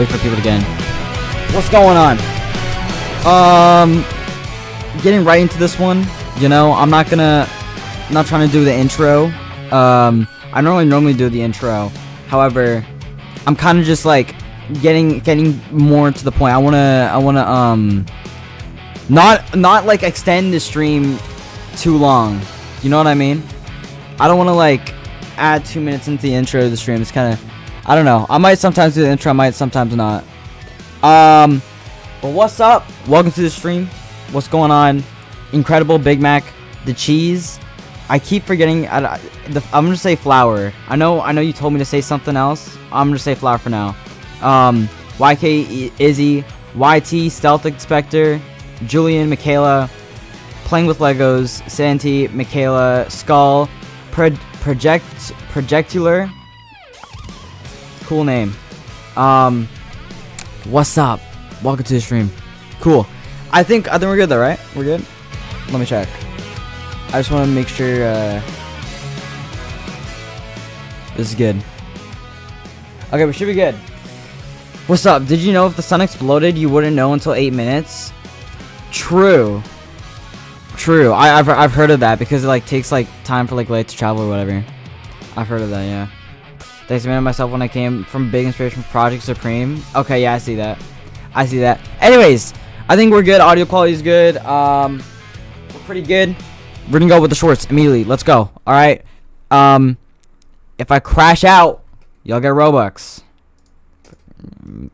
Wait for people to get in. What's going on? Getting right into this one. You know, I'm not trying to do the intro. I normally do the intro. However, I'm kind of just like getting more to the point. I wanna not like extend the stream too long. You know what I mean? I don't want to like add 2 minutes into the intro to the stream. It's kind of, I don't know. I might sometimes do the intro. I might sometimes not. But what's up? Welcome to the stream. What's going on? Incredible Big Mac, the cheese. I keep forgetting. I'm gonna say flour. I know you told me to say something else. I'm gonna say flour for now. YK Izzy, YT Stealth Inspector, Julian, Michaela, Playing with Legos, Santi, Michaela, Skull, Projectular. Cool name. What's up? Welcome to the stream. Cool. I think we're good though, right? We're good? Let me check. I just want to make sure this is good. Okay, we should be good. What's up? Did you know if the sun exploded, you wouldn't know until 8 minutes? True. I've heard of that because it like takes like time for like light to travel or whatever. I've heard of that, yeah. Thanks, man. Myself when I came from big inspiration from Project Supreme. Okay, yeah, I see that. Anyways, I think we're good. Audio quality is good. We're pretty good. We're gonna go with the shorts immediately. Let's go. All right. If I crash out, y'all get Robux.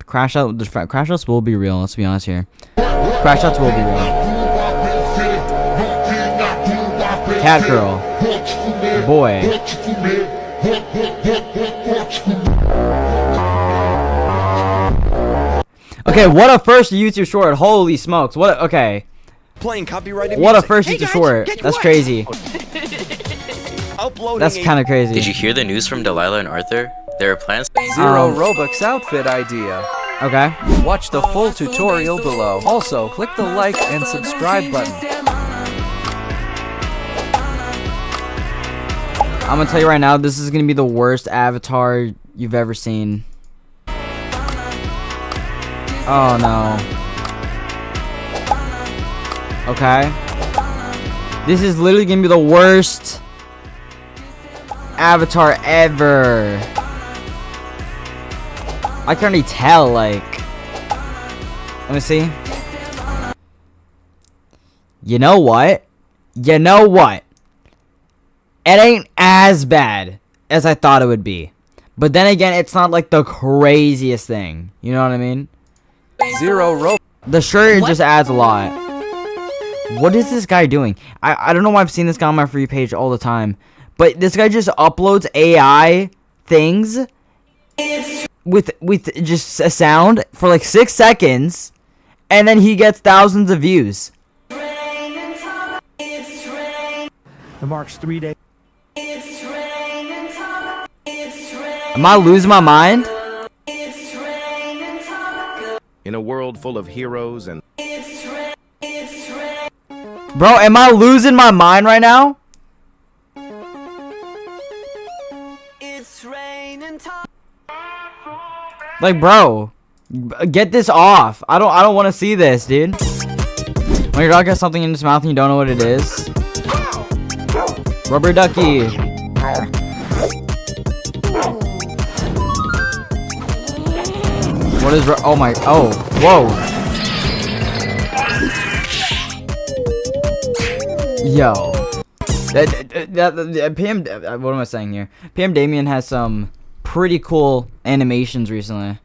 Crashouts will be real. Let's be honest here. Crashouts will be real. Cat girl. Boy. Okay, what a first YouTube short. Holy smokes. Okay. Playing copyrighted what music. A first YouTube short. That's crazy. That's kind of crazy. Did you hear the news from Delilah and Arthur? There are plans. Zero Robux outfit idea. Okay. Watch the full tutorial below. Also, click the like and subscribe button. I'm gonna tell you right now, this is gonna be the worst avatar you've ever seen. Oh no. Okay. This is literally gonna be the worst avatar ever. I can already tell, like. Let me see. You know what? It ain't as bad as I thought it would be. But then again, it's not like the craziest thing. You know what I mean? Zero Robux. The shirt just adds a lot. What is this guy doing? I don't know why I've seen this guy on my free page all the time. But this guy just uploads AI things with just a sound for like 6 seconds. And then he gets thousands of views. The mark's 3 days. Am I losing my mind? In a world full of heroes and Bro, am I losing my mind right now? Like, bro, get this off. I don't want to see this, dude. When your dog has something in his mouth and you don't know what it is. Rubber ducky. What is oh my, oh, whoa. Yo. PM, what am I saying here? PM Damien has some pretty cool animations recently.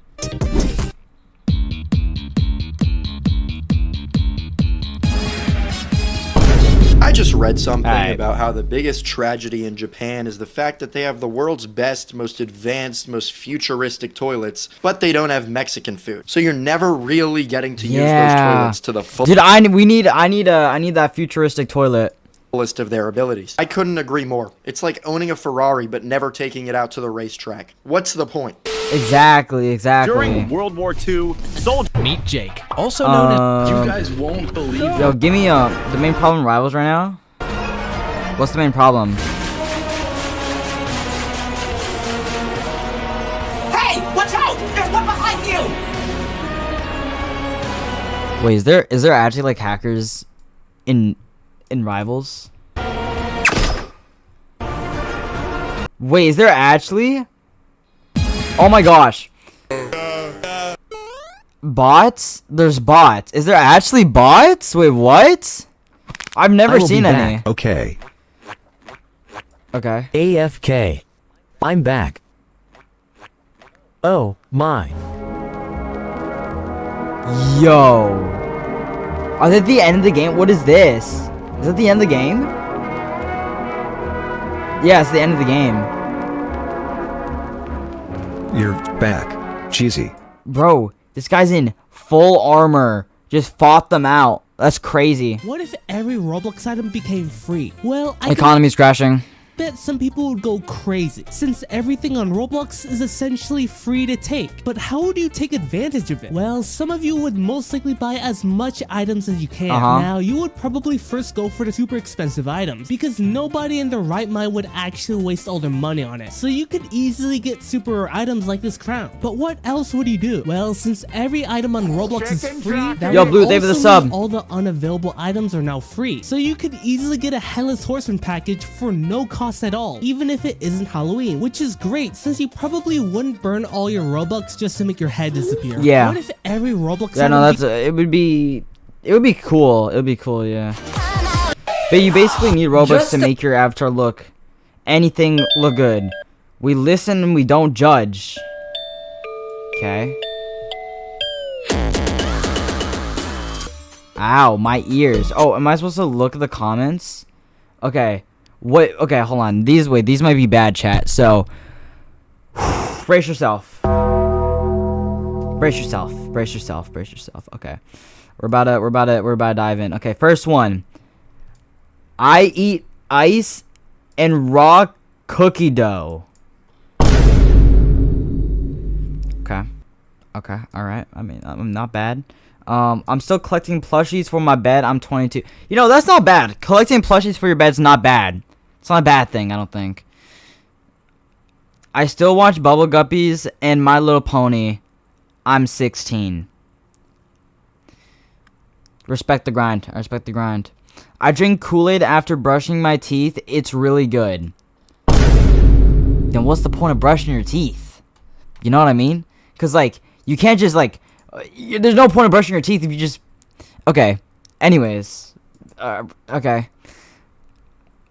I just read something about how the biggest tragedy in Japan is the fact that they have the world's best, most advanced, most futuristic toilets, but they don't have Mexican food. So you're never really getting to use those toilets to the full. Dude, I need that futuristic toilet. Fullest of their abilities. I couldn't agree more. It's like owning a Ferrari but never taking it out to the racetrack. What's the point? Exactly. During World War II, Meet Jake, also known as. you guys won't believe it. Yo, give me the main problem rivals right now. What's the main problem? Hey, watch out! There's one behind you! Wait, is there actually like hackers in Rivals? Wait, is there actually? Oh my gosh. Bots? There's bots. Is there actually bots? Wait, what? I've never seen any. Okay. Okay. AFK. I'm back. Oh, my. Yo. Are they at the end of the game? What is this? Is that the end of the game? Yeah, it's the end of the game. You're back. Cheesy. Bro, this guy's in full armor. Just fought them out. That's crazy. What if every Roblox item became free? Well, Economy's crashing. bet some people would go crazy, since everything on Roblox is essentially free to take. But how do you take advantage of it? Well, some of you would most likely buy as much items as you can. Now, you would probably first go for the super expensive items, because nobody in their right mind would actually waste all their money on it. So you could easily get super items like this crown. But what else would you do? Well, since every item on Roblox is free, that Yo, would Blue, thank you for the also sub. mean all the unavailable items are now free. So you could easily get a Headless Horseman package for no cost at all, even if it isn't Halloween, which is great since you probably wouldn't burn all your Robux just to make your head disappear. Yeah. What if every Roblox Yeah, no, that's it would be cool. It would be cool, yeah. But you basically need Robux to make your avatar look anything look good. We listen and we don't judge. Okay. Ow, my ears. Oh, am I supposed to look at the comments? Okay. What? Okay, hold on. These might be bad, chat. So, brace yourself. Brace yourself. Brace yourself. Brace yourself. Okay. We're about to dive in. Okay, first one. I eat ice and raw cookie dough. Okay. Okay. All right. I mean, I'm not bad. I'm still collecting plushies for my bed. I'm 22. You know, that's not bad. Collecting plushies for your bed's not bad. It's not a bad thing, I don't think. I still watch Bubble Guppies and My Little Pony. I'm 16. Respect the grind. I respect the grind. I drink Kool-Aid after brushing my teeth. It's really good. Then what's the point of brushing your teeth? You know what I mean? Because, like, you can't just, like... there's no point of brushing your teeth if you just... Okay. Anyways. Okay.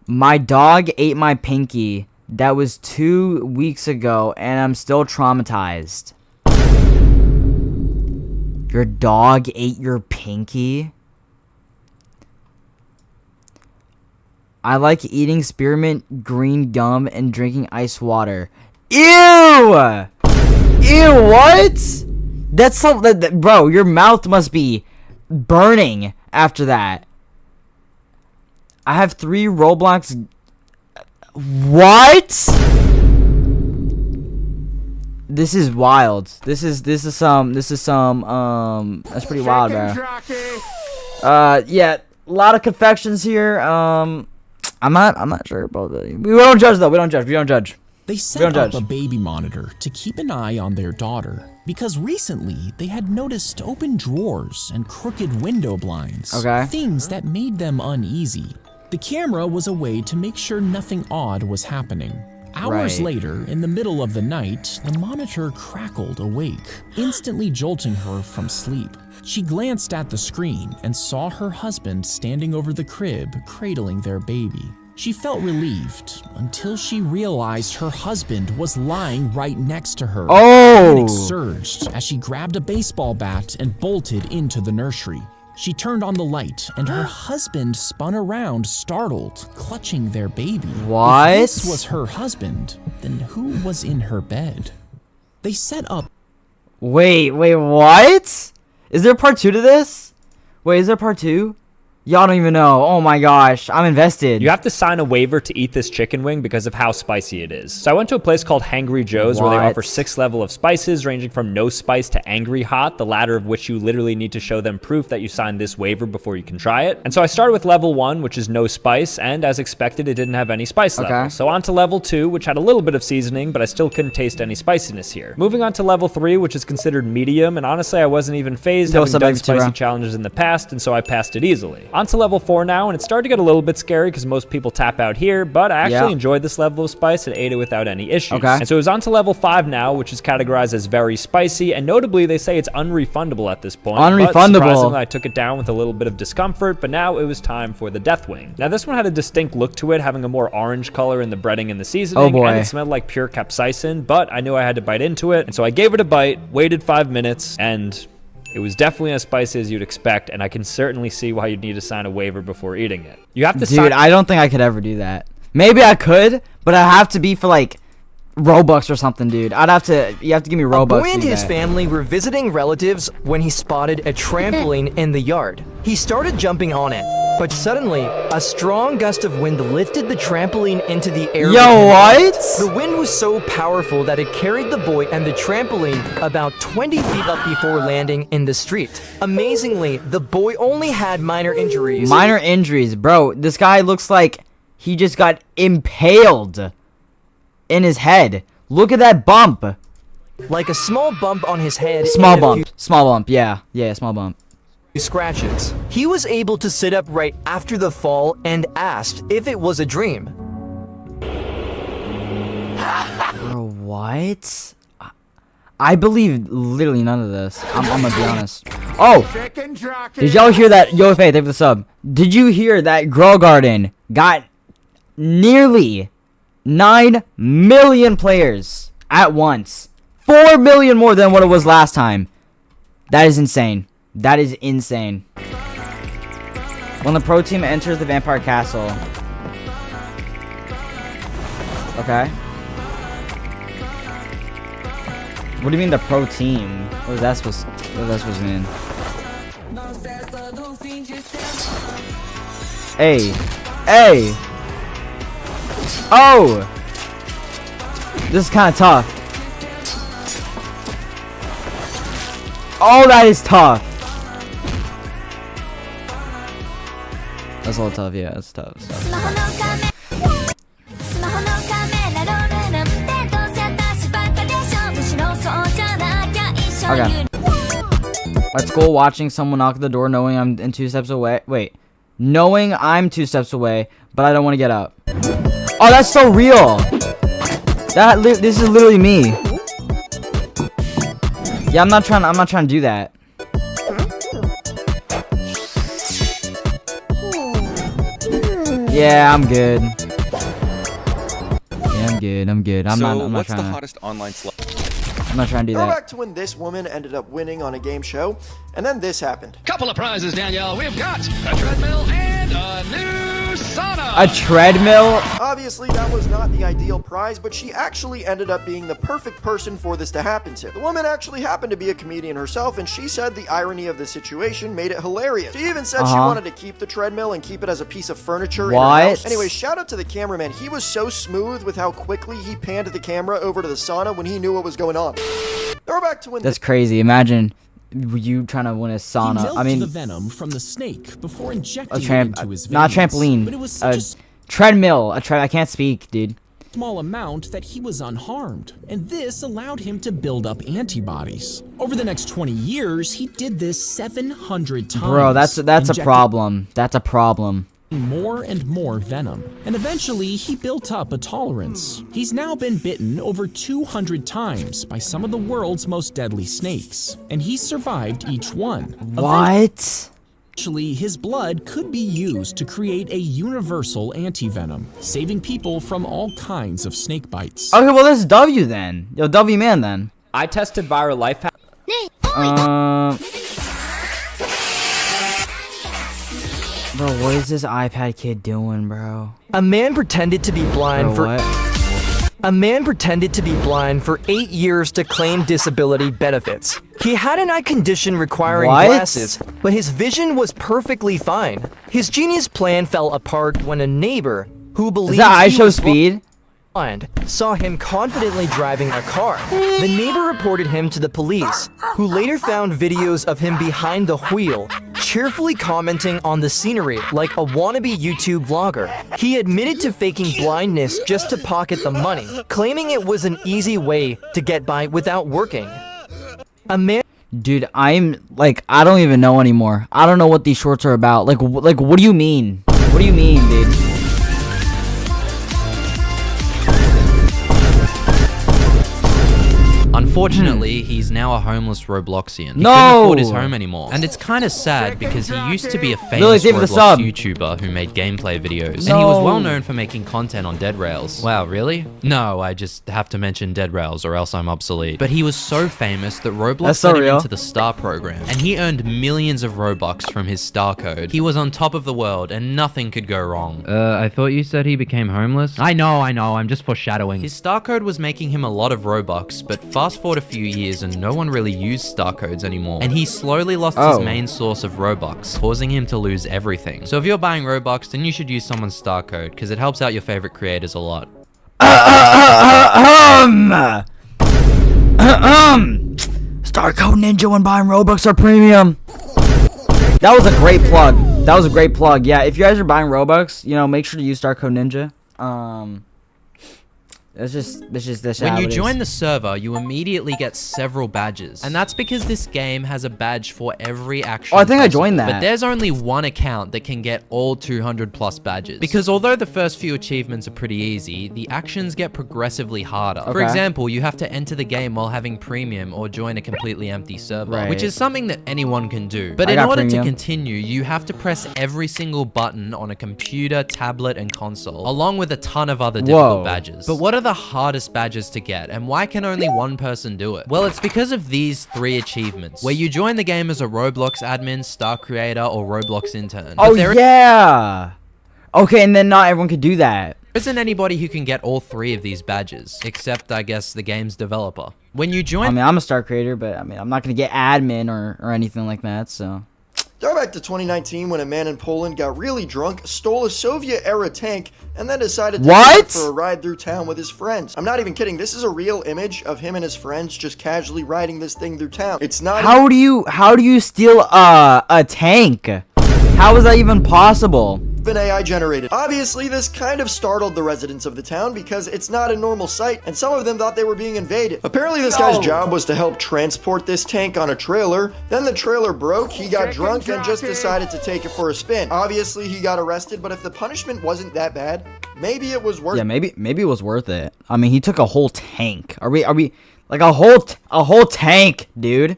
My dog ate my pinky. That was 2 weeks ago, and I'm still traumatized. Your dog ate your pinky? I like eating spearmint green gum and drinking ice water. Ew! Ew, what? That's so... bro, your mouth must be burning after that. I have 3 Roblox... What? This is wild. This is some that's pretty wild, bro. Yeah, a lot of confections here. I'm not sure about that. We don't judge though. We don't judge. They set up a baby monitor to keep an eye on their daughter because recently they had noticed open drawers and crooked window blinds. Okay. Things that made them uneasy. The camera was a way to make sure nothing odd was happening. Hours later, in the middle of the night, the monitor crackled awake, instantly jolting her from sleep. She glanced at the screen and saw her husband standing over the crib, cradling their baby. She felt relieved until she realized her husband was lying right next to her. Oh! Panic surged as she grabbed a baseball bat and bolted into the nursery. She turned on the light, and her husband spun around, startled, clutching their baby. What? If this was her husband, then who was in her bed? They set up... Wait, what? Is there part 2 to this? Wait, is there part 2? Y'all don't even know. Oh my gosh, I'm invested. You have to sign a waiver to eat this chicken wing because of how spicy it is. So I went to a place called Hangry Joe's where they offer 6 levels of spices ranging from no spice to angry hot, the latter of which you literally need to show them proof that you signed this waiver before you can try it. And so I started with level 1, which is no spice, and as expected, it didn't have any spice level. So on to level 2, which had a little bit of seasoning, but I still couldn't taste any spiciness here. Moving on to level 3, which is considered medium, and honestly, I wasn't even phased having done spicy challenges in the past, and so I passed it easily. On to level 4 now, and it started to get a little bit scary because most people tap out here, but I actually enjoyed this level of spice and ate it without any issues. And so it was on to level 5 now, which is categorized as very spicy, and notably they say it's unrefundable at this point. But surprisingly, I took it down with a little bit of discomfort, but now it was time for the death wing. Now this one had a distinct look to it, having a more orange color in the breading and the seasoning, and it smelled like pure capsaicin, but I knew I had to bite into it, and so I gave it a bite, waited 5 minutes, and it was definitely as spicy as you'd expect, and I can certainly see why you'd need to sign a waiver before eating it. You have to Dude, I don't think I could ever do that. Maybe I could, but I have to be for like Robux or something, dude. You have to give me Robux. A boy and his family were visiting relatives when he spotted a trampoline in the yard. He started jumping on it, but suddenly a strong gust of wind lifted the trampoline into the air. Yo, what? The wind was so powerful that it carried the boy and the trampoline about 20 feet up before landing in the street. Amazingly, the boy only had minor injuries. Minor injuries, bro. This guy looks like he just got impaled in his head. Look at that bump. Like a small bump on his head. Small bump. Yeah, small bump. Scratches. He was able to sit up right after the fall and asked if it was a dream. Bro, what? I believe literally none of this. I'm gonna be honest. Oh! Did y'all hear that? Yo, Faye, thank you for the sub. Did you hear that Girl Garden got nearly 9 million players at once? 4 million more than what it was last time. That is insane. That is insane. When the pro team enters the vampire castle. Okay. What do you mean the pro team? What is that supposed to mean? Hey. Hey. Oh. This is kind of tough. Oh, that is tough. That's a little tough, yeah, that's tough. Okay. Let's go watching someone knock at the door knowing I'm 2 steps away. Wait. Knowing I'm 2 steps away, but I don't want to get up. Oh, that's so real. This is literally me. Yeah, I'm not trying to do that. Yeah, I'm good. Yeah, I'm good. I'm not trying to. Hottest online I'm not trying to do that. Go back to when this woman ended up winning on a game show, and then this happened. Couple of prizes, Danielle. We've got a treadmill and a new sauna. A treadmill? Obviously, that was not the ideal prize, but she actually ended up being the perfect person for this to happen to. The woman actually happened to be a comedian herself, and she said the irony of the situation made it hilarious. She even said she wanted to keep the treadmill and keep it as a piece of furniture in her house. Anyway, shout out to the cameraman. He was so smooth with how quickly he panned the camera over to the sauna when he knew what was going on. Go back to when That's crazy. Imagine you trying to win a sauna. I mean, the venom from the snake before injecting it into his veins. Not a trampoline. But it was such a treadmill. I can't speak, dude. Small amount that he was unharmed, and this allowed him to build up antibodies. Over the next 20 years, he did this 700 times. Bro, that's a problem. That's a problem. More and more venom, and eventually he built up a tolerance. He's now been bitten over 200 times by some of the world's most deadly snakes, and he survived each one. What? Eventually, his blood could be used to create a universal anti-venom, saving people from all kinds of snake bites. Okay, well, that's W then. Yo, W man then. I tested viral life hack. Bro, what is this iPad kid doing, bro? A man pretended to be blind bro, what? A man pretended to be blind for 8 years to claim disability benefits. He had an eye condition requiring glasses, but his vision was perfectly fine. His genius plan fell apart when a neighbor, who believed he was blind, saw him confidently driving a car. The neighbor reported him to the police, who later found videos of him behind the wheel, cheerfully commenting on the scenery like a wannabe YouTube vlogger. He admitted to faking blindness just to pocket the money, claiming it was an easy way to get by without working. A man— Dude, I'm like, I don't even know anymore. I don't know what these shorts are about. Like what do you mean? What do you mean, dude? Unfortunately, he's now a homeless Robloxian. He No! couldn't afford his home anymore. And it's kind of sad because he used to be a famous Roblox YouTuber who made gameplay videos. And he was well known for making content on Dead Rails. Wow, really? No, I just have to mention Dead Rails or else I'm obsolete. But he was so famous that Roblox let him into the Star program. And he earned millions of Robux from his Star code. He was on top of the world and nothing could go wrong. I thought you said he became homeless? I know, I'm just foreshadowing. His Star code was making him a lot of Robux, but fast forward a few years and no one really used Star codes anymore. And he slowly lost his main source of Robux, causing him to lose everything. So if you're buying Robux, then you should use someone's Star code, because it helps out your favorite creators a lot. Star code Ninja when buying Robux or premium. That was a great plug. That was a great plug. Yeah, if you guys are buying Robux, you know, make sure to use Star code Ninja. It's just when you join the server, you immediately get several badges. And that's because this game has a badge for every action. Oh, I think I joined that. But there's only one account that can get all 200 plus badges. Because although the first few achievements are pretty easy, the actions get progressively harder. For example, you have to enter the game while having premium or join a completely empty server, which is something that anyone can do. But in order to continue, you have to press every single button on a computer, tablet, and console, along with a ton of other difficult badges. But what are the hardest badges to get, and why can only one person do it? Well, it's because of these 3 achievements, where you join the game as a Roblox admin, Star creator, or Roblox intern. Oh yeah! Okay, and then not everyone could do that. There isn't anybody who can get all 3 of these badges, except, I guess, the game's developer. When you join— I mean, I'm a Star creator, but I mean, I'm not gonna get admin or anything like that, so... Go back to 2019 when a man in Poland got really drunk, stole a Soviet-era tank, and then decided to go for a ride through town with his friends. I'm not even kidding. This is a real image of him and his friends just casually riding this thing through town. It's not— How do you steal a tank? How is that even possible? Been AI generated. Obviously, this kind of startled the residents of the town because it's not a normal sight, and some of them thought they were being invaded. Apparently, this guy's job was to help transport this tank on a trailer. Then the trailer broke, he got drunk, and just decided to take it for a spin. Obviously, he got arrested, but if the punishment wasn't that bad, maybe it was worth it. Yeah, maybe it was worth it. I mean, he took a whole tank. Are we like a whole tank, dude?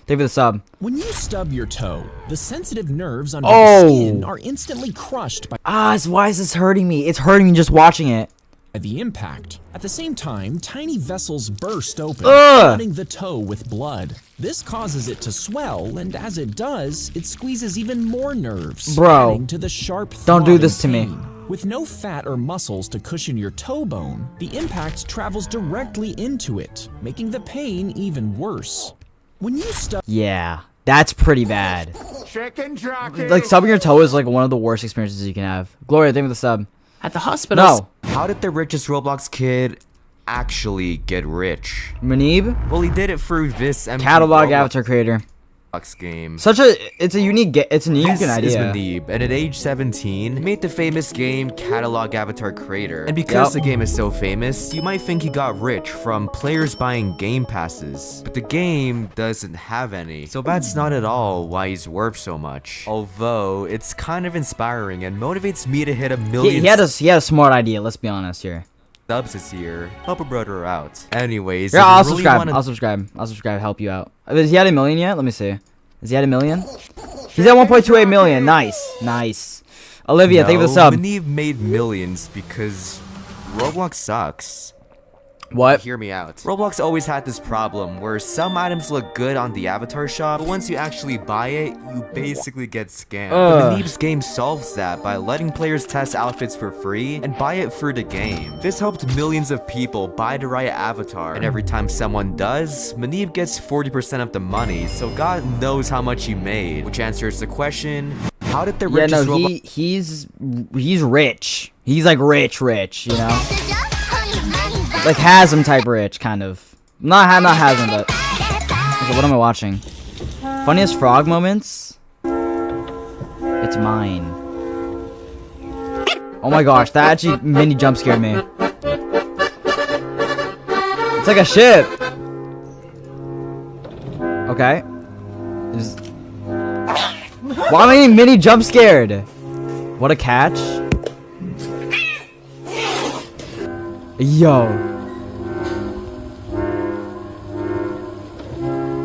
Thank you for the sub. When you stub your toe, the sensitive nerves under the skin are instantly crushed by— why is this hurting me? It's hurting me just watching it. The impact. At the same time, tiny vessels burst open, flooding the toe with blood. This causes it to swell, and as it does, it squeezes even more nerves, adding to the sharp, don't do this to me. With no fat or muscles to cushion your toe bone, the impact travels directly into it, making the pain even worse. When you stub— Yeah, that's pretty bad. Like, stubbing your toe is like one of the worst experiences you can have. Gloria, thank you for the sub. At the hospital. No. How did the richest Roblox kid actually get rich? Manib? Well, he did it through this catalog avatar creator game. It's a unique idea. This is Manib, and at age 17, made the famous game Catalog Avatar Creator. And because the game is so famous, you might think he got rich from players buying game passes. But the game doesn't have any, so that's not at all why he's worth so much. Although, it's kind of inspiring and motivates me to hit a million— He had a smart idea, let's be honest here. Subs this year. Help a brother out. Anyways, yeah, I'll subscribe. I'll subscribe. Help you out. Is he at 1 million yet? Let me see. Is he at 1 million? He's at 1.28 million. Nice. Olivia, thank you for the sub. Manib made millions because Roblox sucks. What? Hear me out. Roblox always had this problem where some items look good on the avatar shop, but once you actually buy it, you basically get scammed. But Manib's game solves that by letting players test outfits for free and buy it through the game. This helped millions of people buy the right avatar, and every time someone does, Manib gets 40% of the money, so God knows how much he made. Which answers the question, how did the richest he's rich. He's like rich, you know? Like Hasm type rich, kind of. Not Hasm, but... Okay, what am I watching? Funniest frog moments? It's mine. Oh my gosh, that actually mini jump scared me. It's like a ship. Okay. Why am I getting mini jump scared? What a catch. Yo.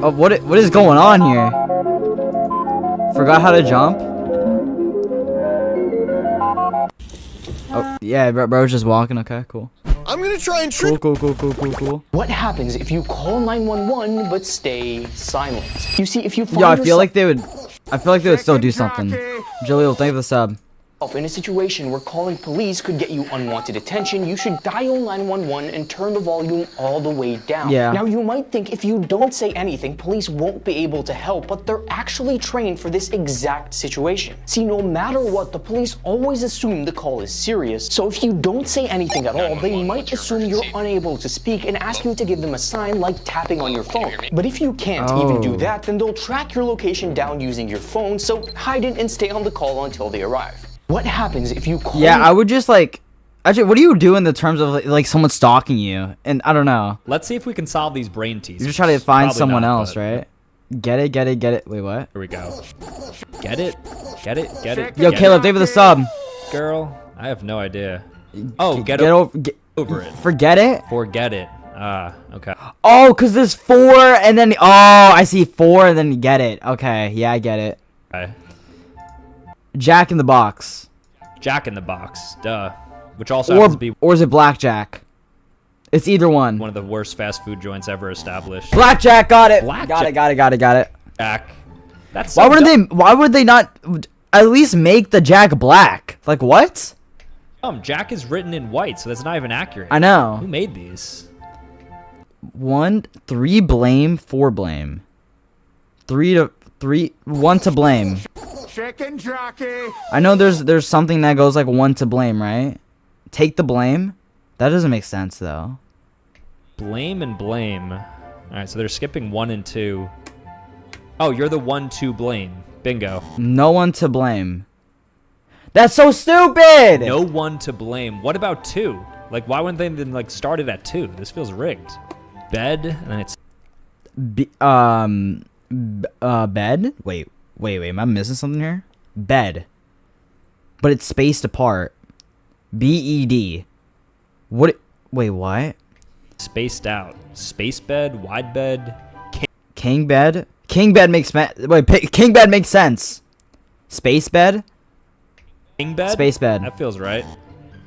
Oh, what is going on here? Forgot how to jump? Oh, yeah, bro's just walking. Okay, cool. I'm gonna try and trick. Cool. What happens if you call 911 but stay silent? You see, if you find I feel like they would still do something. Jaleel, thank you for the sub. In a situation where calling police could get you unwanted attention, you should dial 911 and turn the volume all the way down. Yeah. Now, you might think if you don't say anything, police won't be able to help, but they're actually trained for this exact situation. See, no matter what, the police always assume the call is serious, so if you don't say anything at all, they might assume you're unable to speak and ask you to give them a sign like tapping on your phone. But if you can't even do that, then they'll track your location down using your phone, so hide it and stay on the call until they arrive. What happens if you call... Yeah, I would just like... Actually, what do you do in the terms of like someone stalking you? And I don't know. Let's see if we can solve these brain teasers. You're just trying to find Probably someone not, else, right? Get it. Wait, what? Here we go. Get it. Yo, Caleb, thank you for the sub. Girl, I have no idea. Oh, get over it. Forget it? Forget it. Okay. Oh, because there's 4 and then... Oh, I see 4 and then you get it. Okay, yeah, I get it. Okay. Jack in the Box. Jack in the Box, duh. Which also happens to be... Or is it Blackjack? It's either one. One of the worst fast food joints ever established. Blackjack, got it. Blackjack. Got it. Jack. That's so why would they not at least make the Jack black? Like, what? Jack is written in white, so that's not even accurate. I know. Who made these? 3 blame, 4 blame. 1 to blame. Chicken jockey. I know there's something that goes like 1 to blame, right? Take the blame. That doesn't make sense though. Blame and blame. All right, so they're skipping 1 and 2. Oh, you're the 1 to blame. Bingo. No one to blame. That's so stupid. No one to blame. What about 2? Like, why wouldn't they then like start it at 2? This feels rigged. Bed, and then it's bed. Wait. Am I missing something here? Bed. But it's spaced apart. BED. What? Wait, what? Spaced out. Space bed, wide bed. King bed. King bed makes King bed makes sense. Space bed. King bed. Space bed. That feels right.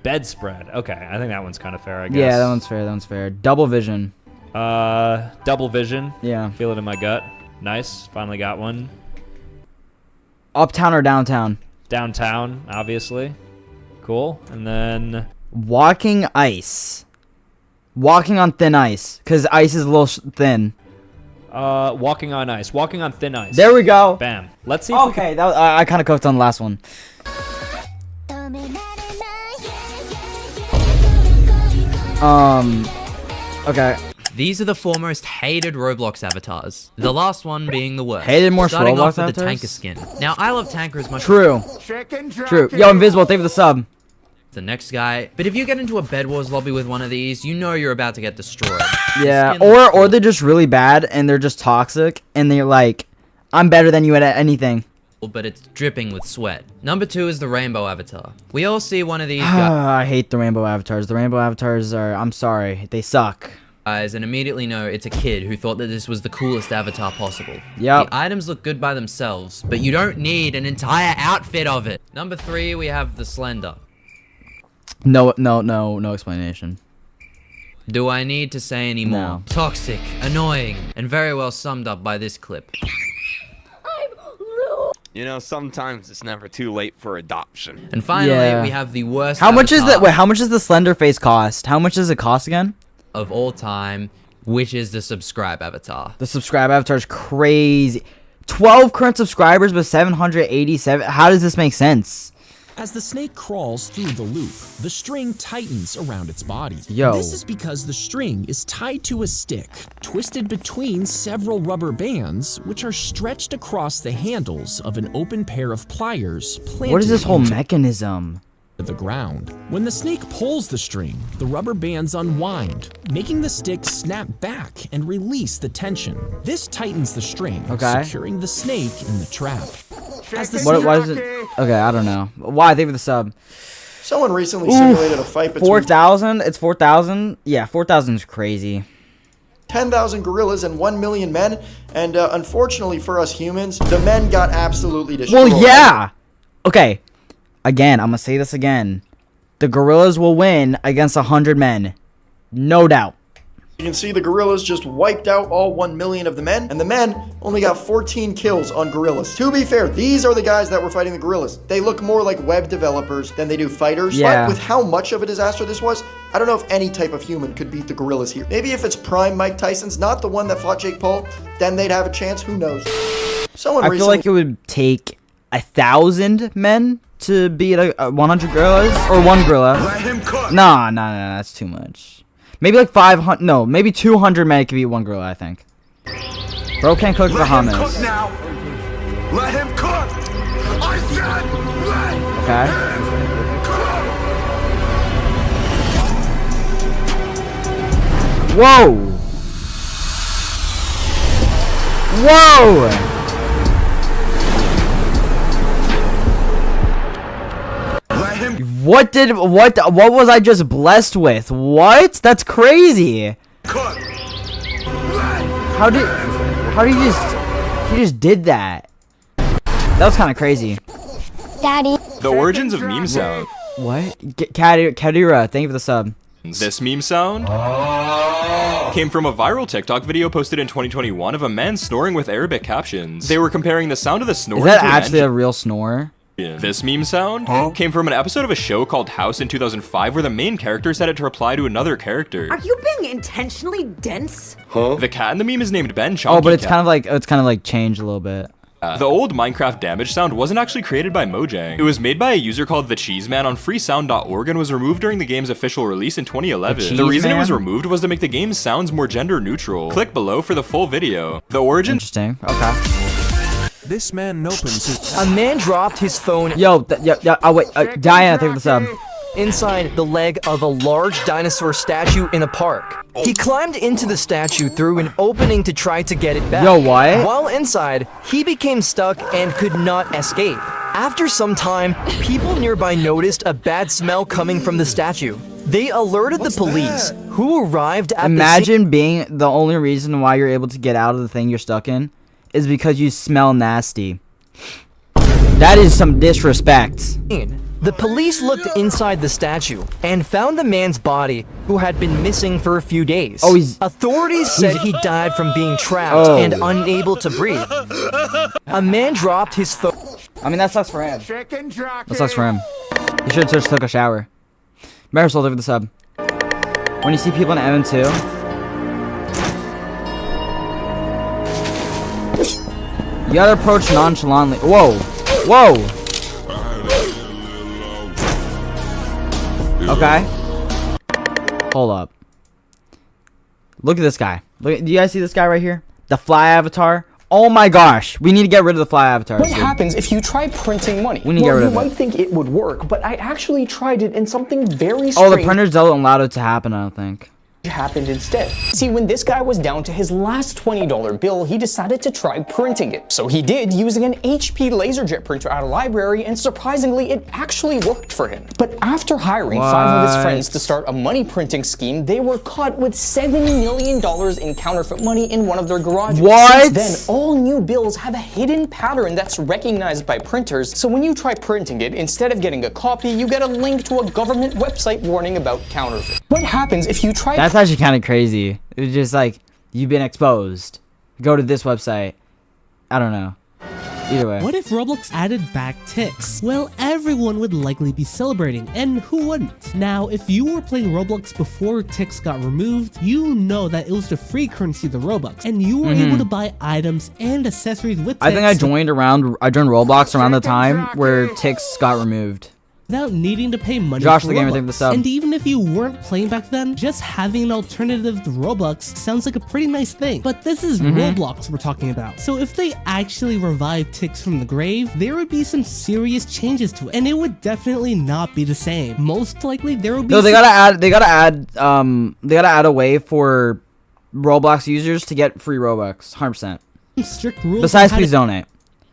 Bedspread. Okay, I think that one's kind of fair. I guess. Yeah, that one's fair. Double vision. Double vision. Yeah. Feel it in my gut. Nice. Finally got one. Uptown or downtown? Downtown, obviously. Cool. And then... Walking ice. Walking on thin ice. Because ice is a little thin. Walking on ice. Walking on thin ice. There we go. Bam. Let's see if okay, that was, I kind of cooked on the last one. Okay. These are the 4 most hated Roblox avatars. The last one being the worst. Hated more Starting Roblox off with the avatars? Tanker skin. Now, I love Tanker as much True. Yo, Invisible, thank you for the sub. The next guy. But if you get into a Bed Wars lobby with one of these, you know you're about to get destroyed. Yeah, or they're just really bad and they're just toxic and they're like, I'm better than you at anything. But it's dripping with sweat. Number 2 is the rainbow avatar. We all see one of these I hate the rainbow avatars. The rainbow avatars are, I'm sorry, they suck. Guys, and immediately know it's a kid who thought that this was the coolest avatar possible. Yep. The items look good by themselves, but you don't need an entire outfit of it. Number 3, we have the Slender. No explanation. Do I need to say any more? No. Toxic, annoying, and very well summed up by this clip. You know, sometimes it's never too late for adoption. And finally, we have the worst. How much is that? Wait, how much does the slender face cost? How much does it cost again? Of all time, which is the subscribe avatar. The subscribe avatar is crazy. 12 current subscribers, but 787. How does this make sense? As the snake crawls through the loop, the string tightens around its body. Yo. This is because the string is tied to a stick, twisted between several rubber bands, which are stretched across the handles of an open pair of pliers planted What is this whole into mechanism? the ground. When the snake pulls the string, the rubber bands unwind, making the stick snap back and release the tension. This tightens the string, securing the snake in the trap. As the Why is it? Okay, I don't know. Why? Thank you for the sub. Someone recently simulated a fight between 4,000? It's 4,000? Yeah, 4,000 is crazy. 10,000 gorillas and 1 million men, and unfortunately for us humans, the men got absolutely destroyed. Well, yeah! Okay, again, I'm gonna say this again. The gorillas will win against 100 men. No doubt. You can see the gorillas just wiped out all 1 million of the men, and the men only got 14 kills on gorillas. To be fair, these are the guys that were fighting the gorillas. They look more like web developers than they do fighters. Yeah. But with how much of a disaster this was, I don't know if any type of human could beat the gorillas here. Maybe if it's prime Mike Tyson's, not the one that fought Jake Paul, then they'd have a chance. Who knows? I feel like it would take 1,000 men to beat 100 gorillas or one gorilla. Let him cook. Nah, that's too much. Maybe like 500. No, maybe 200 men could beat one gorilla. I think. Bro can't cook the hummus. Cook now. Let him cook. I said let Okay. him cook. Whoa. Whoa. What was I just blessed with? What? That's crazy. How did you just did that? That was kind of crazy. Daddy. The origins of meme sound. What? Kadira, thank you for the sub. This meme sound came from a viral TikTok video posted in 2021 of a man snoring with Arabic captions. They were comparing the sound of the snore. Is that actually a real snore? This meme sound came from an episode of a show called House in 2005 where the main character said it to reply to another character. Are you being intentionally dense? The cat in the meme is named Ben Chonky. Oh, but it's kind of like changed a little bit. The old Minecraft damage sound wasn't actually created by Mojang. It was made by a user called The Cheese Man on freesound.org and was removed during the game's official release in 2011. The reason it was removed was to make the game's sounds more gender neutral. Click below for the full video. The origin. Interesting. Okay. This man opens his. A man dropped his phone. Yo, oh wait, Diana, thank you for the sub. Inside the leg of a large dinosaur statue in a park. He climbed into the statue through an opening to try to get it back. Yo, what? While inside, he became stuck and could not escape. After some time, people nearby noticed a bad smell coming from the statue. They alerted the police, who arrived at Imagine being the only reason why you're able to get out of the thing you're stuck in is because you smell nasty. That is some disrespect. The police looked inside the statue and found the man's body, who had been missing for a few days. Oh, Authorities said he died from being trapped and unable to breathe. A man dropped his phone. I mean, that sucks for him. That sucks for him. He should have just took a shower. Marisol, look at the sub. When you see people in M2, you gotta approach nonchalantly. Whoa. Whoa. Okay. Hold up. Look at this guy. Look. Do you guys see this guy right here? The fly avatar. Oh my gosh. We need to get rid of the fly avatars. What happens if you try printing money? We need to get rid of it. You might think it would work, but I actually tried it and something very strange. Oh, the printer's don't allow it to happen, I don't think. Happened instead. See, when this guy was down to his last $20 bill, he decided to try printing it. So he did, using an HP LaserJet printer out of library, and surprisingly, it actually worked for him. But after hiring 5 of his friends to start a money printing scheme, they were caught with $7 million in counterfeit money in one of their garages. What? Since then, all new bills have a hidden pattern that's recognized by printers, so when you try printing it, instead of getting a copy, you get a link to a government website warning about counterfeit. What happens if you try That's actually kind of crazy. It's just like, you've been exposed. Go to this website. I don't know. Either way. What if Roblox added back ticks? Well, everyone would likely be celebrating, and who wouldn't? Now, if you were playing Roblox before ticks got removed, you know that it was the free currency, the Robux, and you were able to buy items and accessories with ticks. I think I joined Roblox around the time where ticks got removed. Without needing to pay money Josh for the Gamer, Robux. thank you for the sub. And even if you weren't playing back then, just having an alternative to Robux sounds like a pretty nice thing. But this is Roblox we're talking about. So if they actually revive ticks from the grave, there would be some serious changes to it, and it would definitely not be the same. Most likely there would be. No, they gotta add a way for Roblox users to get free Robux, 100%. Strict rules. Besides, please donate.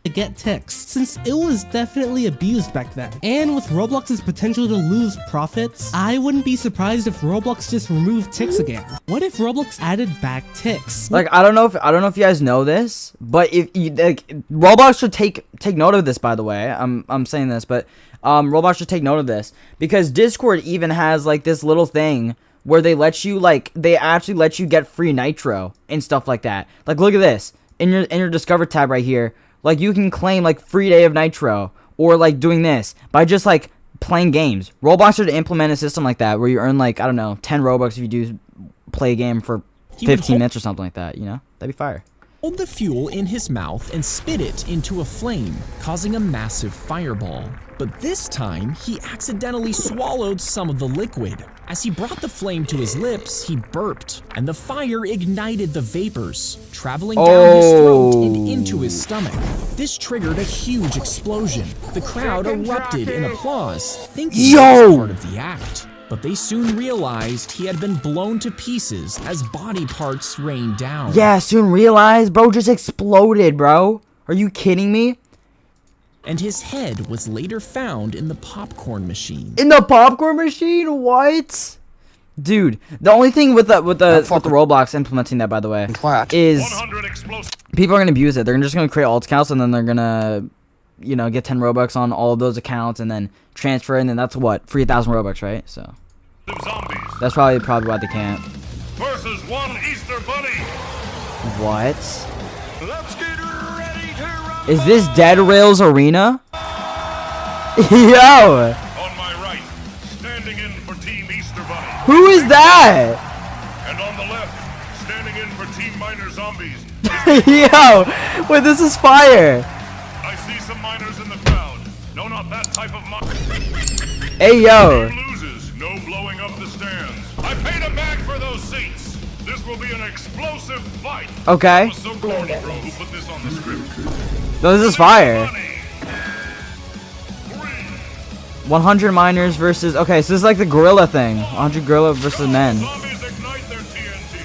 To get ticks, since it was definitely abused back then. And with Roblox's potential to lose profits, I wouldn't be surprised if Roblox just removed ticks again. What if Roblox added back ticks? Like, I don't know if you guys know this, but if you like, Roblox should take note of this. By the way, I'm saying this, but Roblox should take note of this, because Discord even has like this little thing where they actually let you get free nitro and stuff like that. Like, look at this in your Discover tab right here. Like, you can claim, like, free day of nitro, or, like, doing this, by just, like, playing games. Roblox should implement a system like that, where you earn, like, I don't know, 10 Robux if you do play a game for 15 minutes or something like that, you know? That'd be fire. Hold the fuel in his mouth and spit it into a flame, causing a massive fireball. But this time, he accidentally swallowed some of the liquid. As he brought the flame to his lips, he burped, and the fire ignited the vapors, traveling down his throat and into his stomach. This triggered a huge explosion. The crowd erupted in applause, thinking it was part of the act. But they soon realized he had been blown to pieces as body parts rained down. Yeah, soon realized? Bro just exploded, bro. Are you kidding me? And his head was later found in the popcorn machine. In the popcorn machine? What? Dude, the only thing with the Roblox implementing that, by the way, is people are gonna abuse it. They're just gonna create alt accounts, and then they're gonna, you know, get 10 Robux on all of those accounts, and then transfer, and then that's what, 3,000 Robux, right? So that's probably why they can't. Versus one Easter Bunny. What? Let's get ready to run. Is this Dead Rails Arena? Yo! On my right, standing in for Team Easter Bunny. Who is that? And on the left, standing in for Team Miner Zombies. Yo! Wait, this is fire! I see some miners in the crowd. No, not that type of miner. Hey, yo! Team loses, no blowing up the stands. I paid a bag for those seats. This will be an explosive fight. Okay. I was so corny, bro, who put this on the script. No, this is fire. 100 miners versus... Okay, so this is like the gorilla thing. 100 gorilla versus men. Zombies ignite their TNT,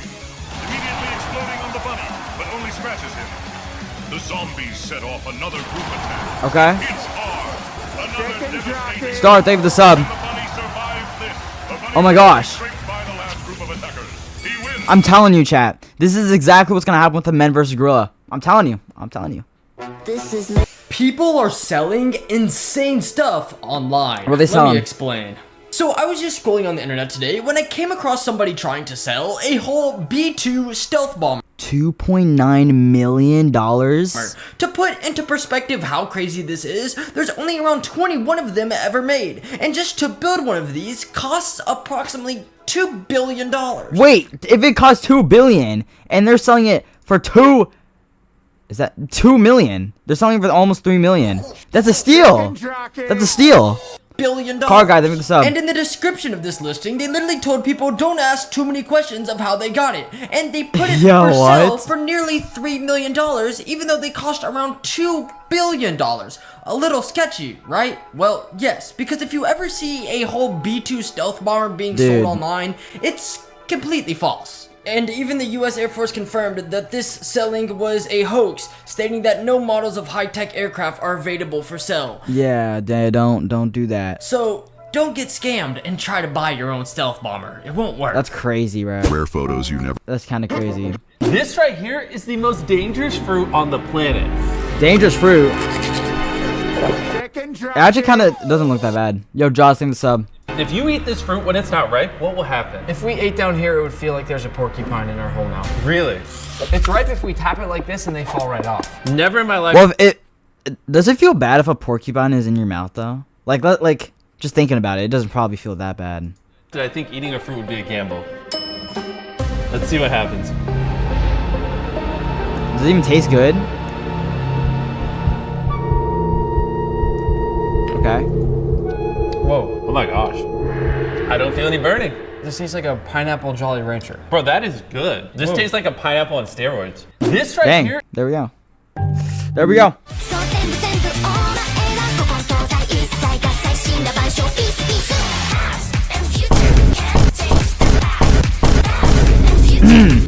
immediately exploding on the bunny, but only scratches him. The zombies set off another group attack. Okay. It's hard. Another devastating... Star, thank you for the sub. Oh my gosh. I'm telling you, chat. This is exactly what's gonna happen with the men versus gorilla. I'm telling you. I'm telling you. This is... People are selling insane stuff online. What are they selling? Let me explain. So I was just scrolling on the internet today when I came across somebody trying to sell a whole B2 stealth bomber. $2.9 million? To put into perspective how crazy this is, there's only around 21 of them ever made. And just to build one of these costs approximately $2 billion. Wait, if it costs $2 billion and they're selling it for is that $2 million? They're selling it for almost $3 million. That's a steal. That's a steal. $billion. Car guy, let me this up. And in the description of this listing, they literally told people don't ask too many questions of how they got it. And they put it for sale for nearly $3 million, even though they cost around $2 billion. A little sketchy, right? Well, yes, because if you ever see a whole B2 stealth bomber being sold online, it's completely false. And even the US Air Force confirmed that this selling was a hoax, stating that no models of high-tech aircraft are available for sale. Yeah, don't do that. So, don't get scammed and try to buy your own stealth bomber. It won't work. That's crazy, bro. Rare photos you never... That's kind of crazy. This right here is the most dangerous fruit on the planet. Dangerous fruit? It actually kind of doesn't look that bad. Yo, Josh, thank the sub. If you eat this fruit when it's not ripe, what will happen? If we ate down here, it would feel like there's a porcupine in our whole mouth. Really? It's ripe if we tap it like this and they fall right off. Never in my life. Well, does it feel bad if a porcupine is in your mouth though? Like just thinking about it, it doesn't probably feel that bad. I think eating a fruit would be a gamble. Let's see what happens. Does it even taste good? Okay. Whoa. Oh my gosh. I don't feel any burning. This tastes like a pineapple Jolly Rancher. Bro, that is good. This tastes like a pineapple on steroids. This right Dang. here. There we go. There we go.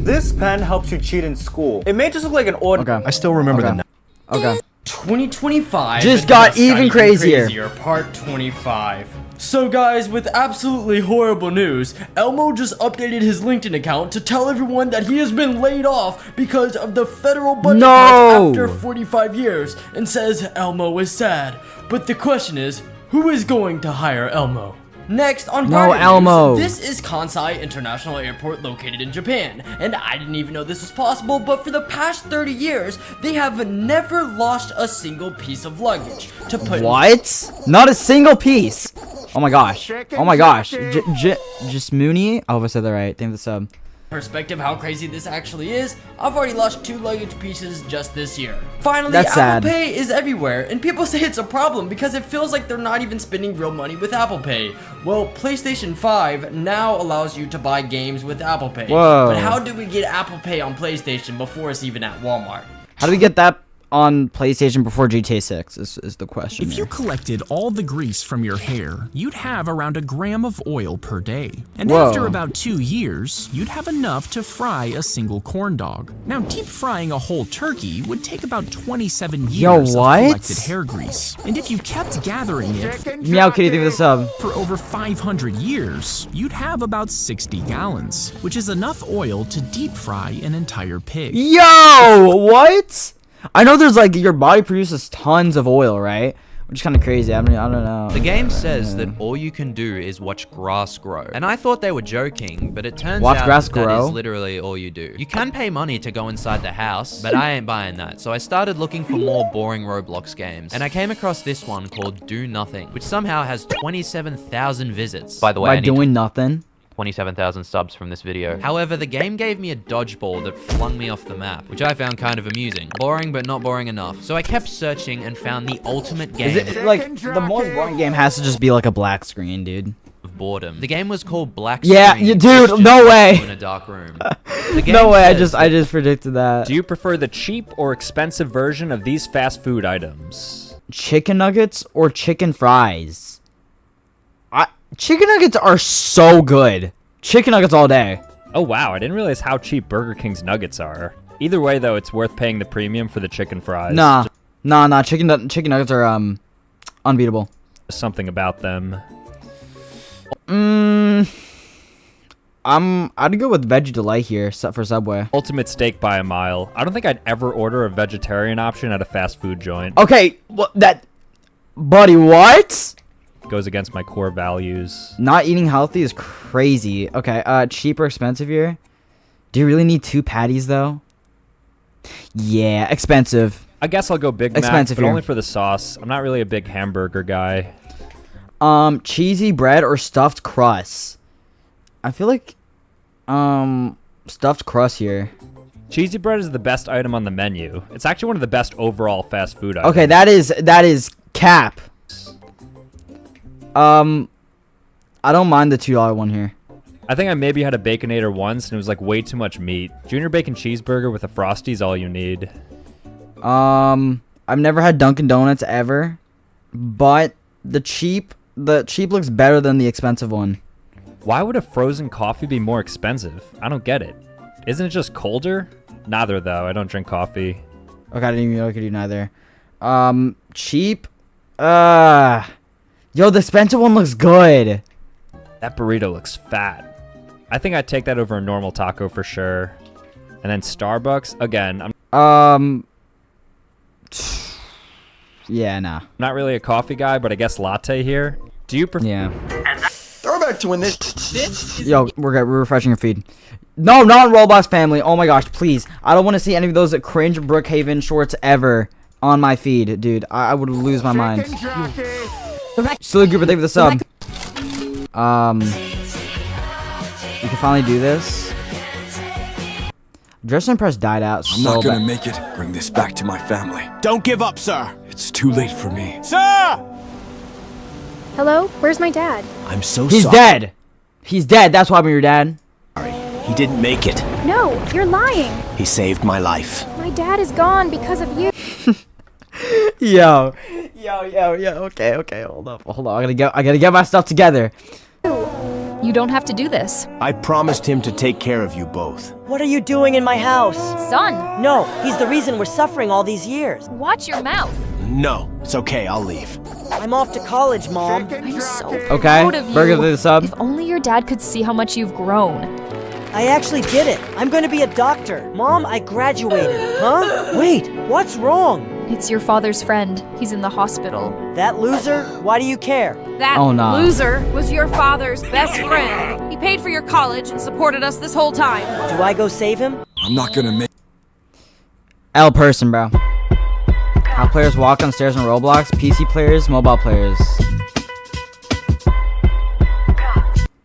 This pen helps you cheat in school. It may just look like an ordinary. Okay. I still remember the. Okay. 2025 just got even crazier. Part 25. So guys, with absolutely horrible news, Elmo just updated his LinkedIn account to tell everyone that he has been laid off because of the federal budget cuts after 45 years, and says Elmo is sad. But the question is, who is going to hire Elmo? Next on Elmo. News, this is Kansai International Airport located in Japan, and I didn't even know this was possible, but for the past 30 years, they have never lost a single piece of luggage to put What? Not a single piece. Oh my gosh. Oh my gosh. Just Mooney. I hope I said that right. Thank you for the sub. Perspective how crazy this actually is, I've already lost 2 luggage pieces just this year. Finally, That's Apple sad. Pay is everywhere, and people say it's a problem because it feels like they're not even spending real money with Apple Pay. Well, PlayStation 5 now allows you to buy games with Apple Pay. Whoa. But how do we get Apple Pay on PlayStation before it's even at Walmart? How do we get that on PlayStation before GTA 6 is the question. If you collected all the grease from your hair, you'd have around 1 gram of oil per day. And after about 2 years, you'd have enough to fry a single corn dog. Now, deep frying a whole turkey would take about 27 years of collected hair grease. And if you kept gathering it Meow Kitty, think of the sub. for over 500 years, you'd have about 60 gallons, which is enough oil to deep fry an entire pig. Yo, what? I know there's like your body produces tons of oil, right? Which is kind of crazy. I mean, I don't know. The game says that all you can do is watch grass grow. And I thought they were joking, but it turns Watch out grass that grow? is literally all you do. You can pay money to go inside the house, but I ain't buying that. So I started looking for more boring Roblox games. And I came across this one called Do Nothing, which somehow has 27,000 visits. By the way, By doing nothing? 27,000 subs from this video. However, the game gave me a dodgeball that flung me off the map, which I found kind of amusing. Boring, but not boring enough. So I kept searching and found the ultimate game. Is it like the most boring game has to just be like a black screen, dude? Of boredom. The game was called Black Yeah, Screen, dude, no way. In a dark room. No way, I just predicted that. Do you prefer the cheap or expensive version of these fast food items? Chicken nuggets or chicken fries? Chicken nuggets are so good. Chicken nuggets all day. Oh wow, I didn't realize how cheap Burger King's nuggets are. Either way though, it's worth paying the premium for the chicken fries. Nah. Chicken nuggets are unbeatable. Something about them. I'd go with Veggie Delight here for Subway. Ultimate steak by a mile. I don't think I'd ever order a vegetarian option at a fast food joint. Okay, buddy, what? Goes against my core values. Not eating healthy is crazy. Okay, cheap or expensive here? Do you really need 2 patties though? Yeah, expensive. I guess I'll go Big Mac, Expensive but here. only for the sauce. I'm not really a big hamburger guy. Cheesy bread or stuffed crust? I feel like stuffed crust here. Cheesy bread is the best item on the menu. It's actually one of the best overall fast food items. Okay, that is cap. I don't mind the $2 one here. I think I maybe had a Baconator once and it was like way too much meat. Junior bacon cheeseburger with a Frosty is all you need. I've never had Dunkin' Donuts ever, but the cheap looks better than the expensive one. Why would a frozen coffee be more expensive? I don't get it. Isn't it just colder? Neither though. I don't drink coffee. Okay, I didn't even know I could do neither. Cheap. Yo, the expensive one looks good. That burrito looks fat. I think I'd take that over a normal taco for sure. And then Starbucks, again, yeah, nah. Not really a coffee guy, but I guess latte here. Do you prefer? Yeah. to win this. Yo, we're refreshing your feed. No, not Roblox family. Oh my gosh, please. I don't want to see any of those cringe Brookhaven shorts ever on my feed, dude. I would lose my mind. Silly Gooper, thank you for the sub. You can finally do this. Dress and Press died out so I'm not gonna bad. make it. Bring this back to my family. Don't give up, sir. It's too late for me. Sir! Hello? Where's my dad? I'm so He's sorry. dead. He's dead. That's why I'm your dad. He didn't make it. No, you're lying. He saved my life. My dad is gone because of you. Yo. Okay, hold up. I gotta get my stuff together. You don't have to do this. I promised him to take care of you both. What are you doing in my house? Son! No, he's the reason we're suffering all these years. Watch your mouth. No, it's okay, I'll leave. I'm off to college, Mom. I'm so Okay, proud of you. Burger the sub. If only your dad could see how much you've grown. I actually did it. I'm gonna be a doctor. Mom, I graduated. Huh? Wait, what's wrong? It's your father's friend. He's in the hospital. That loser? Why do you care? That Oh, no. loser was your father's best friend. He paid for your college and supported us this whole time. Do I go save him? I'm not gonna make L person, bro. How players walk on stairs in Roblox? PC players, mobile players.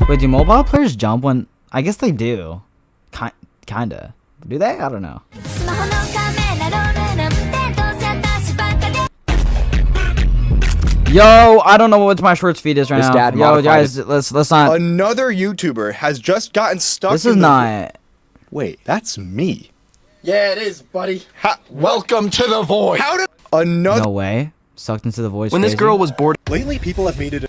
Wait, do mobile players jump when? I guess they do. Kinda. Do they? I don't know. Yo, I don't know what my shorts feed is right This now. dad Yo, modified guys, it. let's not. Another YouTuber has just gotten stuck. This is not. Wait, that's me. Yeah, it is, buddy. Welcome to the void. How did another? No way. Sucked into the voice. When this crazy. girl was bored. Lately, people have made it.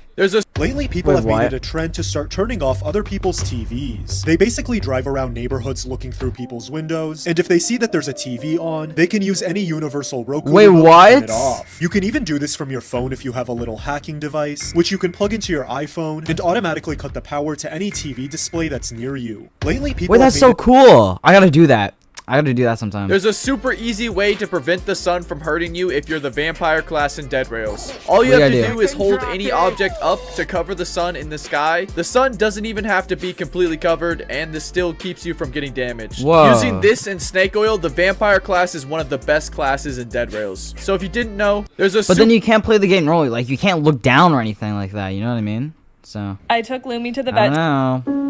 Lately, people Wait, have made what? it a trend to start turning off other people's TVs. They basically drive around neighborhoods looking through people's windows, and if they see that there's a TV on, they can use any universal Roku Wait, remote to what? turn it off. You can even do this from your phone if you have a little hacking device, which you can plug into your iPhone and automatically cut the power to any TV display that's near you. Lately, people. Wait, have that's made so it- cool. I gotta do that. I gotta do that sometime. There's a super easy way to prevent the sun from hurting you if you're the vampire class in Dead Rails. All you have to do is hold any object up to cover the sun in the sky. The sun doesn't even have to be completely covered, and this still keeps you from getting damaged. Whoa. Using this and snake oil, the vampire class is one of the best classes in Dead Rails. So if you didn't know, there's a But then you can't play the game normally. Like, you can't look down or anything like that. You know what I mean? So. I took Lumi to the I vet. don't know.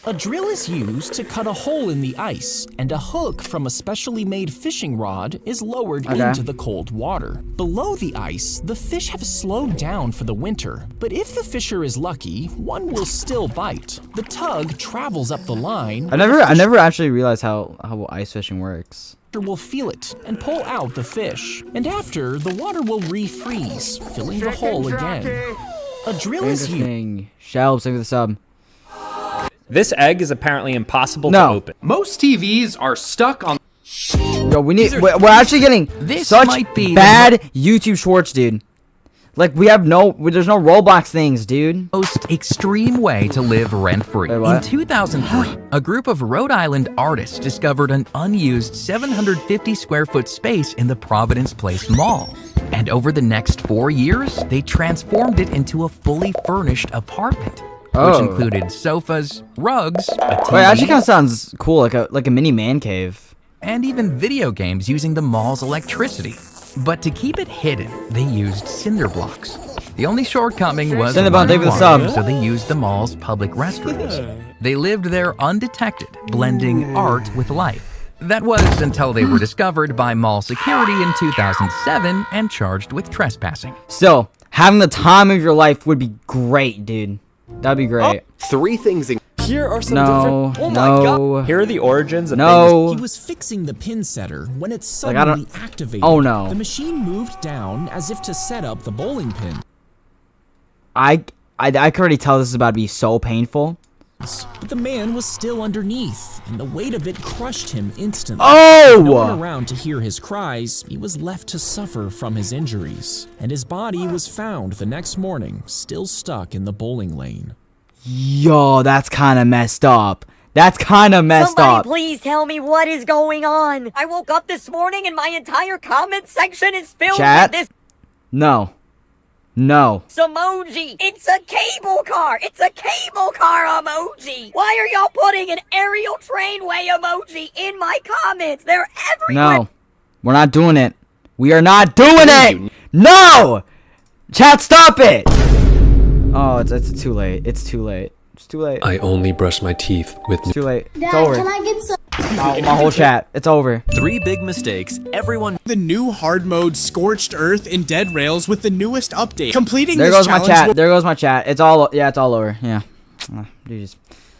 A drill is used to cut a hole in the ice, and a hook from a specially made fishing rod is lowered into the cold water. Below the ice, the fish have slowed down for the winter, but if the fisher is lucky, one will still bite. The tug travels up the line. I never actually realized how ice fishing works. Will feel it and pull out the fish, and after, the water will refreeze, filling the hole again. A drill is used. Interesting. Shelves, thank you for the sub. This egg is apparently impossible to No. open. Most TVs are stuck on. Yo, we're actually getting such bad YouTube shorts, dude. Like, there's no Roblox things, dude. Most extreme way to live rent-free. In 2003, a group of Rhode Island artists discovered an unused 750 square foot space in the Providence Place Mall. And over the next 4 years, they transformed it into a fully furnished apartment. Which included sofas, rugs, a TV, Wait, actually kind of sounds cool, like a mini man cave. and even video games using the mall's electricity. But to keep it hidden, they used cinder blocks. The only shortcoming was Cinderblock, thank you for the sub. so they used the mall's public restrooms. They lived there undetected, blending art with life. That was until they were discovered by mall security in 2007 and charged with trespassing. Still, having the time of your life would be great, dude. That'd be great. 3 things. Here are some No, different. no. Here are the origins of No. He was fixing the pin setter when it Like, suddenly activated. Oh, no. The machine moved down as if to set up the bowling pin. I can already tell this is about to be so painful. But the man was still underneath, and the weight of it crushed him instantly. Oh! With no one around to hear his cries, he was left to suffer from his injuries, and his body was found the next morning, still stuck in the bowling lane. Yo, that's kind of messed up. That's kind of messed Somebody up. please tell me what is going on. I woke up this morning and my entire comment section is filled Chat? with this. No. No. Emoji. It's a cable car. It's a cable car emoji. Why are y'all putting an aerial trainway emoji in my comments? They're everywhere. No. We're not doing it. We are not doing it. No. Chat, stop it. Oh, it's too late. It's too late. It's too late. I only brush my teeth with. It's too late. Dad, it's over. can I get some? My whole chat. It's over. 3 big mistakes everyone. The new hard mode Scorched Earth in Dead Rails with the newest update. Completing there this goes my challenge chat. There goes my chat. It's all. Yeah, it's all over. Yeah. Jeez.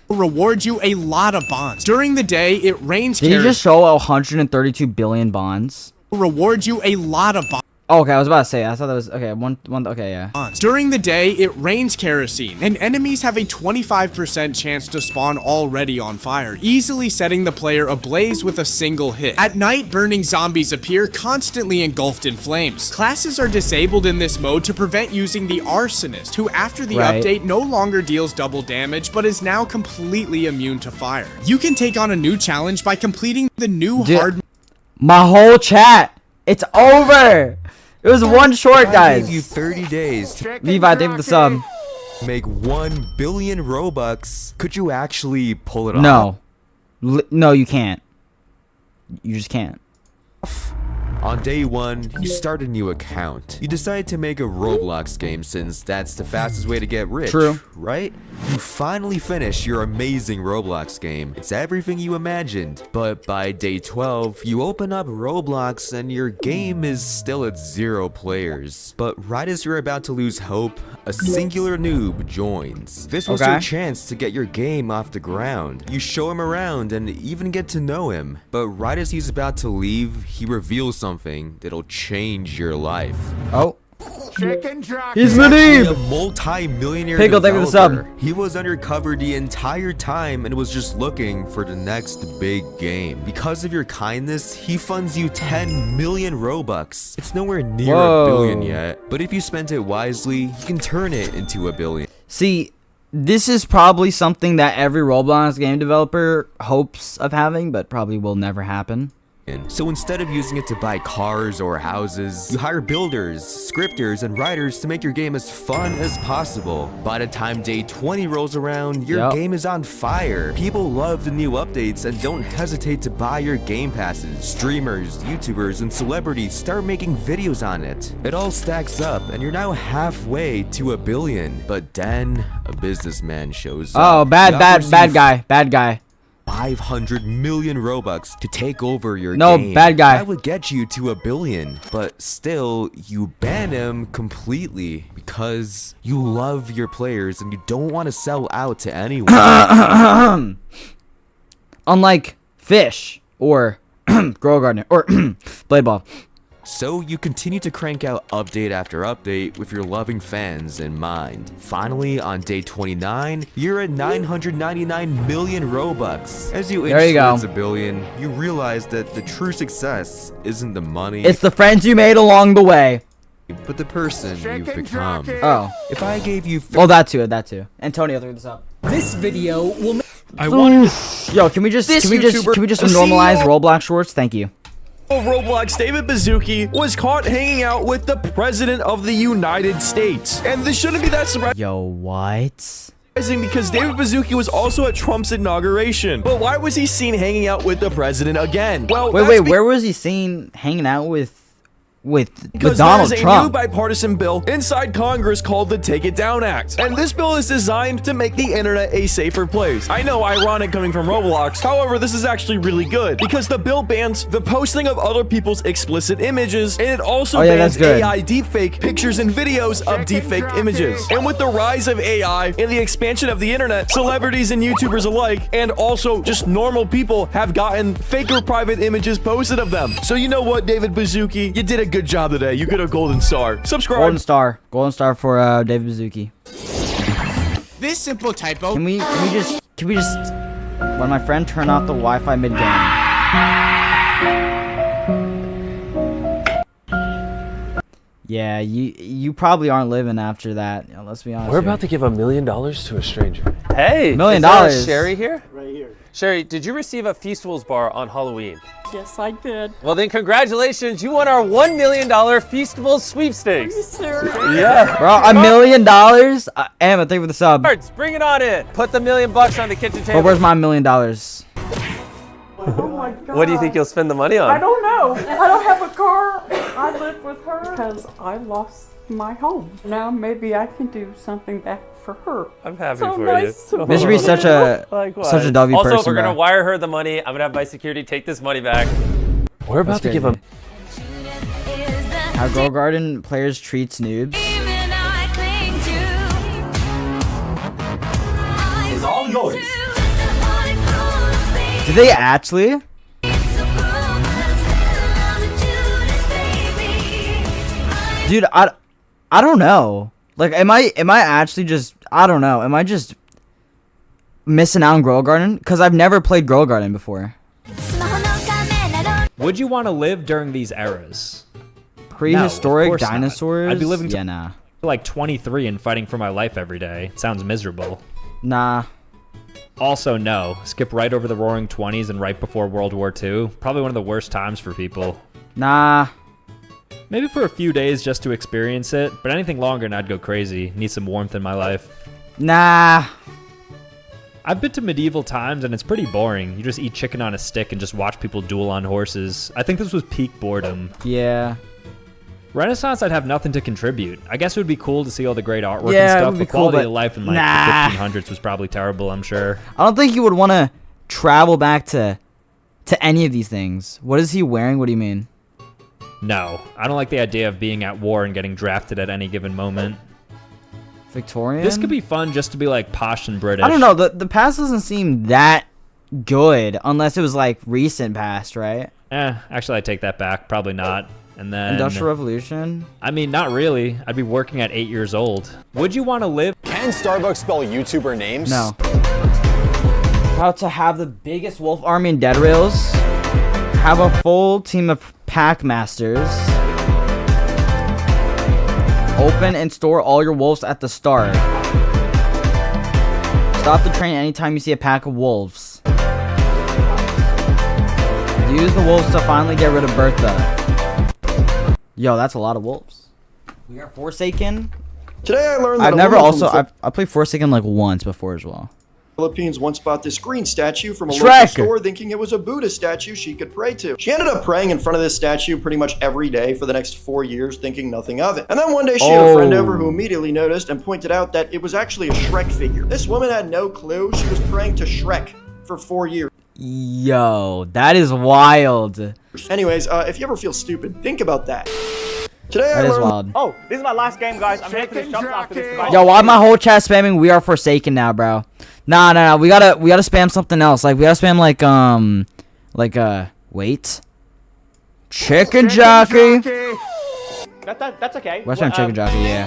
Will reward you a lot of bonds. During the day, it rains. Did you just show 132 billion bonds? Reward you a lot of bonds. Oh, okay, I was about to say. I thought that was okay. One. Okay, yeah. During the day, it rains kerosene, and enemies have a 25% chance to spawn already on fire, easily setting the player ablaze with a single hit. At night, burning zombies appear, constantly engulfed in flames. Classes are disabled in this mode to prevent using the Arsonist, who after the update no longer deals double damage, but is now completely immune to fire. You can take on a new challenge by completing the new hard. My whole chat. It's over. It was one short, guys. I gave you 30 days to Levi, thank you for the sub. Make 1 billion Robux. Could you actually pull it off? No. No, you can't. You just can't. On day 1, you start a new account. You decide to make a Roblox game since that's the fastest way to get rich. True. Right? You finally finish your amazing Roblox game. It's everything you imagined. But by day 12, you open up Roblox and your game is still at 0 players. But right as you're about to lose hope, a singular noob joins. This was your chance to get your game off the ground. You show him around and even get to know him. But right as he's about to leave, he reveals something that'll change your life. Oh. He's the noob! A multi-millionaire Pickle, thank you for the sub. He was undercover the entire time and was just looking for the next big game. Because of your kindness, he funds you 10 million Robux. It's nowhere near a billion yet, but if you spend it wisely, you can turn it into a billion. See, this is probably something that every Roblox game developer hopes of having, but probably will never happen. So instead of using it to buy cars or houses, you hire builders, scripters, and writers to make your game as fun as possible. By the time day 20 rolls around, your game is on fire. People love the new updates and don't hesitate to buy your game passes. Streamers, YouTubers, and celebrities start making videos on it. It all stacks up, and you're now halfway to a billion. But then, a businessman shows up. Oh, bad guy. 500 million Robux to take over your game. No, bad guy. That would get you to a billion, but still, you ban him completely because you love your players and you don't want to sell out to anyone. Unlike Fish or Grow Gardener or Blade Ball. So you continue to crank out update after update with your loving fans in mind. Finally, on day 29, you're at 999 million Robux. As you inch towards a billion, you realize that the true success isn't the money. It's the friends you made along the way. But the person you've become. Oh. If I gave you... Well, that too. Antonio, throw this up. This video will... Yo, can we just normalize Roblox shorts? Thank you. Of Roblox, David Baszucki was caught hanging out with the President of the United States. And this shouldn't be that surprising. Yo, what? Because David Baszucki was also at Trump's inauguration. But why was he seen hanging out with the president again? Well, wait, where was he seen hanging out with Donald Trump? There's a new bipartisan bill inside Congress called the Take It Down Act. And this bill is designed to make the internet a safer place. I know, ironic coming from Roblox. However, this is actually really good because the bill bans the posting of other people's explicit images, and it also bans AI deepfake pictures and videos of deepfake images. And with the rise of AI and the expansion of the internet, celebrities and YouTubers alike, and also just normal people have gotten fake or private images posted of them. So you know what, David Baszucki? You did a good job today. You get a golden star. Subscribe. Golden star for David Baszucki. This simple typo. Can we just when my friend turn off the Wi-Fi mid game? Yeah, you probably aren't living after that. You know, let's be honest. We're about to give $1 million to a stranger. Hey, $1 million. Is Sherry here? Right here. Sherry, did you receive a Feastables bar on Halloween? Yes, I did. Well, then congratulations. You won our $1 million Feastables sweepstakes. Are you serious? Yeah. Bro, $1 million? Emma, thank you for the sub. Cards, bring it on in. Put the $1 million on the kitchen table. But where's my $1 million? Oh my God. What do you think you'll spend the money on? I don't know. I don't have a car. I live with her because I lost my home. Now maybe I can do something back for her. I'm happy So for nice you. This should be such a W also, person. if we're gonna bro. wire her the money, I'm gonna have my security take this money back. We're about to give him. How Girl Garden players treats noobs. It's all yours. Did they actually? Dude, I don't know. Like, am I actually just, I don't know. Am I just missing out on Girl Garden? Because I've never played Girl Garden before. Would you want to live during these eras? Prehistoric No, of course dinosaurs? not. I'd be living to nah. like 23 and fighting for my life every day. It sounds miserable. Nah. Also, no. Skip right over the Roaring 20s and right before World War II. Probably one of the worst times for people. Nah. Maybe for a few days just to experience it, but anything longer and I'd go crazy. Need some warmth in my life. Nah. I've been to medieval times and it's pretty boring. You just eat chicken on a stick and just watch people duel on horses. I think this was peak boredom. Yeah. Renaissance, I'd have nothing to contribute. I guess it would be cool to see all the great artwork Yeah, it and stuff, would be but cool, quality but of life in like nah. the 1500s was probably terrible, I'm sure. I don't think you would want to travel back to any of these things. What is he wearing? What do you mean? No, I don't like the idea of being at war and getting drafted at any given moment. Victorian? This could be fun just to be like posh and British. I don't know. The past doesn't seem that good unless it was like recent past, right? Actually, I take that back. Probably not. And then Industrial Revolution? I mean, not really. I'd be working at 8 years old. Would you want to live? Can Starbucks spell YouTuber names? No. How to have the biggest wolf army in Dead Rails. Have a full team of pack masters. Open and store all your wolves at the start. Stop the train anytime you see a pack of wolves. Use the wolves to finally get rid of Bertha. Yo, that's a lot of wolves. We are Forsaken. Today I learned that I've never also I played Forsaken like once before as well. Philippines once bought this green statue from a Shrek. local store thinking it was a Buddha statue she could pray to. She ended up praying in front of this statue pretty much every day for the next 4 years thinking nothing of it. And then one day she had a friend over who immediately noticed and pointed out that it was actually a Shrek figure. This woman had no clue she was praying to Shrek for 4 years. Yo, that is wild. Anyways, if you ever feel stupid, think about that. Today I That is learned wild. Oh, this is my last game, guys. I'm heading for this jump after this device. Yo, why my whole chat spamming We Are Forsaken now, bro? Nah. We gotta spam something else. Like we gotta spam wait. Chicken jockey. That's okay. What's my chicken jockey? Yeah.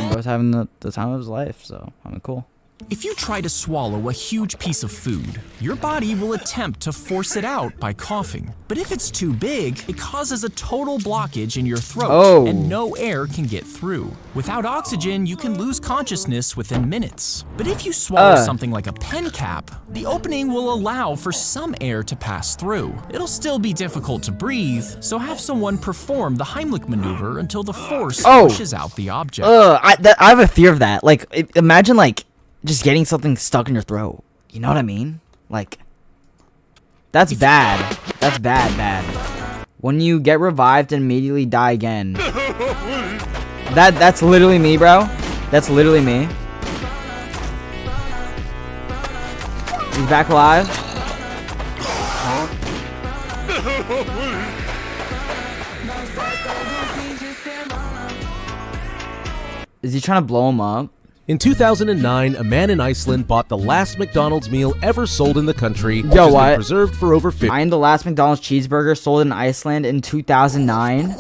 He was having the time of his life, so I mean, cool. If you try to swallow a huge piece of food, your body will attempt to force it out by coughing. But if it's too big, it causes a total blockage in your throat, and no air can get through. Without oxygen, you can lose consciousness within minutes. But if you swallow something like a pen cap, the opening will allow for some air to pass through. It'll still be difficult to breathe, so have someone perform the Heimlich maneuver until the force pushes out the object. I have a fear of that. Like, imagine like just getting something stuck in your throat. You know what I mean? Like, that's bad. That's bad. When you get revived and immediately die again. That's literally me, bro. That's literally me. He's back alive. Is he trying to blow him up? In 2009, a man in Iceland bought the last McDonald's meal ever sold in the country, which Yo, has what? been preserved for over 15 the last McDonald's cheeseburger sold in Iceland in 2009.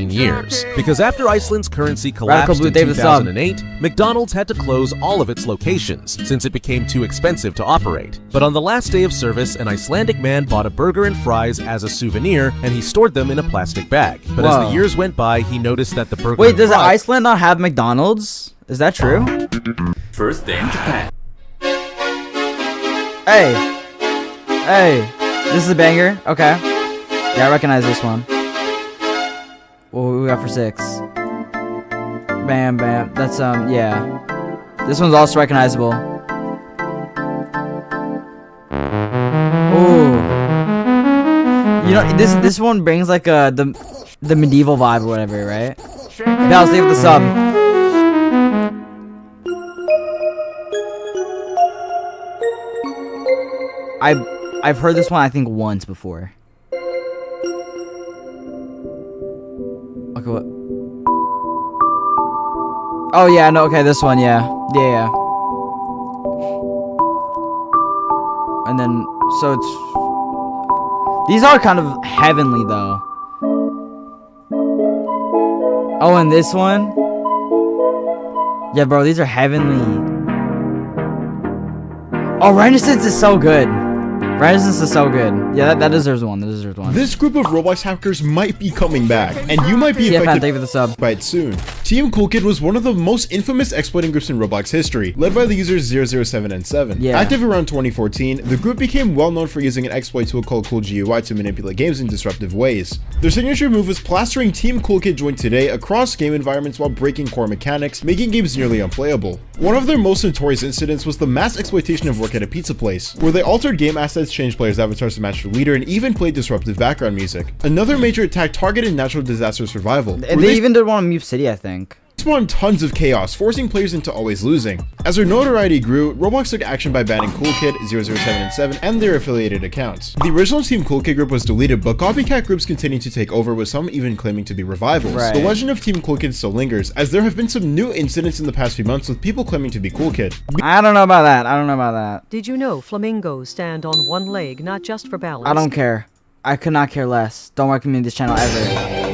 years. Because after Iceland's currency collapsed in 2008, McDonald's had to close all of its locations, since it became too expensive to operate. But on the last day of service, an Icelandic man bought a burger and fries as a souvenir, and he stored them in a plastic bag. But as the years went by, he noticed that the burger Wait, does Iceland not have McDonald's? Is that true? First day in Japan. Hey. Hey. This is a banger. Okay. Yeah, I recognize this one. What we got for 6? Bam, bam. That's, yeah. This one's also recognizable. Ooh. You know, this one brings like the medieval vibe or whatever, right? Now let's leave the sub. I've heard this one I think once before. Okay, what? Oh yeah, no, okay, this one, yeah. Yeah. And then so it's these are kind of heavenly though. Oh, and this one? Yeah, bro, these are heavenly. Oh, Renaissance is so good. Renaissance is so good. Yeah, that deserves one. That deserves one. This group of Roblox hackers might be coming back, and you might be affected by it soon. Team Cool Kid was one of the most infamous exploiting groups in Roblox history, led by the users 007 and 7. Yeah. Active around 2014, the group became well known for using an exploit tool called Cool GUI to manipulate games in disruptive ways. Their signature move was plastering Team Cool Kid Join Today across game environments while breaking core mechanics, making games nearly unplayable. One of their most notorious incidents was the mass exploitation of work at a pizza place, where they altered game assets, changed players' avatars to match the leader, and even played disruptive background music. Another major attack targeted natural disaster survival. They even did one on Mute City, I think. Spawned tons of chaos, forcing players into always losing. As their notoriety grew, Roblox took action by banning Cool Kid, 007 and 7, and their affiliated accounts. The original Team Cool Kid group was deleted, but copycat groups continued to take over, with some even claiming to be revivals. Right. The legend of Team Cool Kid still lingers, as there have been some new incidents in the past few months with people claiming to be Cool Kid. I don't know about that. I don't know about that. Did you know flamingos stand on one leg, not just for balance? I don't care. I could not care less. Don't recommend this channel ever.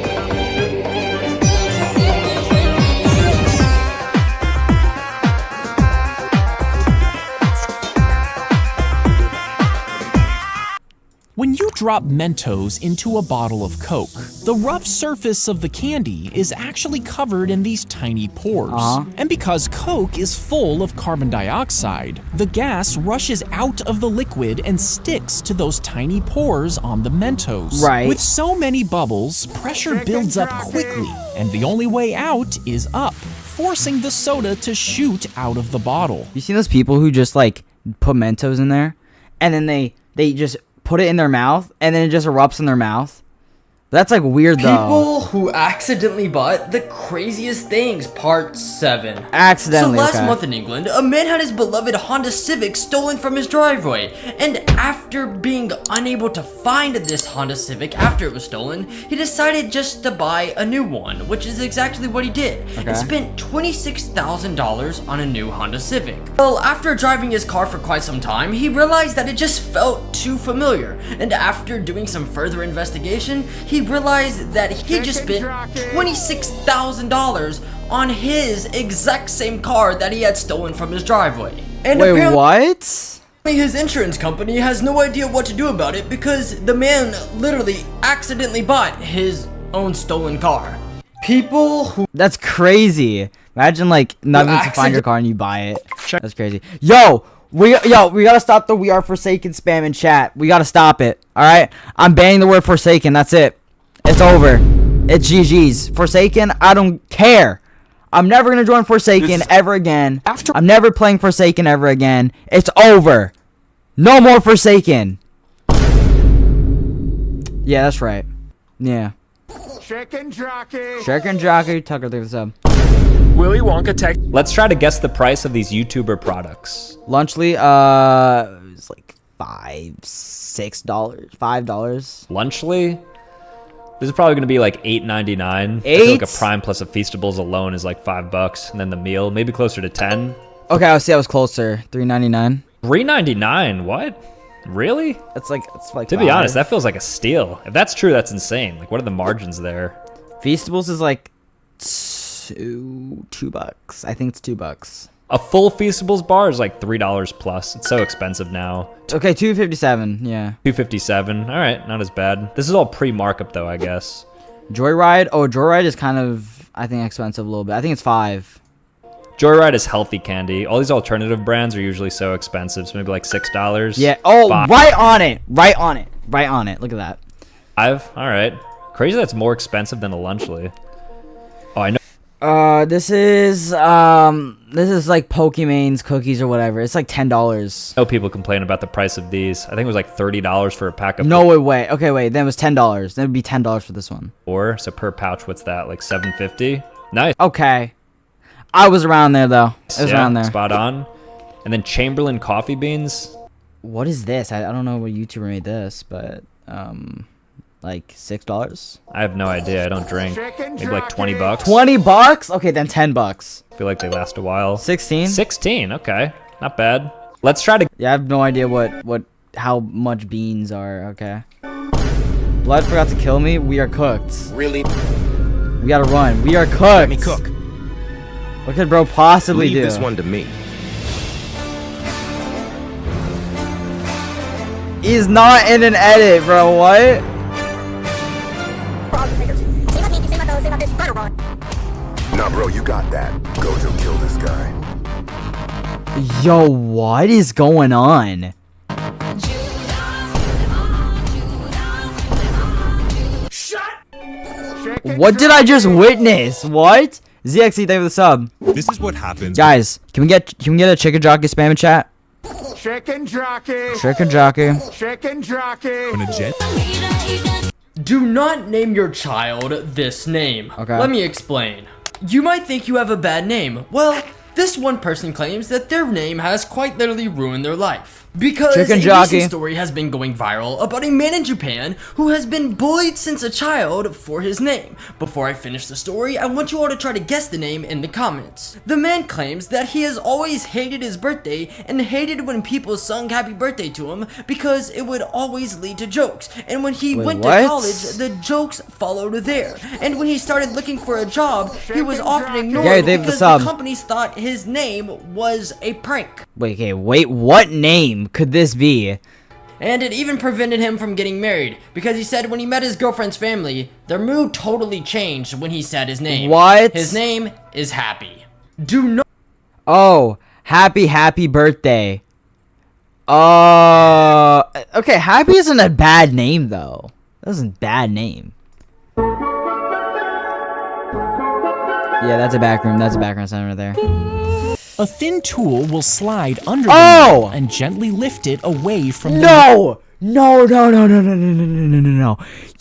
When you drop Mentos into a bottle of Coke, the rough surface of the candy is actually covered in these tiny pores. And because Coke is full of carbon dioxide, the gas rushes out of the liquid and sticks to those tiny pores on the Mentos. Right. With so many bubbles, pressure builds up quickly, and the only way out is up, forcing the soda to shoot out of the bottle. You seen those people who just like put Mentos in there, and then they just put it in their mouth, and then it just erupts in their mouth? That's like weird though. People who accidentally bought the craziest things, part 7. Accidentally, So last month in England, a man had his beloved Honda Civic stolen from his driveway, and after being unable to find this Honda Civic after it was stolen, he decided just to buy a new one, which is exactly what he did, and spent $26,000 on a new Honda Civic. Well, after driving his car for quite some time, he realized that it just felt too familiar, and after doing some further investigation, he realized that he just spent $26,000 on his exact same car that he had stolen from his driveway. And wait, what? His insurance company has no idea what to do about it because the man literally accidentally bought his own stolen car. People who... That's crazy. Imagine like not even to find your car and you buy it. That's crazy. Yo, we gotta stop the "We Are Forsaken" spam in chat. We gotta stop it. All right, I'm banning the word Forsaken. That's it. It's over. It's GG's. Forsaken, I don't care. I'm never gonna join Forsaken ever again. I'm never playing Forsaken ever again. It's over. No more Forsaken. Yeah, that's right. Yeah. Chicken jockey. Chicken jockey. Tucker, there's a Willy Wonka tech. Let's try to guess the price of these YouTuber products. Lunchly, it's like $5, $6, $5. Lunchly? This is probably gonna be like $8.99. I feel like a Prime plus a Feastables alone is like $5, and then the meal maybe closer to 10. Okay, I see. I was closer. $3.99. $3.99. What? Really? It's like to be honest, that feels like a steal. If that's true, that's insane. Like, what are the margins there? Feastables is like $2. I think it's $2. A full Feastables bar is like $3 plus. It's so expensive now. Okay, $2.57. Yeah. $2.57. All right, not as bad. This is all pre-markup though, I guess. Joyride. Oh, Joyride is kind of, I think, expensive a little bit. I think it's $5. Joyride is healthy candy. All these alternative brands are usually so expensive, so maybe like $6. Yeah. Oh, $5. right on it. Right on it. Right on it. Look at that. $5. All right. Crazy. That's more expensive than a Lunchly. Oh, I know. This is like Pokemon's cookies or whatever. It's like $10. I know people complain about the price of these. I think it was like $30 for a pack of. No way. Okay, wait. Then it was $10. Then it would be $10 for this one. So per pouch, what's that? Like $7.50. Nice. Okay. I was around there though. It was around there. Spot on. And then Chamberlain coffee beans. What is this? I don't know what YouTuber made this, but like $6. I have no idea. I don't drink. Maybe like $20. $20? Okay, then $10. I feel like they last a while. 16? 16. Okay, not bad. Let's try to. Yeah, I have no idea how much beans are. Okay. Blood forgot to kill me. We are cooked. Really? We gotta run. We are cooked. Let me cook. What could bro possibly do? Leave this one to me. He's not in an edit, bro. What? Nah, bro, you got that. Gojo, kill this guy. Yo, what is going on? What did I just witness? What? ZXC, thank you for the sub. This is what happens. Guys, can we get a chicken jockey spam in chat? Chicken jockey. Chicken jockey. Chicken jockey. When a jet. Do not name your child this name. Okay. Let me explain. You might think you have a bad name. Well, this one person claims that their name has quite literally ruined their life. Because Chicken a jockey. recent story has been going viral about a man in Japan who has been bullied since a child for his name. Before I finish the story, I want you all to try to guess the name in the comments. The man claims that he has always hated his birthday and hated when people sung happy birthday to him because it would always lead to jokes. And when he went to college, the jokes followed there. And when he started looking for a job, he was often ignored because the companies thought his name was a prank. Wait, what name could this be? And it even prevented him from getting married, because he said when he met his girlfriend's family, their mood totally changed when he said his name. What? His name is Happy. Do not. Oh, happy birthday. Okay, Happy isn't a bad name though. That isn't a bad name. Yeah, that's a background sound right there. A thin tool will slide under Oh! the nail and gently lift it away from the No! No.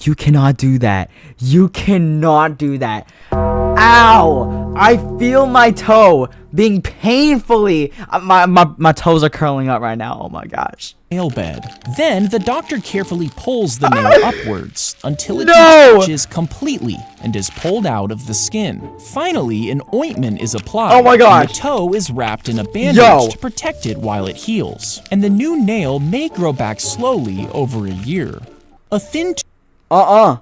You cannot do that. You cannot do that. Ow! I feel my toe being painfully... My toes are curling up right now. Oh my gosh. nail bed. Then the doctor carefully pulls the nail upwards until it detaches completely and is pulled out of the skin. Finally, an ointment is applied. Oh my gosh. And the toe is wrapped in a bandage to protect it while it heals. And the new nail may grow back slowly over a year. A thin... I'm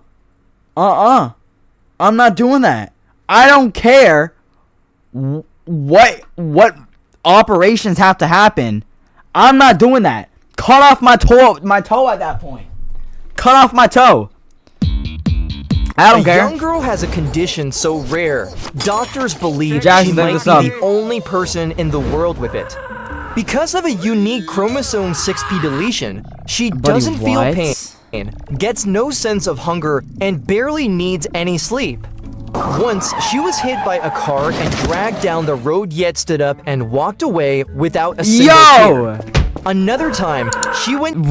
not doing that. I don't care what operations have to happen. I'm not doing that. Cut off my toe at that point. Cut off my toe. I don't care. A young girl has a condition so rare, doctors believe Jackson, she might be the only person in the world with it. Because of a unique chromosome 6p deletion, she doesn't feel pain, gets no sense of hunger, and barely needs any sleep. Once, she was hit by a car and dragged down the road, yet stood up and walked away without a single tear. Another time, she went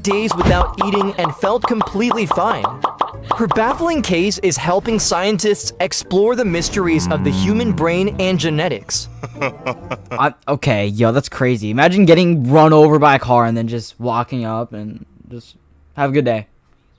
days without eating and felt completely fine. Her baffling case is helping scientists explore the mysteries of the human brain and genetics. Okay, yo, that's crazy. Imagine getting run over by a car and then just walking up and just have a good day.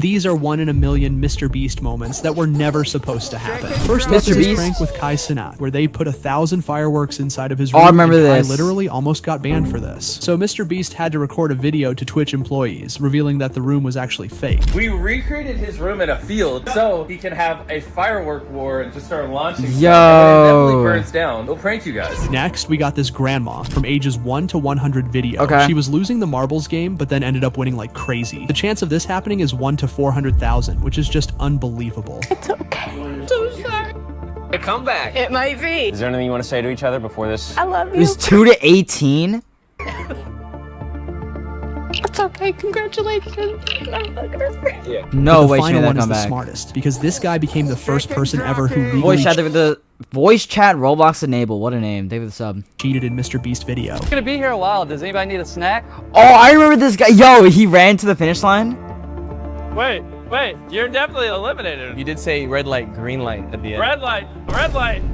These are 1 in a million Mr. Beast moments that were never supposed to happen. First up is his prank with Kai Cenat, where they put 1,000 fireworks inside of his room. I remember and this. Kai literally almost got banned for this. So Mr. Beast had to record a video to Twitch employees, revealing that the room was actually fake. We recreated his room in a field so he can have a firework war and just start launching stuff. Yo. And when it definitely burns down. We'll prank you guys. Next, we got this grandma from ages 1 to 100 video. Okay. She was losing the marbles game, but then ended up winning like crazy. The chance of this happening is 1 to 400,000, which is just unbelievable. It's okay. I'm so sorry. A comeback. It might be. Is there anything you want to say to each other before this? I love It was 2 to 18. It's okay. Congratulations. Yeah. No way The she final made that one is the comeback. smartest because this guy became the first person ever who legally Voice chat Roblox enable. What a name. David the sub. cheated in Mr. Beast video. It's gonna be here a while. Does anybody need a snack? Oh, I remember this guy. Yo, he ran to the finish line. Wait, you're definitely eliminated. You did say red light, green light at the end. Red light.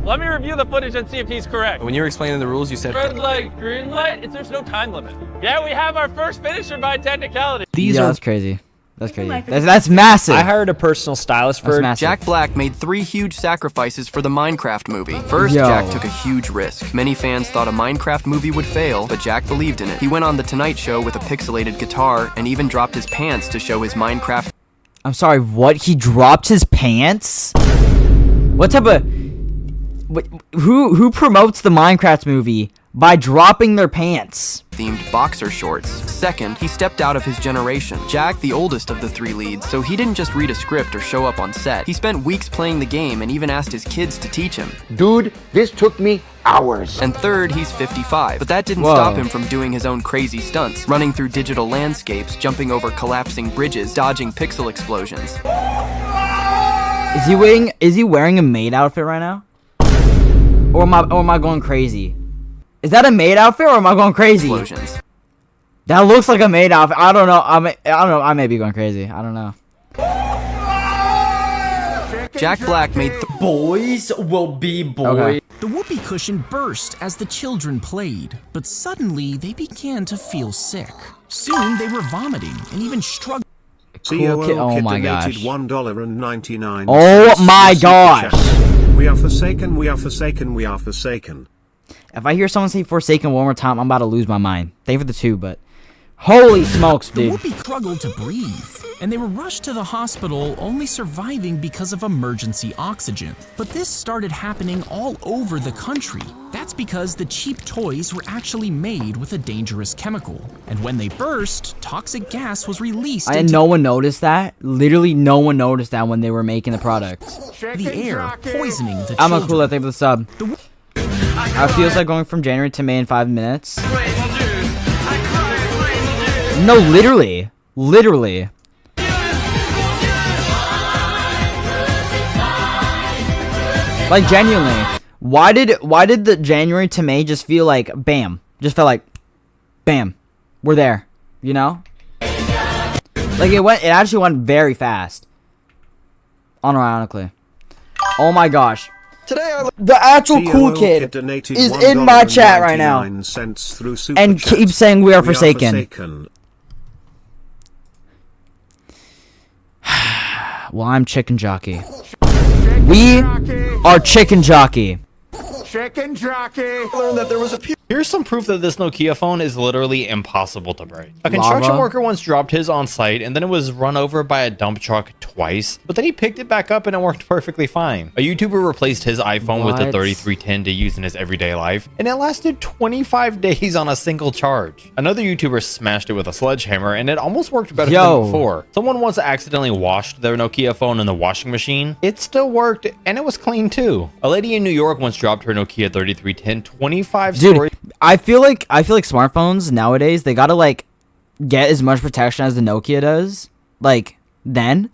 Let me review the footage and see if he's correct. When you were explaining the rules, you said Red light, green light, there's no time limit. Yeah, we have our first finisher by technicality. That's crazy. That's crazy. That's massive. I hired a personal stylist for Jack Black made 3 huge sacrifices for the Minecraft movie. First, Yo. Jack took a huge risk. Many fans thought a Minecraft movie would fail, but Jack believed in it. He went on The Tonight Show with a pixelated guitar and even dropped his pants to show his Minecraft. I'm sorry, what? He dropped his pants? What type of... Who promotes the Minecraft movie by dropping their pants? Themed boxer shorts. Second, he stepped out of his generation. Jack, the oldest of the 3 leads, so he didn't just read a script or show up on set. He spent weeks playing the game and even asked his kids to teach him. Dude, this took me hours. And third, he's 55, but that didn't stop him from doing his own crazy stunts, running through digital landscapes, jumping over collapsing bridges, dodging pixel explosions. Is he wearing a maid outfit right now? Or am I going crazy? Is that a maid outfit or am I going crazy? Explosions. That looks like a maid outfit. I don't know. I don't know. I may be going crazy. I don't know. Jack Black made boys will be boys. Okay. The whoopee cushion burst as the children played, but suddenly they began to feel sick. Soon they were vomiting and even struggling. Oh my gosh. $1.99. Oh my gosh. We are forsaken, we are forsaken, we are forsaken. If I hear someone say Forsaken one more time, I'm about to lose my mind. Thank you for the 2, but holy smokes, The dude. whoopee struggled to breathe, and they were rushed to the hospital, only surviving because of emergency oxygen. But this started happening all over the country. That's because the cheap toys were actually made with a dangerous chemical. And when they burst, toxic gas was released And into no one noticed that. Literally, no one noticed that when they were making the product. the air, poisoning the I'm a children. cool. Thank you for the sub. It feels like going from January to May in 5 minutes. No, literally. Literally. Like, genuinely. Why did the January to May just feel like bam? Just felt like bam. We're there. You know? Like it actually went very fast. Unironically. Oh my gosh. The actual cool kid is in my chat right now and keeps saying we are forsaken. Well, I'm chicken jockey. We are chicken jockey. Chicken jockey. Learned that there was a Here's some proof that this Nokia phone is literally impossible to break. A construction worker once dropped his on site and then it was run over by a dump truck twice, but then he picked it back up and it worked perfectly fine. A YouTuber replaced his iPhone with the 3310 to use in his everyday life, and it lasted 25 days on a single charge. Another YouTuber smashed it with a sledgehammer and it almost worked better than before. Someone once accidentally washed their Nokia phone in the washing machine. It still worked and it was clean too. A lady in New York once dropped her Nokia 3310 25 stories. I feel like smartphones nowadays, they gotta like get as much protection as the Nokia does, like then,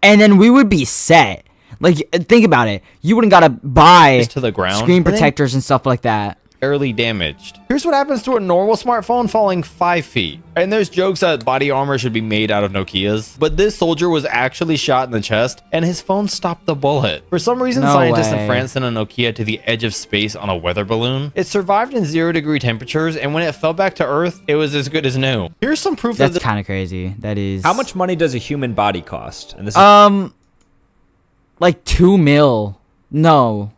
and then we would be set. Like, think about it. You wouldn't gotta buy to the ground screen protectors and stuff like that. barely damaged. Here's what happens to a normal smartphone falling 5 feet. And there's jokes that body armor should be made out of Nokias, but this soldier was actually shot in the chest and his phone stopped the bullet. For some reason, scientists in France sent a Nokia to the edge of space on a weather balloon. It survived in 0-degree temperatures, and when it fell back to Earth, it was as good as new. Here's some proof that's kind of crazy. That is. How much money does a human body cost? And this is like 2 mil. No.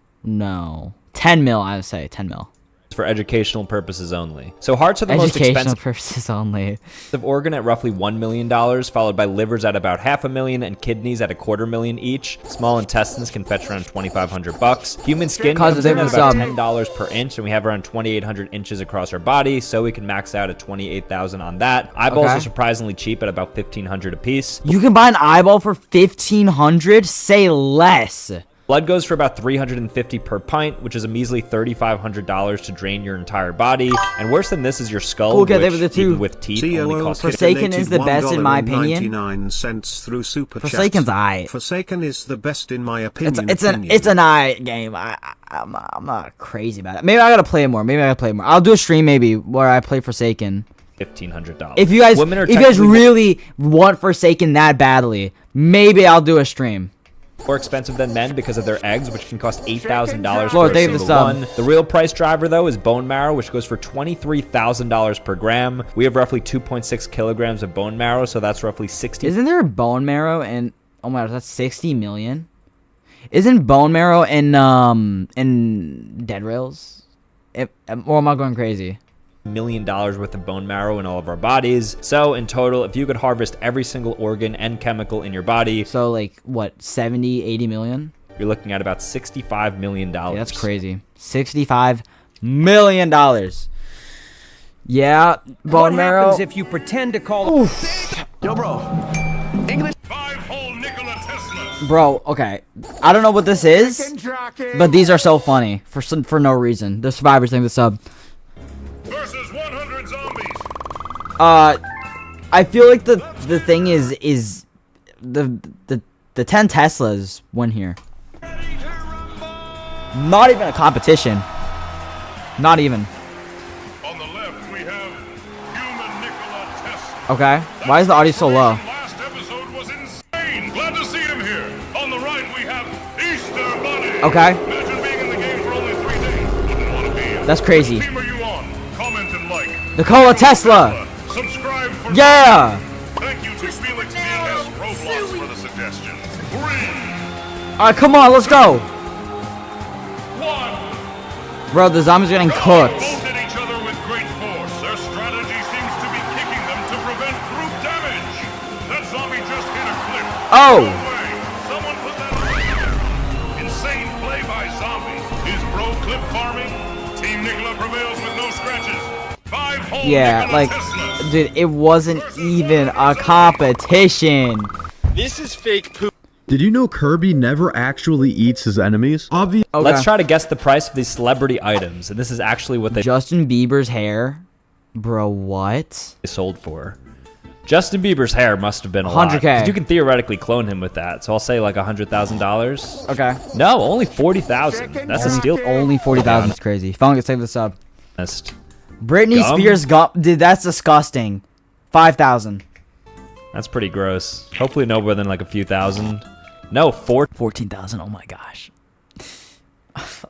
10 mil, I would say 10 mil. For educational purposes only. So hearts are the most expensive purposes only. Organ at roughly $1 million, followed by livers at about $500,000 and kidneys at $250,000 each. Small intestines can fetch around $2,500. Human skin comes in at about $10 per inch, and we have around 2,800 inches across our body, so we can max out at 28,000 on that. Eyeballs are surprisingly cheap at about $1,500 a piece. You can buy an eyeball for $1,500? Say less. Blood goes for about $350 per pint, which is a measly $3,500 to drain your entire body. And worse than this is your skull, which, even with teeth, only costs Forsaken is the best in my opinion. 99 cents through Super Forsaken's Chat. Forsaken is the best in my opinion. It's an eye game. I'm not crazy about it. Maybe I gotta play it more. I'll do a stream maybe where I play Forsaken. $1,500. If you guys really want Forsaken that badly, maybe I'll do a stream. More expensive than men because of their eggs, which can cost $8,000 for a single one. The real price driver, though, is bone marrow, which goes for $23,000 per gram. We have roughly 2.6 kilograms of bone marrow, so that's roughly 60. Isn't there a bone marrow in? Oh my gosh, that's 60 million. Isn't bone marrow in Dead Rails? Or am I going crazy? $1 million worth of bone marrow in all of our bodies. So in total, if you could harvest every single organ and chemical in your body, so like what, 70, 80 million? You're looking at about $65 million. Yeah, that's crazy. $65 million. Yeah, bone marrow. What happens if you pretend to call? Yo, bro. English. Bro, okay. I don't know what this is, but these are so funny for no reason. The survivors think the sub. Versus 100 zombies. I feel like the thing is the 10 Teslas win here. Not even a competition. Not even. On the left we have human Nikola Tesla. Okay. Why is the audio so low? Last episode was insane. Glad to see him here. On the right we have Easter Bunny. Okay. Imagine being in the game for only 3 days. Wouldn't want to be in. That's crazy. What team are you on? Comment and like. Nikola Tesla. Subscribe for yeah. Thank you to Felix BS Roblox for the suggestion. 3. Alright, come on, let's go. Bro, the zombies are getting cooked. Both hit each other with great force. Their strategy seems to be kicking them to prevent group damage. That zombie just hit a cliff. Oh. No way. Someone put that on. Insane play by zombies. Is bro clip farming? Team Nikola prevails with no scratches. 5 whole Yeah, Nikola like, Teslas. dude, it wasn't even a competition. This is fake poop. Did you know Kirby never actually eats his enemies? Okay. Let's try to guess the price of these celebrity items, and this is actually what they Justin Bieber's hair, bro. What? Sold for. Justin Bieber's hair must have been a lot. 100K. 'Cause you can theoretically clone him with that, so I'll say like $100,000. Okay. No, only 40,000. That's a steal. Only 40,000 is crazy. Finally, get saved this up. Britney Gum? Spears gum. Dude, that's disgusting. 5,000. That's pretty gross. Hopefully no more than like a few thousand. No, 14,000. Oh my gosh.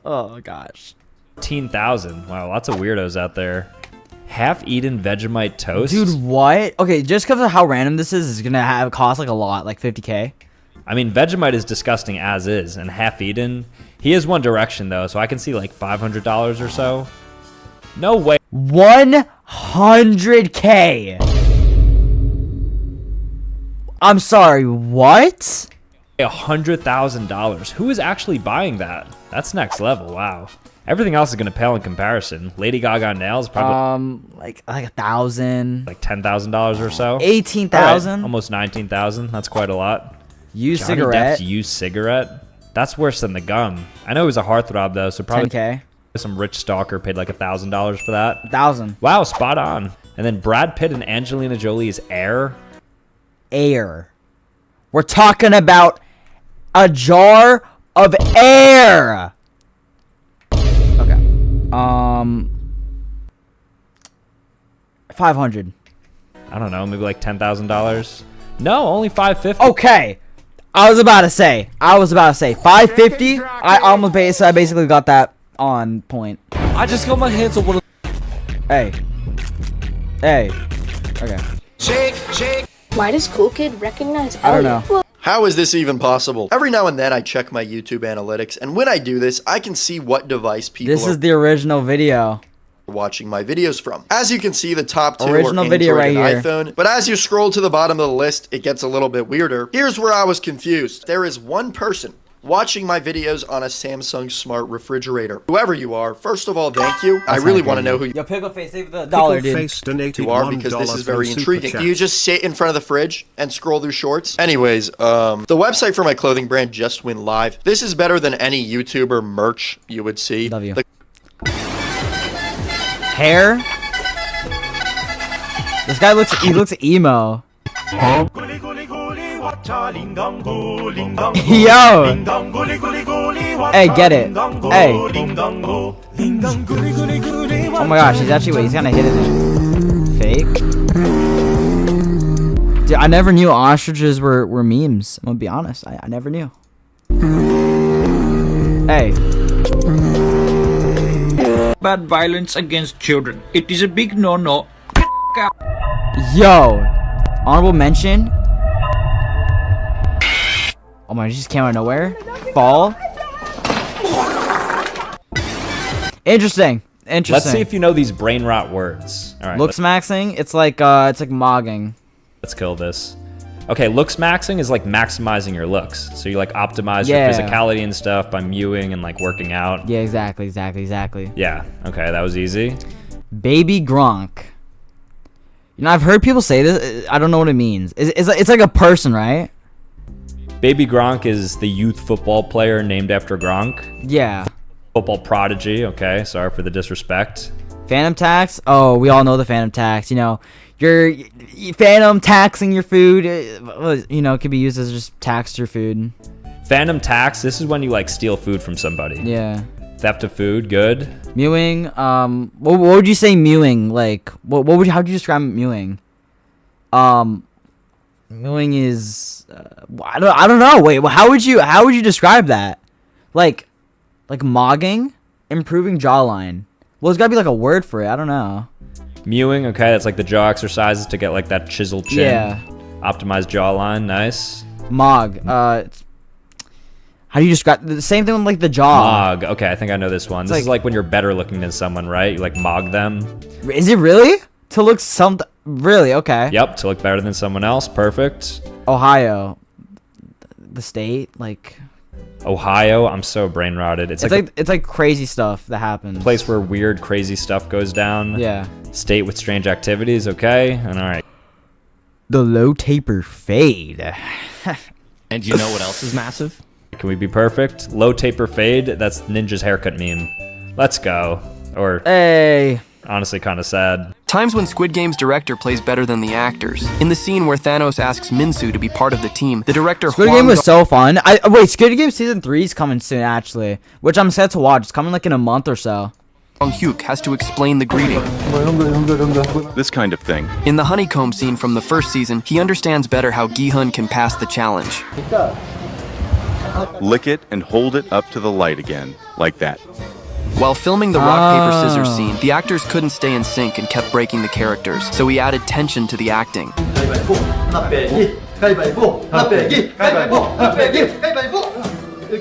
Oh gosh. 14,000. Wow, lots of weirdos out there. Half-eaten Vegemite toast. Dude, what? Okay, just because of how random this is gonna cost like a lot, like 50K. I mean, Vegemite is disgusting as is, and half-eaten. He is One Direction though, so I can see like $500 or so. No way. 100K. I'm sorry, what? $100,000. Who is actually buying that? That's next level. Wow. Everything else is gonna pale in comparison. Lady Gaga nails probably like 1,000, like $10,000 or so. 18,000, right, almost 19,000. That's quite a lot. Used Johnny cigarette. Depp's used cigarette. That's worse than the gum. I know he was a heartthrob though, so probably 10K. Some rich stalker paid like $1,000 for that. 1,000. Wow, spot on. And then Brad Pitt and Angelina Jolie's Air. Air. We're talking about a jar of air. Okay. $500. I don't know, maybe like $10,000. No, only $550. Okay, I was about to say $550. I basically got that on point. I just got my hands on one of. Hey. Okay. Shake. Why does Cool Kid recognize I don't know. How is this even possible? Every now and then I check my YouTube analytics, and when I do this, I can see what device people This is the original video. are watching my videos from. As you can see, the top two Original are video Android right and here. iPhone, but as you scroll to the bottom of the list, it gets a little bit weirder. Here's where I was confused. There is one person watching my videos on a Samsung smart refrigerator. Whoever you are, first of all, thank you. I really want to know who Yo, Pickle Face, save the dollar, dude. Face donated you are, because this is very intriguing. Do you just sit in front of the fridge and scroll through shorts? Anyways, the website for my clothing brand just went live. This is better than any YouTuber merch you would see. Love you. Hair? This guy looks emo. Yo! Hey, get it. Hey. Oh my gosh, he's gonna hit it. Fake? Dude, I never knew ostriches were memes. I'm gonna be honest. I never knew. Hey. Bad violence against children. It is a big no-no. Yo! Honorable mention. Oh my, it just came out of nowhere. Fall. Interesting. Let's see if you know these brain rot words. All right. Looks maxing. It's like mogging. Let's kill this. Okay, looks maxing is like maximizing your looks. So you like optimize your physicality and stuff by mewing and like working out. Yeah, exactly. Yeah. Okay, that was easy. Baby Gronk. You know, I've heard people say this. I don't know what it means. It's like a person, right? Baby Gronk is the youth football player named after Gronk. Yeah. Football prodigy. Okay, sorry for the disrespect. Phantom tax. Oh, we all know the phantom tax. You know, you're phantom taxing your food. You know, it could be used as just tax your food. Phantom tax. This is when you like steal food from somebody. Yeah. Theft of food. Good. Mewing. What would you say mewing? Like, how would you describe mewing? Mewing is I don't know. Wait, how would you describe that? Like mogging, improving jawline. Well, there's gotta be like a word for it. I don't know. Mewing, okay, that's like the jaw exercises to get like that chiseled chin. Yeah. Optimized jawline, nice. Mog. How do you describe the same thing with like the jaw? Mog. Okay, I think I know this one. This is like when you're better looking than someone, right? You like mog them. Is it really? To look something really? Okay. Yep, to look better than someone else. Perfect. Ohio. The state, like Ohio, I'm so brain rotted. It's like crazy stuff that happens. Place where weird, crazy stuff goes down. Yeah. State with strange activities. Okay, and all right. The low taper fade. And you know what else is massive? Can we be perfect? Low taper fade. That's Ninja's haircut meme. Let's go. Or hey. Honestly, kind of sad. Times when Squid Game's director plays better than the actors. In the scene where Thanos asks Minsu to be part of the team, the director Squid Game was so fun. Wait, Squid Game season 3 is coming soon, actually, which I'm set to watch. It's coming like in a month or so. Hyuk has to explain the greeting. This kind of thing. In the honeycomb scene from the first season, he understands better how Gi-hun can pass the challenge. Lick it and hold it up to the light again, like that. While filming the rock, paper, scissors scene, the actors couldn't stay in sync and kept breaking the characters, so he added tension to the acting.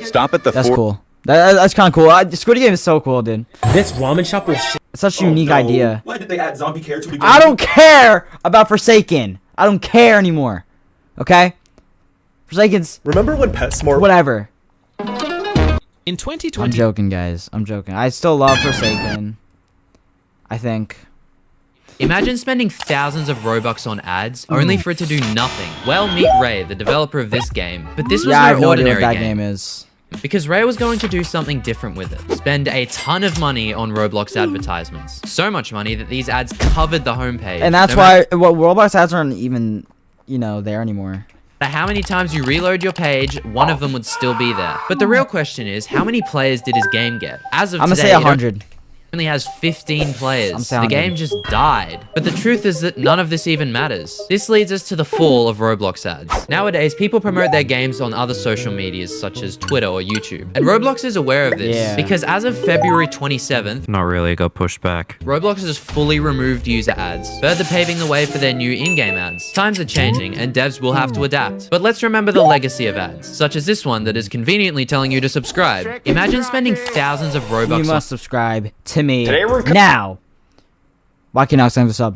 Stop at the That's cool. That's kind of cool. Squid Game is so cool, dude. This ramen shop was shit. It's such a unique idea. Why did they add zombie character to the game? I don't care about Forsaken. I don't care anymore. Okay? Forsaken's... Remember when PetSmart... Whatever. In 2020... I'm joking, guys. I'm joking. I still love Forsaken. I think. Imagine spending thousands of Robux on ads, only for it to do nothing. Well, meet Ray, the developer of this game. But this was no ordinary that game is. Because Ray was going to do something different with it. Spend a ton of money on Roblox advertisements. So much money that these ads covered the homepage. And that's why Roblox ads aren't even, there anymore. No matter how many times you reload your page, one of them would still be there. But the real question is, how many players did his game get? As of I'm gonna say 100. only has 15 players. The sounding. game just died. But the truth is that none of this even matters. This leads us to the fall of Roblox ads. Nowadays, people promote their games on other social medias such as Twitter or YouTube. And Roblox is aware of this because as of February 27th, not really, it got pushed back. Roblox has fully removed user ads, further paving the way for their new in-game ads. Times are changing and devs will have to adapt. But let's remember the legacy of ads, such as this one that is conveniently telling you to subscribe. Imagine spending thousands of Robux You must subscribe to me now. Why can't I send this up?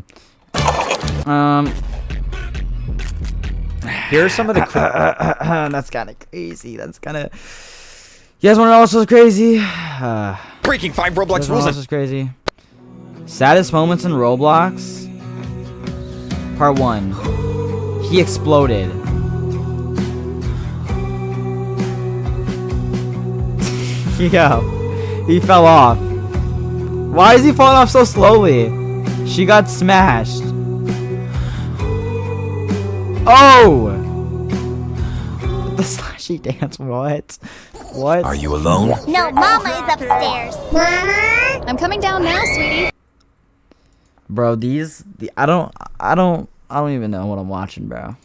Here are some of the that's kind of crazy. That's kind of. You guys want to know what's so crazy? Breaking 5 Roblox rules. This is crazy. Saddest moments in Roblox. Part 1. He exploded. Yo, he fell off. Why is he falling off so slowly? She got smashed. Oh! The slashy dance, what? What? Are you alone? No, Mama is upstairs. I'm coming down now, sweetie. Bro, I don't even know what I'm watching, bro.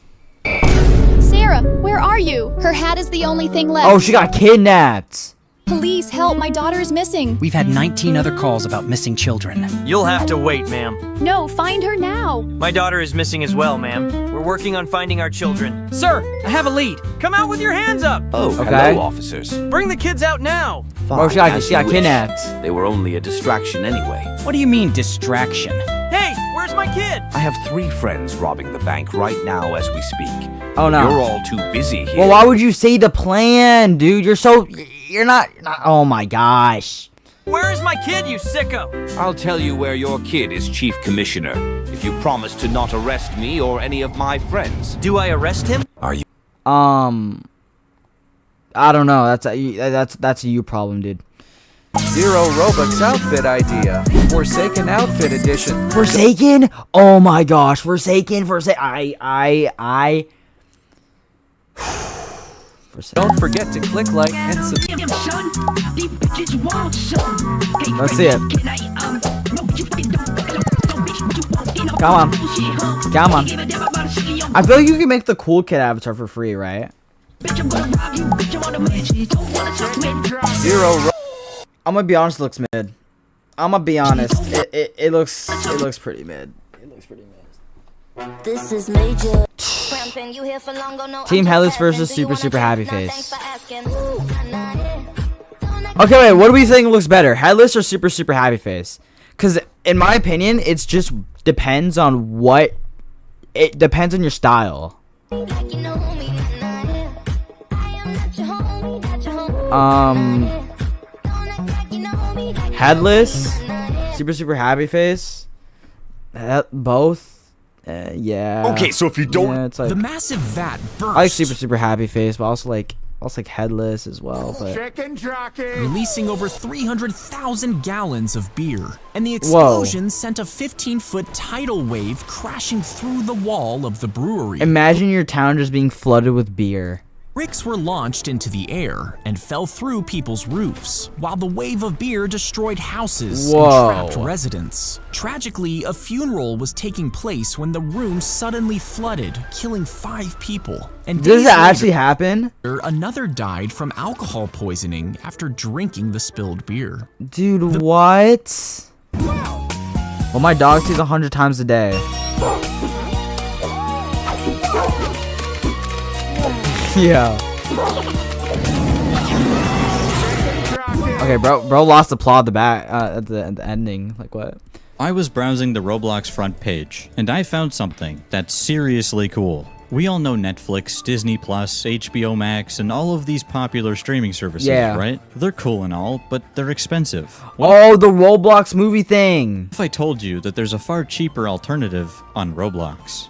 Sarah, where are you? Her hat is the only thing left. Oh, she got kidnapped. Please help, my daughter is missing. We've had 19 other calls about missing children. You'll have to wait, ma'am. No, find her now. My daughter is missing as well, ma'am. We're working on finding our children. Sir, I have a lead. Come out with your hands up. Oh, Okay. hello, officers. Bring the kids out now. Oh, she got kidnapped. They were only a distraction anyway. What do you mean, distraction? Hey, where's my kid? I have 3 friends robbing the bank right now as we speak. Oh, no. You're all too busy here. Well, why would you say the plan, dude? You're not. Oh my gosh. Where is my kid, you sicko? I'll tell you where your kid is, Chief Commissioner, if you promise to not arrest me or any of my friends. Do I arrest him? Are you? I don't know. That's a you problem, dude. 0 Robux outfit idea. Forsaken outfit edition. Forsaken? Oh my gosh, Forsaken. Don't forget to click like and subscribe. Let's see it. Come on. Come on. I feel like you can make the cool kid avatar for free, right? 0 I'm gonna be honest, it looks mid. I'm gonna be honest. It looks pretty mid. It looks pretty mid. This is major. Team Headless versus Super Happy Face. Okay, wait, what do we think looks better? Headless or Super Happy Face? Because in my opinion, it's just depends on what. It depends on your style. Headless, Super Happy Face. Both. Yeah. Okay, so if you don't, yeah, it's like, the massive vat burst. I like Super Happy Face, but also like Headless as well. But releasing over 300,000 gallons of beer, and the explosion sent a 15-foot tidal wave crashing through the wall of the brewery. Imagine your town just being flooded with beer. Bricks were launched into the air and fell through people's roofs, while the wave of beer destroyed houses and trapped residents. Tragically, a funeral was taking place when the room suddenly flooded, killing 5 people. And does it actually happen? Another died from alcohol poisoning after drinking the spilled beer. Dude, what? Well, my dog sees 100 times a day. Yeah. Okay, bro lost the plot at the ending. Like what? I was browsing the Roblox front page, and I found something that's seriously cool. We all know Netflix, Disney Plus, HBO Max, and all of these popular streaming services, right? They're cool and all, but they're expensive. Oh, the Roblox movie thing! If I told you that there's a far cheaper alternative on Roblox?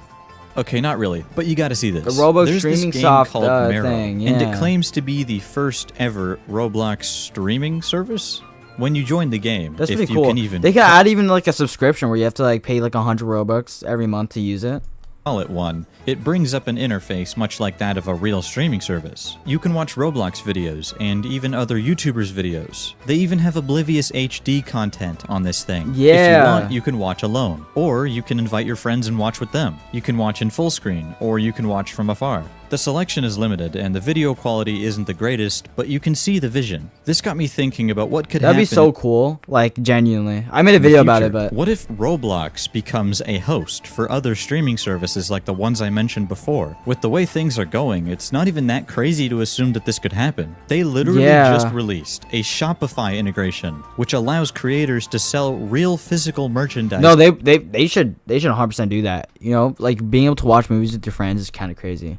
Okay, not really, but you gotta see this. The Roblox There's streaming this game soft called Marrow, thing, and it claims to be the first ever Roblox streaming service. When you join the game, That's if pretty you cool. can even... They could add even like a subscription where you have to like pay like 100 Robux every month to use it. call it one, it brings up an interface much like that of a real streaming service. You can watch Roblox videos and even other YouTubers' videos. They even have Oblivious HD content on this thing. Yeah. If you want, you can watch alone, or you can invite your friends and watch with them. You can watch in full screen, or you can watch from afar. The selection is limited and the video quality isn't the greatest, but you can see the vision. This got me thinking about what could happen. That'd be so cool, like genuinely. I made a video about it, but what if Roblox becomes a host for other streaming services like the ones I mentioned before? With the way things are going, it's not even that crazy to assume that this could happen. They literally just released a Shopify integration, which allows creators to sell real physical merchandise. No, they should 100% do that. You know, like being able to watch movies with your friends is kind of crazy.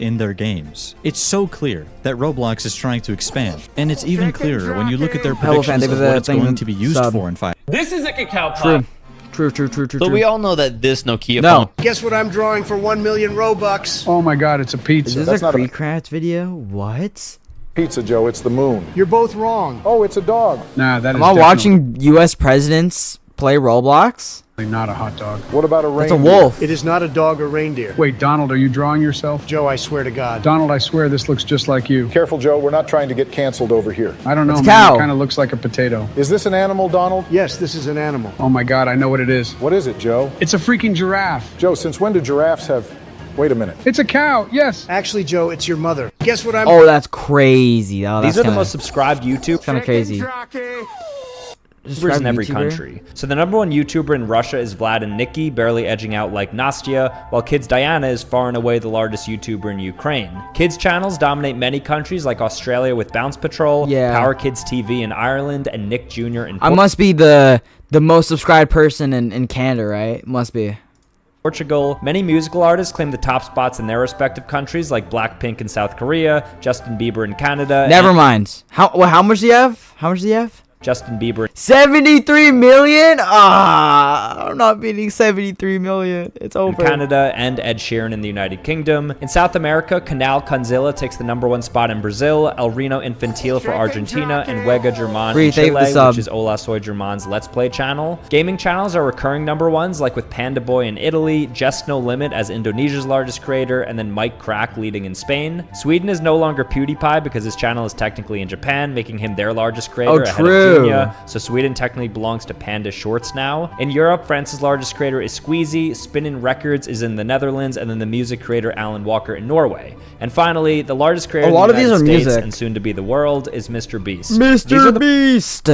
In their games. It's so clear that Roblox is trying to expand, and it's even clearer when you look at their predictions of what it's going to be used for in 5. This is a cacao pot. True. But we all know that this Nokia phone. Guess what I'm drawing for 1 million Robux? Oh my god, it's a pizza. Is this a Crashout video? What? Pizza, Joe, it's the moon. You're both wrong. Oh, it's a dog. Nah, that is Am I watching U.S. presidents play Roblox? Not a hot dog. What about a reindeer? It's a wolf. It is not a dog or reindeer. Wait, Donald, are you drawing yourself? Joe, I swear to God. Donald, I swear this looks just like you. Careful, Joe, we're not trying to get canceled over here. I don't know, It's man. cow. It kind of looks like a potato. Is this an animal, Donald? Yes, this is an animal. Oh my god, I know what it is. What is it, Joe? It's a freaking giraffe. Joe, since when do giraffes have... Wait a minute. It's a cow, yes. Actually, Joe, it's your mother. Guess what I'm... Oh, that's crazy. Oh, These are the most subscribed YouTube. Kind of crazy. YouTubers in every country. So the #1 YouTuber in Russia is Vlad and Nikki, barely edging out like Nastya, while Kids Diana is far and away the largest YouTuber in Ukraine. Kids channels dominate many countries like Australia with Bounce Patrol, Power Kids TV in Ireland, and Nick Jr. in I must be the most subscribed person in Canada, right? Must be. Portugal. Many musical artists claim the top spots in their respective countries like Blackpink in South Korea, Justin Bieber in Canada. Never mind. How much do you have? How much do you have? Justin Bieber. 73 million? I'm not beating 73 million. It's over. In Canada, and Ed Sheeran in the United Kingdom. In South America, Canal Conzilla takes the #1 spot in Brazil, El Reno Infantil for Argentina, and Wega German in Chile, which is Ola Soy German's Let's Play channel. Gaming channels are recurring #1s, like with Panda Boy in Italy, Just No Limit as Indonesia's largest creator, and then Mike Crack leading in Spain. Sweden is no longer PewDiePie because his channel is technically in Japan, making him their largest creator ahead of Junior, so Sweden technically belongs to Panda Shorts now. In Europe, France's largest creator is Squeezy, Spinnin' Records is in the Netherlands, and then the music creator Alan Walker in Norway. And finally, the largest creator in the United States and soon to be the world is Mr. Beast. Mr. Beast!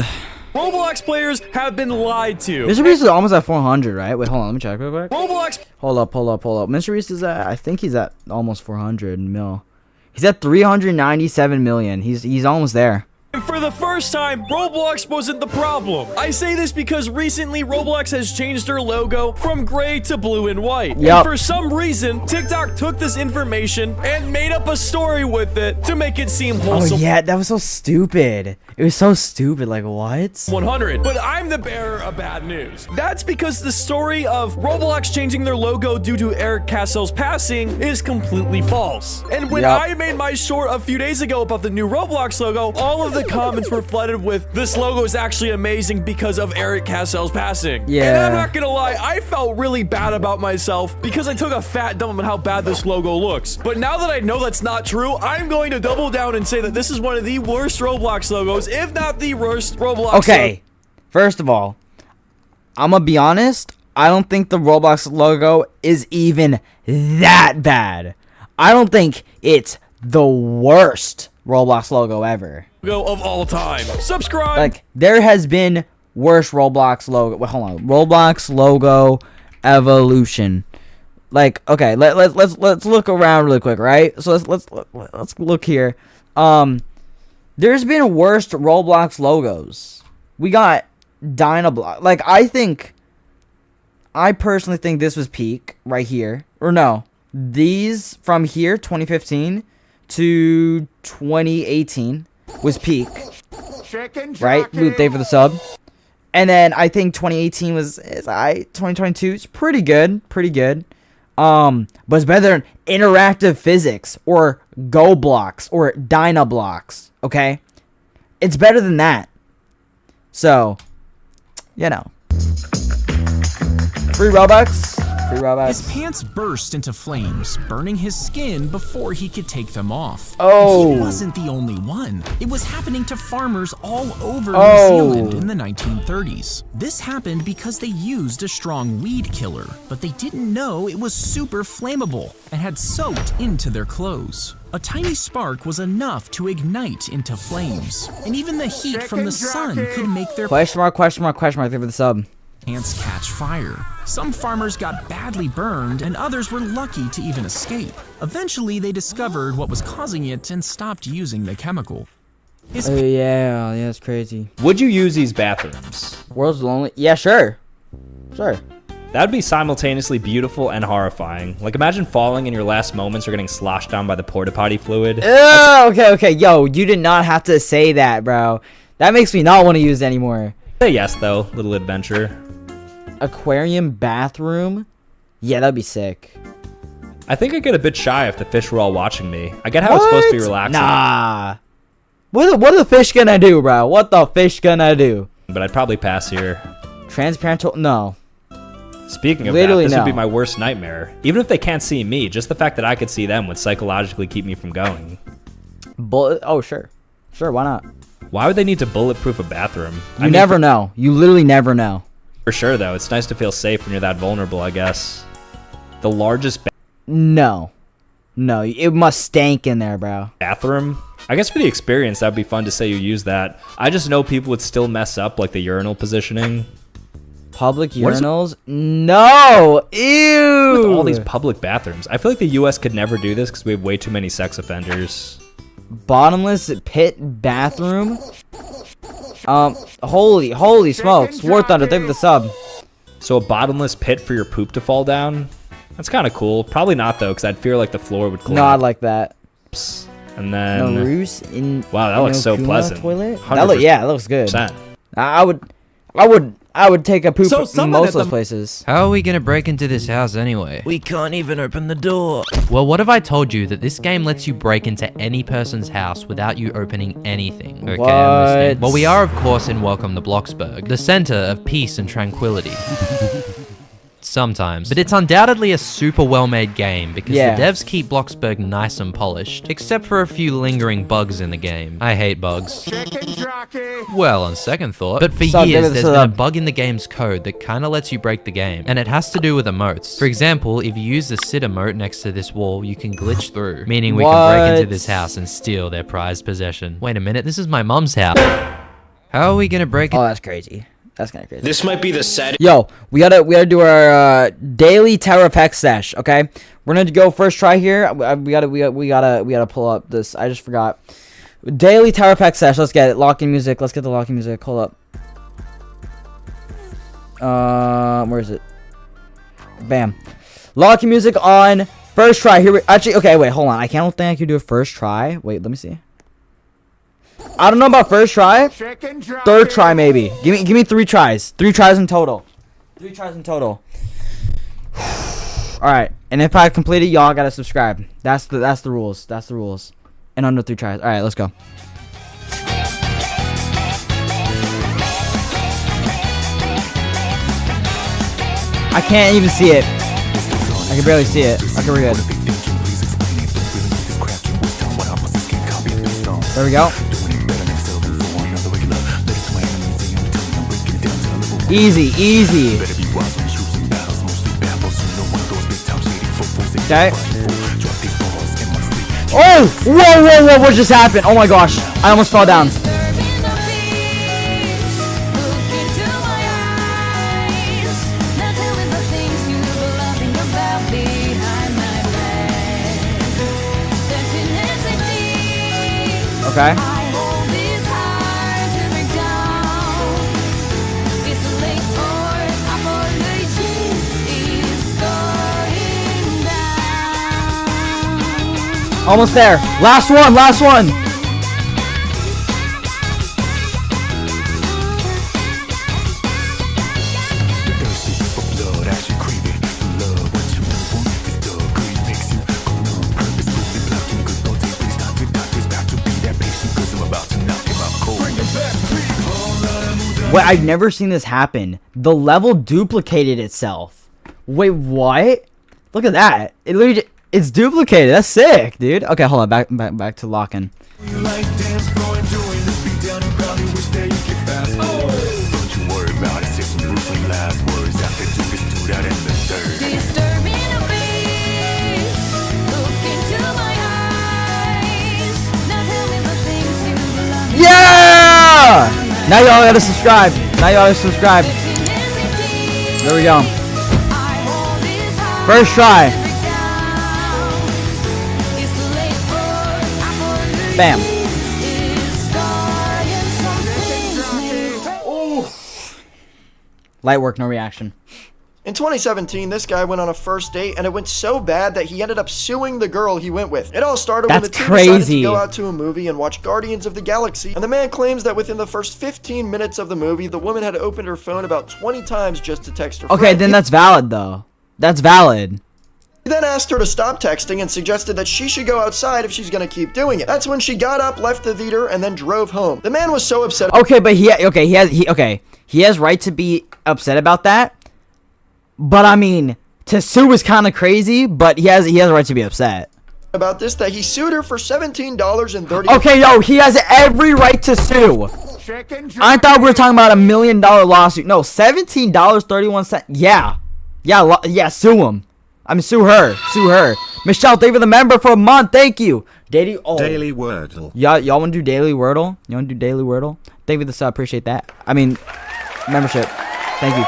Roblox players have been lied to. Mr. Beast is almost at 400, right? Wait, hold on, let me check real quick. Roblox. Hold up. Mr. Beast is at, I think he's at almost 400 mil. He's at 397 million. He's almost there. And for the first time, Roblox wasn't the problem. I say this because recently Roblox has changed their logo from gray to blue and white. Yep. And for some reason, TikTok took this information and made up a story with it to make it seem wholesome. Oh yeah, that was so stupid. It was so stupid, like what? 100. But I'm the bearer of bad news. That's because the story of Roblox changing their logo due to Eric Castle's passing is completely false. And when I made my short a few days ago about the new Roblox logo, all of the comments were flooded with, this logo is actually amazing because of Eric Castle's passing. Yeah. And I'm not gonna lie, I felt really bad about myself because I took a fat dump on how bad this logo looks. But now that I know that's not true, I'm going to double down and say that this is one of the worst Roblox logos, if not the worst Roblox. Okay, first of all, I'm gonna be honest, I don't think the Roblox logo is even that bad. I don't think it's the worst Roblox logo ever. Of all time. Subscribe. Like, there has been worse Roblox logo. Wait, hold on. Roblox logo evolution. Like, okay, let's look around really quick, right? So let's look here. There's been worse Roblox logos. We got Dynablock. Like, I personally think this was peak right here. Or no, these from here, 2015 to 2018 was peak. Right? Thank you for the sub. And then I think 2018 is 2022 is pretty good. But it's better than Interactive Physics or GoBlocks or Dynablocks. Okay? It's better than that. So, you know. Free Robux Free Robux. His pants burst into flames, burning his skin before he could take them off. Oh. He wasn't the only one. It was happening to farmers all over New Zealand in the 1930s. This happened because they used a strong weed killer, but they didn't know it was super flammable and had soaked into their clothes. A tiny spark was enough to ignite into flames, and even the heat from the sun could make their question mark, thank you for the sub. Pants catch fire. Some farmers got badly burned, and others were lucky to even escape. Eventually, they discovered what was causing it and stopped using the chemical. Yeah, that's crazy. Would you use these bathrooms? World's lonely. Yeah, sure. That would be simultaneously beautiful and horrifying. Like, imagine falling in your last moments or getting sloshed down by the porta potty fluid. Okay. Yo, you did not have to say that, bro. That makes me not want to use it anymore. Say yes, though. Little adventure. Aquarium bathroom? Yeah, that'd be sick. I think I'd get a bit shy if the fish were all watching me. I get how it's supposed to be relaxing. Nah. What are the fish gonna do, bro? What the fish gonna do? But I'd probably pass here. Transparent? No. Speaking of that, this would be my worst nightmare. Even if they can't see me, just the fact that I could see them would psychologically keep me from going. Sure. Sure, why not? Why would they need to bulletproof a bathroom? You never know. You literally never know. For sure, though. It's nice to feel safe when you're that vulnerable, I guess. The largest No, it must stank in there, bro. Bathroom? I guess for the experience, that'd be fun to say you use that. I just know people would still mess up, like the urinal positioning. Public urinals? No! Ew! With all these public bathrooms. I feel like the U.S. could never do this because we have way too many sex offenders. Bottomless pit bathroom? Holy smokes. War Thunder, thank you for the sub. So a bottomless pit for your poop to fall down? That's kind of cool. Probably not, though, because I'd fear like the floor would collapse. No, I'd like that. And then... wow, that looks so pleasant. Toilet? That looks good. I would take a poop in most of those places. How are we gonna break into this house anyway? We can't even open the door. Well, what if I told you that this game lets you break into any person's house without you opening anything? Okay, I understand. Well, we are, of course, in Welcome to Bloxburg, the center of peace and tranquility. Sometimes. But it's undoubtedly a super well-made game because the devs keep Bloxburg nice and polished, except for a few lingering bugs in the game. I hate bugs. Well, on second thought. But for years, there's been a bug in the game's code that kind of lets you break the game, and it has to do with emotes. For example, if you use the sit emote next to this wall, you can glitch through, meaning we can break into this house and steal their prized possession. Wait a minute, this is my mom's house. How are we gonna break it? Oh, that's crazy. That's kind of crazy. This might be the set. Yo, we gotta do our daily Tower of Hex sesh. Okay, we're gonna go first try here. We gotta pull up this. I just forgot. Daily Tower of Hex sesh. Let's get it. Locking music. Let's get the locking music. Hold up. Where is it? Bam. Locking music on. First try here. Actually, okay. Wait, hold on. I don't think I can do a first try. Wait, let me see. I don't know about first try. Third try maybe. Give me 3 tries. 3 tries in total. 3 tries in total. All right. And if I complete it, y'all gotta subscribe. That's the rules. That's the rules. And under 3 tries. All right, let's go. I can't even see it. I can barely see it. Okay, we're good. There we go. Easy, easy. Okay. Oh! Whoa! What just happened? Oh my gosh. I almost fell down. Okay. Almost there. Last one. Wait, I've never seen this happen. The level duplicated itself. Wait, what? Look at that. It literally it's duplicated. That's sick, dude. Okay, hold on. Back to locking. Yeah! Now y'all gotta subscribe. There we go. First try. Bam. Light work, no reaction. In 2017, this guy went on a first date, and it went so bad that he ended up suing the girl he went with. It all started when the two decided to go out to a movie and watch Guardians of the Galaxy, and the man claims that within the first 15 minutes of the movie, the woman had opened her phone about 20 times just to text her friend. Okay, then that's valid, though. That's valid. He then asked her to stop texting and suggested that she should go outside if she's gonna keep doing it. That's when she got up, left the theater, and then drove home. The man was so upset. Okay, but he has right to be upset about that. But I mean, to sue is kind of crazy, but he has a right to be upset about this, that he sued her for $17.30. Okay, yo, he has every right to sue. I thought we were talking about $1 million lawsuit. No, $17.31. Yeah, sue him. I mean, sue her. Michelle, thank you for the member for a month. Thank you. Daily Wordle. Y'all want to do Daily Wordle? Thank you for the sub. Appreciate that. I mean, membership. Thank you.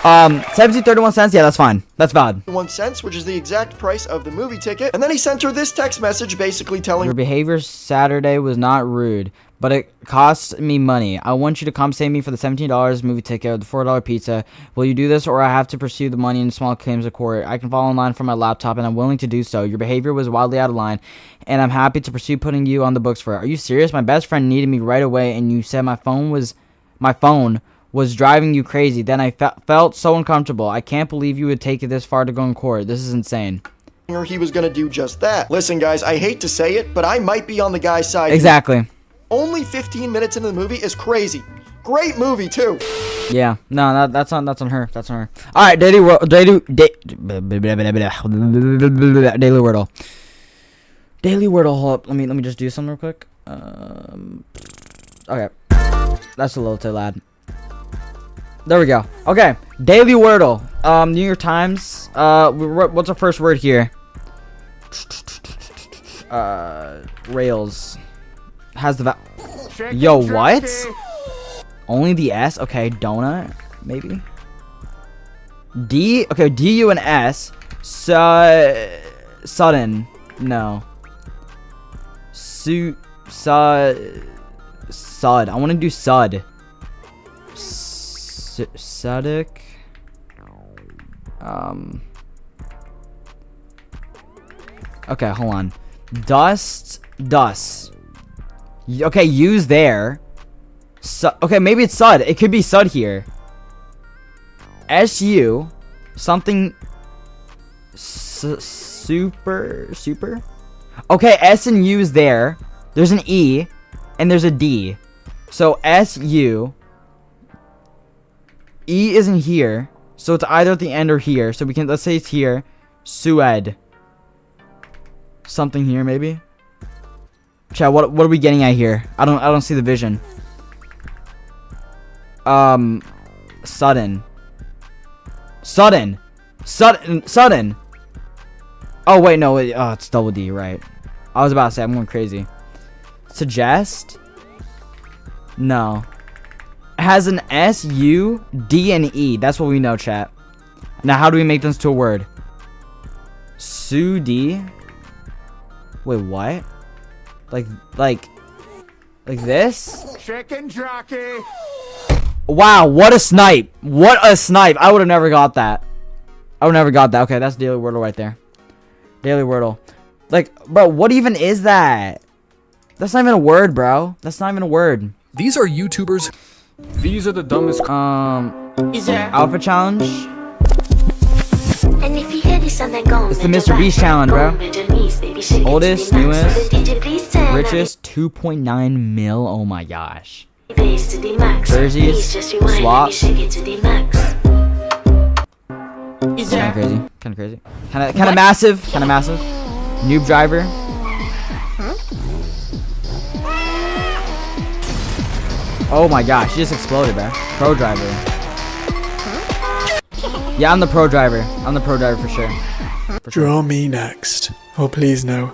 17.31 cents. Yeah, that's fine. That's valid. 1 cent, which is the exact price of the movie ticket. And then he sent her this text message basically telling your behavior Saturday was not rude, but it cost me money. I want you to compensate me for the $17 movie ticket, the $4 pizza. Will you do this, or I have to pursue the money in small claims of court? I can follow online from my laptop, and I'm willing to do so. Your behavior was wildly out of line, and I'm happy to pursue putting you on the books for it. Are you serious? My best friend needed me right away, and you said my phone was driving you crazy. Then I felt so uncomfortable. I can't believe you would take it this far to go in court. This is insane. He was gonna do just that. Listen, guys, I hate to say it, but I might be on the guy's side. Exactly. Only 15 minutes into the movie is crazy. Great movie too. Yeah, no, that's on her. All right, Daily Wordle. Hold up. Let me just do something real quick. Okay, that's a little too loud. There we go. Okay, Daily Wordle. New York Times. What's our first word here? Rails. Has the yo, what? Only the S? Okay, donut, maybe. D? Okay, D-U and S. Sudden. No. Sud. I want to do sud. Sudic. Okay, hold on. Dust. Okay, use there. Okay, maybe it's sud. It could be sud here. SU. Something. Super. Okay, S and U is there. There's an E. And there's a D. So SU. E isn't here. So it's either at the end or here. So we can, let's say it's here. Sued. Something here, maybe. Chat, what are we getting at here? I don't see the vision. Sudden. Oh wait, no, it's double D, right? I was about to say I'm going crazy. Suggest? No. It has an S, U, D, and E. That's what we know, chat. Now, how do we make this to a word? Sudi. Wait, what? Like this? Chicken jockey. Wow, what a snipe. I would have never got that. Okay, that's Daily Wordle right there. Daily Wordle. Like, bro, what even is that? That's not even a word, bro. That's not even a word. These are YouTubers. These are the dumbest. Outfit challenge. And if you hear this and they're gone, It's the Mr. Beast challenge, bro. Oldest, newest, richest, 2.9 mil. Oh my gosh. Jerseys, swap. Kind of crazy. Kind of crazy. Kind of massive. Kind of massive. Noob driver. Oh my gosh, she just exploded, bro. Pro driver. Yeah, I'm the pro driver. I'm the pro driver for sure. Draw me next. Oh, please no.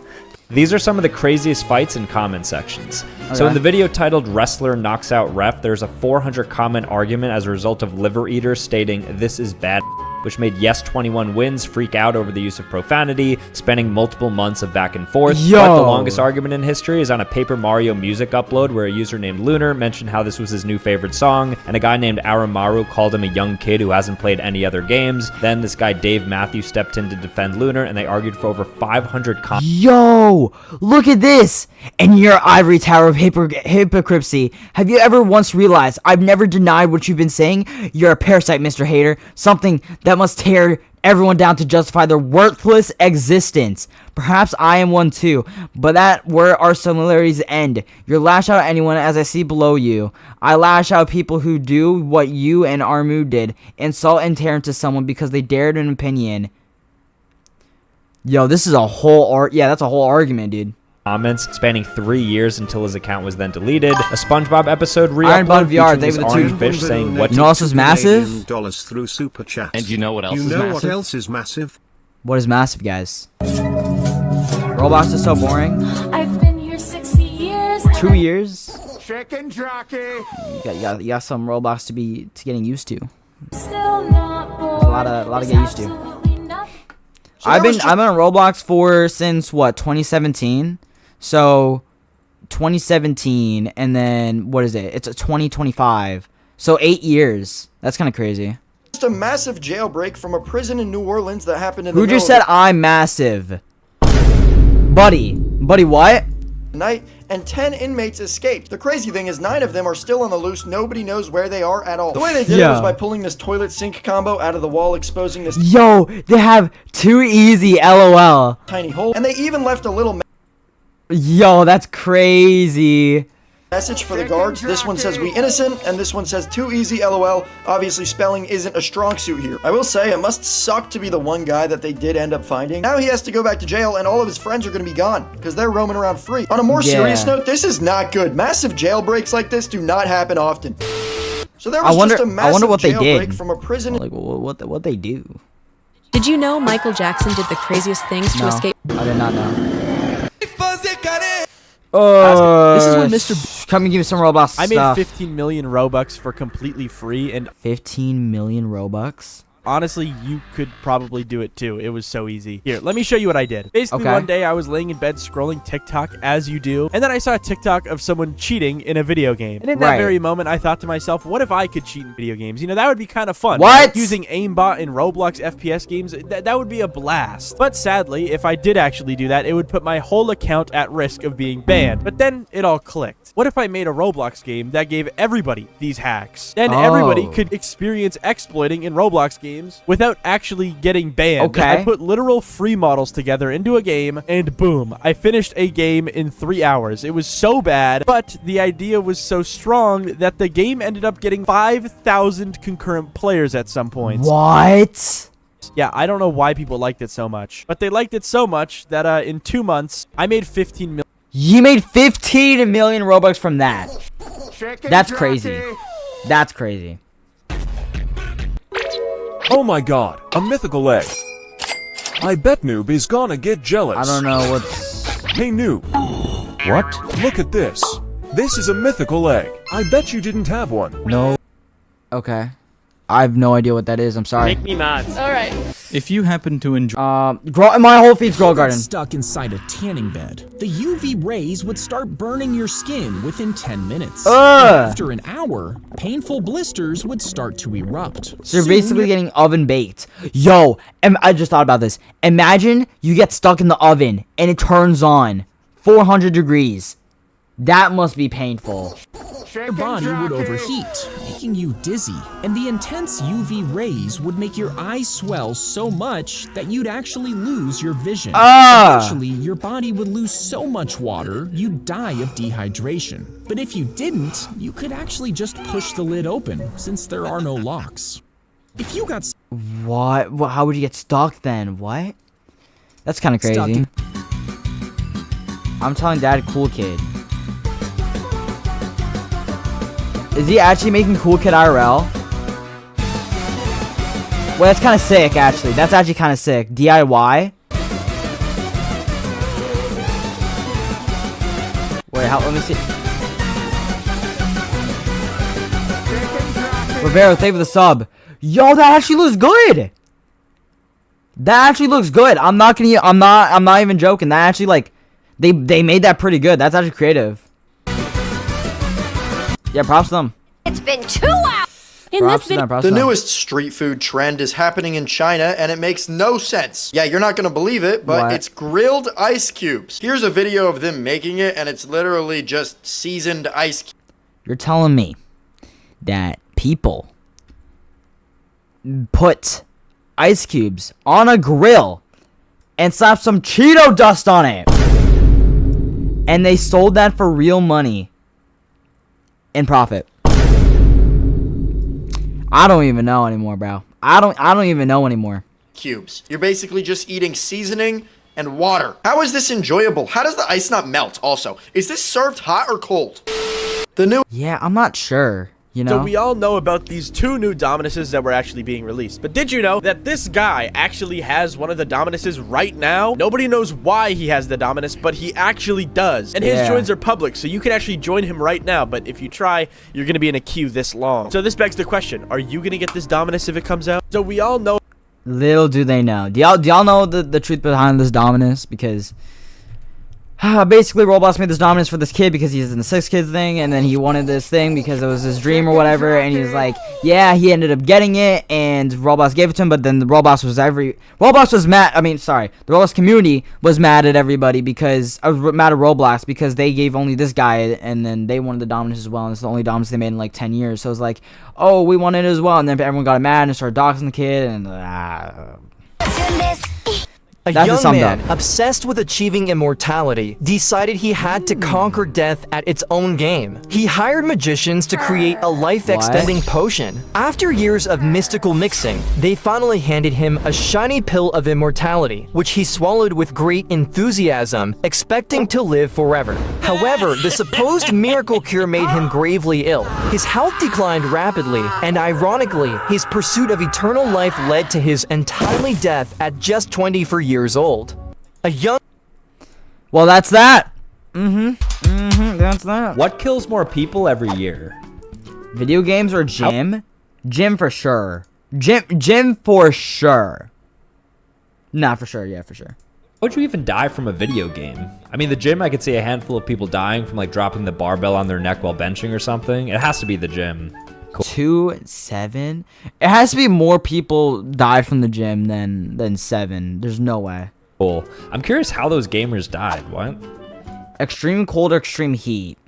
These are some of the craziest fights in comment sections. So Okay. in the video titled Wrestler Knocks Out Ref, there's a 400 comment argument as a result of Liver Eater stating, "This is bad," which made Yes21 Wins freak out over the use of profanity, spanning multiple months of back and forth. Yo. But the longest argument in history is on a Paper Mario music upload where a user named Lunar mentioned how this was his new favorite song, and a guy named Aramaru called him a young kid who hasn't played any other games. Then this guy Dave Matthews stepped in to defend Lunar, and they argued for over 500 comments. Yo, look at this! And your ivory tower of hypocrisy. Have you ever once realized I've never denied what you've been saying? You're a parasite, Mr. Hater. Something that must tear everyone down to justify their worthless existence. Perhaps I am one too, but that where our similarities end. You lash out at anyone as I see below you. I lash out people who do what you and Armu did. Insult and tear into someone because they dared an opinion. Yo, this is a whole that's a whole argument, dude. Comments spanning 3 years until his account was then deleted. A SpongeBob episode Ironbond re-upload VR, featuring this orange fish saying what. You know what else is massive? Through super chat. And you know what else you is know massive? what else is massive? What is massive, guys? Roblox is so boring. I've been here 60 years. 2 years? Chicken jockey. You got some Roblox to getting used to. Still not bored. A lot of get used to. I've been on Roblox since what, 2017? So 2017, and then what is it? It's a 2025. So 8 years. That's kind of crazy. Just a massive jailbreak from a prison in New Orleans that happened in the Who just said I'm massive? Buddy, what? night, and 10 inmates escaped. The crazy thing is 9 of them are still on the loose. Nobody knows where they are at all. The way they did it was by pulling this toilet sink combo out of the wall, exposing this they have too easy, LOL. tiny hole, and they even left a little Yo, that's crazy. message for the guards. This one says we innocent, and this one says too easy, LOL. Obviously spelling isn't a strong suit here. I will say it must suck to be the one guy that they did end up finding. Now he has to go back to jail, and all of his friends are going to be gone because they're roaming around free. On a more serious note, this is not good. Massive jailbreaks like this do not happen often. So there was just a massive jailbreak from a prison. Like what they do. Did you know Michael Jackson did the craziest things to escape? I did not know. This is when Mr. Come and give me some Robux I made stuff. 15 million Robux for completely free, and 15 million Robux? honestly, you could probably do it too. It was so easy. Here, let me show you what I did. Basically, one day I was laying in bed scrolling TikTok as you do, and then I saw a TikTok of someone cheating in a video game. And in that very moment, I thought to myself, what if I could cheat in video games? You know, that would be kind of fun. What? Using aimbot in Roblox FPS games, that would be a blast. But sadly, if I did actually do that, it would put my whole account at risk of being banned. But then it all clicked. What if I made a Roblox game that gave everybody these hacks? Then everybody could experience exploiting in Roblox games without actually getting banned. I put literal free models together into a game, and boom, I finished a game in 3 hours. It was so bad, but the idea was so strong that the game ended up getting 5,000 concurrent players at some points. What? Yeah, I don't know why people liked it so much, but they liked it so much that in 2 months, I made 15 million. You made 15 million Robux from that. That's crazy. That's crazy. Oh my god, a mythical egg. I bet Noob is gonna get jealous. I don't know what's... Hey Noob. What? Look at this. This is a mythical egg. I bet you didn't have one. No. Okay. I have no idea what that is. I'm sorry. Make me mad. Alright. If you happen to enjoy... my whole feed's Grow Garden. Stuck inside a tanning bed, the UV rays would start burning your skin within 10 minutes. And after an hour, painful blisters would start to erupt. So you're basically getting oven baked. Yo, I just thought about this. Imagine you get stuck in the oven and it turns on 400 degrees. That must be painful. Your body would overheat, making you dizzy, and the intense UV rays would make your eyes swell so much that you'd actually lose your vision. Eventually, your body would lose so much water, you'd die of dehydration. But if you didn't, you could actually just push the lid open, since there are no locks. If you got... What? How would you get stuck then? What? That's kind of crazy. I'm telling Dad, cool kid. Is he actually making cool kid IRL? Well, that's kind of sick, actually. That's actually kind of sick. DIY? Wait, let me see. Rivero, thank you for the sub. Yo, that actually looks good. That actually looks good. I'm not even joking. That actually, like, they made that pretty good. That's actually creative. Yeah, props to them. It's been 2 hours. The newest street food trend is happening in China, and it makes no sense. Yeah, you're not gonna believe it, but it's grilled ice cubes. Here's a video of them making it, and it's literally just seasoned ice cubes. You're telling me that people put ice cubes on a grill and slap some Cheeto dust on it, and they sold that for real money and profit? I don't even know anymore, bro. I don't even know anymore. Cubes. You're basically just eating seasoning and water. How is this enjoyable? How does the ice not melt? Also, is this served hot or cold? Yeah, I'm not sure. You know? So we all know about these 2 new Dominuses that were actually being released. But did you know that this guy actually has one of the Dominuses right now? Nobody knows why he has the Dominus, but he actually does. And his joins are public, so you can actually join him right now. But if you try, you're going to be in a queue this long. So this begs the question, are you going to get this Dominus if it comes out? So we all know. Little do they know. Do y'all know the truth behind this Dominus? Because basically, Roblox made this Dominus for this kid because he's in the 6 Kids thing, and then he wanted this thing because it was his dream or whatever, and he was like, yeah, he ended up getting it, and Roblox gave it to him, but then the Roblox was mad. I mean, sorry, the Roblox community was mad at everybody because, mad at Roblox because they gave only this guy, and then they wanted the Dominus as well, and it's the only Dominus they made in like 10 years, so it was like, oh, we want it as well, and then everyone got mad and started doxing the kid, and A young man, obsessed with achieving immortality, decided he had to conquer death at its own game. He hired magicians to create a life-extending potion. After years of mystical mixing, they finally handed him a shiny pill of immortality, which he swallowed with great enthusiasm, expecting to live forever. However, the supposed miracle cure made him gravely ill. His health declined rapidly, and ironically, his pursuit of eternal life led to his untimely death at just 24 years old. Well, that's that. That's that. What kills more people every year? Video games or gym? Gym for sure. Gym for sure. Nah, for sure. Yeah, for sure. How would you even die from a video game? I mean, the gym, I could see a handful of people dying from like dropping the barbell on their neck while benching or something. It has to be the gym. Cool. 7? It has to be more people died from the gym than 7. There's no way. Cool. I'm curious how those gamers died. What? Extreme cold or extreme heat?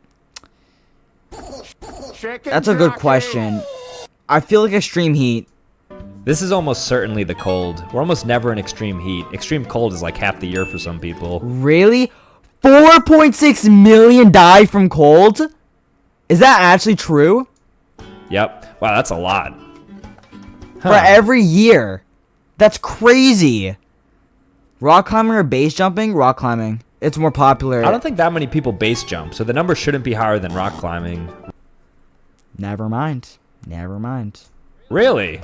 That's a good question. I feel like extreme heat. This is almost certainly the cold. We're almost never in extreme heat. Extreme cold is like half the year for some people. Really? 4.6 million died from cold? Is that actually true? Yep. Wow, that's a lot. For every year. That's crazy. Rock climbing or base jumping? Rock climbing. It's more popular. I don't think that many people base jump, so the number shouldn't be higher than rock climbing. Never mind. Never mind. Really?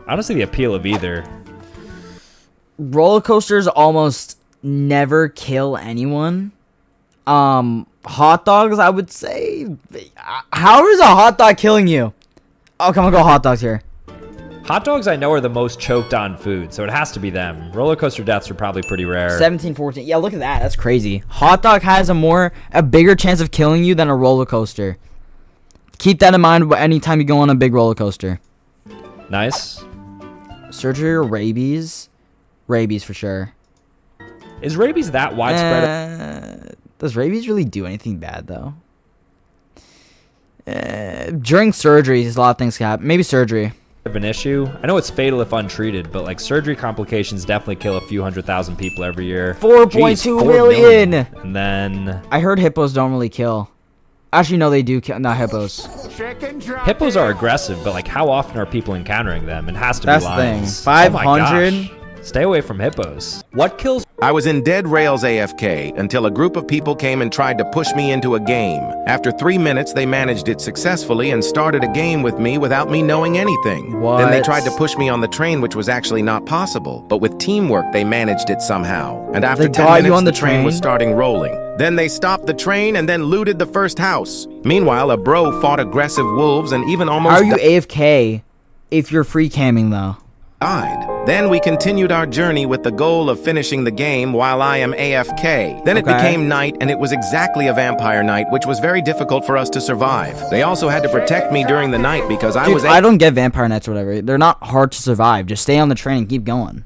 I don't see the appeal of either. Roller coasters almost never kill anyone. Hot dogs, I would say. How is a hot dog killing you? Oh, come on, go hot dogs here. Hot dogs I know are the most choked on food, so it has to be them. Roller coaster deaths are probably pretty rare. 17, 14. Yeah, look at that. That's crazy. Hot dog has a bigger chance of killing you than a roller coaster. Keep that in mind anytime you go on a big roller coaster. Nice. Surgery or rabies? Rabies for sure. Is rabies that widespread? Does rabies really do anything bad, though? During surgeries, a lot of things can happen. Maybe surgery. Of an issue. I know it's fatal if untreated, but like surgery complications definitely kill a few 100,000 people every year. 4.2 million. And then I heard hippos don't really kill. Actually, no, they do kill. Not hippos. Hippos are aggressive, but like, how often are people encountering them? It has to That's be the lions. thing. 500. Oh my gosh. Stay away from hippos. What kills? I was in dead rails AFK until a group of people came and tried to push me into a game. After 3 minutes, they managed it successfully and started a game with me without me knowing anything. What? Then they tried to push me on the train, which was actually not possible. But with teamwork, they managed it somehow. And after They 10 got minutes, you on the train train? was starting rolling. Then they stopped the train and then looted the first house. Meanwhile, a bro fought aggressive wolves and even almost How are you AFK if you're free camming though? died. Then we continued our journey with the goal of finishing the game while I am AFK. Then it Okay. became night, and it was exactly a vampire night, which was very difficult for us to survive. They also had to protect me during the night because I was I don't get vampire nights or whatever. They're not hard to survive. Just stay on the train and keep going.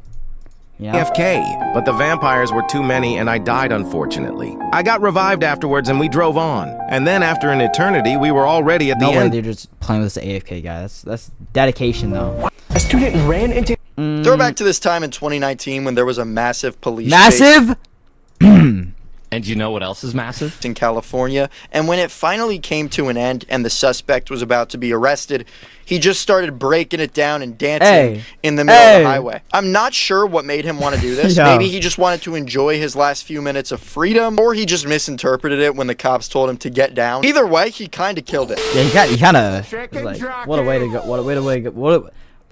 Yeah. AFK, but the vampires were too many and I died unfortunately. I got revived afterwards and we drove on. And then after an eternity, we were already at the No way, end. they're just playing with this AFK guy. That's dedication though. A student ran into... Throwback to this time in 2019 when there was a massive police Massive? And you know what else is massive? in California, and when it finally came to an end and the suspect was about to be arrested, he just started breaking it down and dancing in the middle of the highway. I'm not sure what made him want to do this. Yo. Maybe he just wanted to enjoy his last few minutes of freedom, or he just misinterpreted it when the cops told him to get down. Either way, he kind of killed it. Yeah, he kind of like, what a way to go. What a way to go. What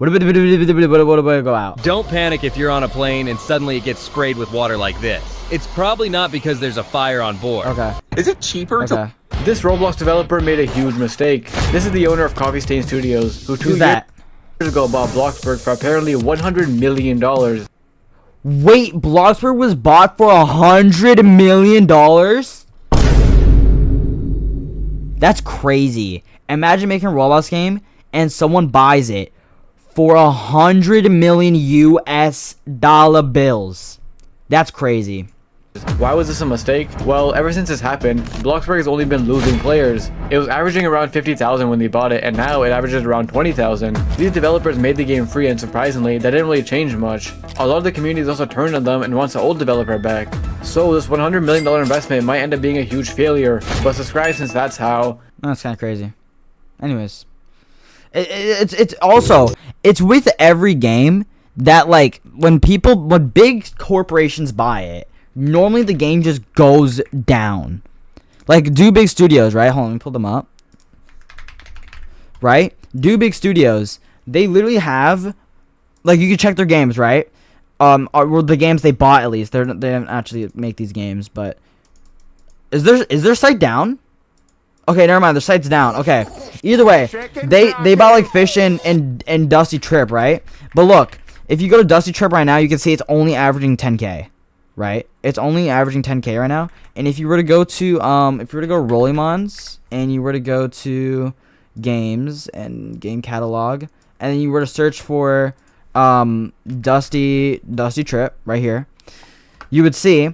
a way to go out. Don't panic if you're on a plane and suddenly it gets sprayed with water like this. It's probably not because there's a fire on board. Okay. Is it cheaper Okay. This Roblox developer made a huge mistake. This is the owner of Coffee Stain Studios, who 2 Who's that? years ago bought Bloxburg for apparently $100 million. Wait, Bloxburg was bought for $100 million? That's crazy. Imagine making a Roblox game and someone buys it for 100 million US dollar bills. That's crazy. Why was this a mistake? Well, ever since this happened, Bloxburg has only been losing players. It was averaging around 50,000 when they bought it, and now it averages around 20,000. These developers made the game free, and surprisingly, that didn't really change much. A lot of the community also turned on them and wants the old developer back. So this $100 million investment might end up being a huge failure, but subscribe since that's how. That's kind of crazy. Anyways. It's also, it's with every game that, like, when big corporations buy it, normally the game just goes down. Like, do big studios, right? Hold on, let me pull them up. Right? Do big studios, they literally have, like, you can check their games, right? Or the games they bought, at least. They don't actually make these games, but is their site down? Okay, never mind. Their site's down. Okay. Either way, they bought like Fish and Dusty Trip, right? But look, if you go to Dusty Trip right now, you can see it's only averaging 10K, right? It's only averaging 10K right now. And if you were to go to Rollymons and you were to go to games and game catalog, and then you were to search for Dusty Trip right here, you would see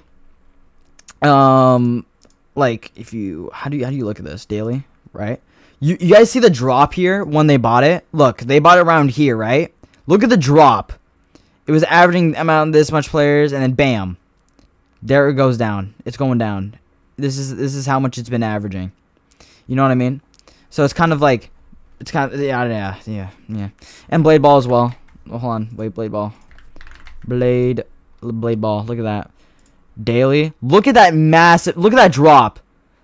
like, if you, how do you look at this daily, right? You guys see the drop here when they bought it? Look, they bought it around here, right? Look at the drop. It was averaging amount this much players, and then bam, there it goes down. It's going down. This is how much it's been averaging. You know what I mean? So it's kind of like, it's kind of yeah. And Blade Ball as well. Oh, hold on, wait, Blade Ball. Blade Ball. Look at that. Daily. Look at that massive. Look at that drop,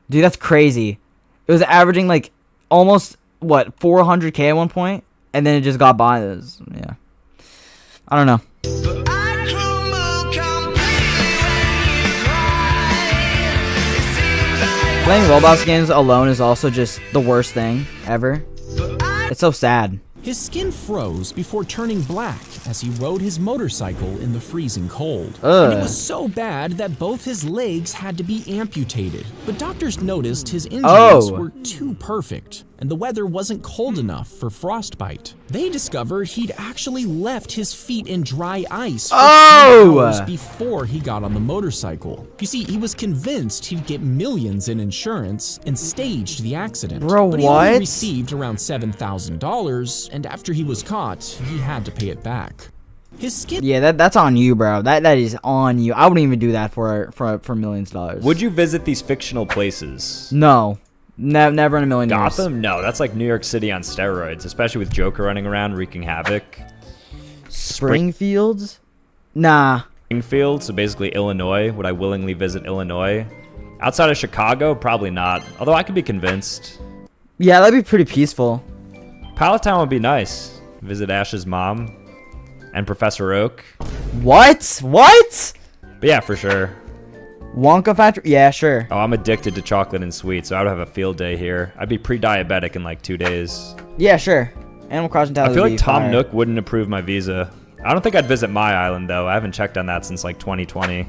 dude. That's crazy. It was averaging like almost what 400K at one point, and then it just got by. Yeah. I don't know. Playing Roblox games alone is also just the worst thing ever. It's so sad. His skin froze before turning black as he rode his motorcycle in the freezing cold. And it was so bad that both his legs had to be amputated. But doctors noticed his injuries were too perfect, and the weather wasn't cold enough for frostbite. They discovered he'd actually left his feet in dry ice for 2 hours before he got on the motorcycle. You see, he was convinced he'd get millions in insurance and staged the accident. Bro, but he only received around $7,000, and after he was caught, he had to pay it back. His skin. Yeah, that's on you, bro. That is on you. I wouldn't even do that for millions of dollars. Would you visit these fictional places? No. Never in a million years. Gotham? No, that's like New York City on steroids, especially with Joker running around wreaking havoc. Springfield? Nah. Springfield, so basically Illinois. Would I willingly visit Illinois? Outside of Chicago? Probably not. Although I could be convinced. Yeah, that'd be pretty peaceful. Palatown would be nice. Visit Ash's mom and Professor Oak. What? What? But yeah, for sure. Wonka Factory? Yeah, sure. Oh, I'm addicted to chocolate and sweets, so I would have a field day here. I'd be pre-diabetic in like 2 days. Yeah, sure. Animal Crossing Town. I feel like Tom Nook wouldn't approve my visa. I don't think I'd visit my island, though. I haven't checked on that since like 2020.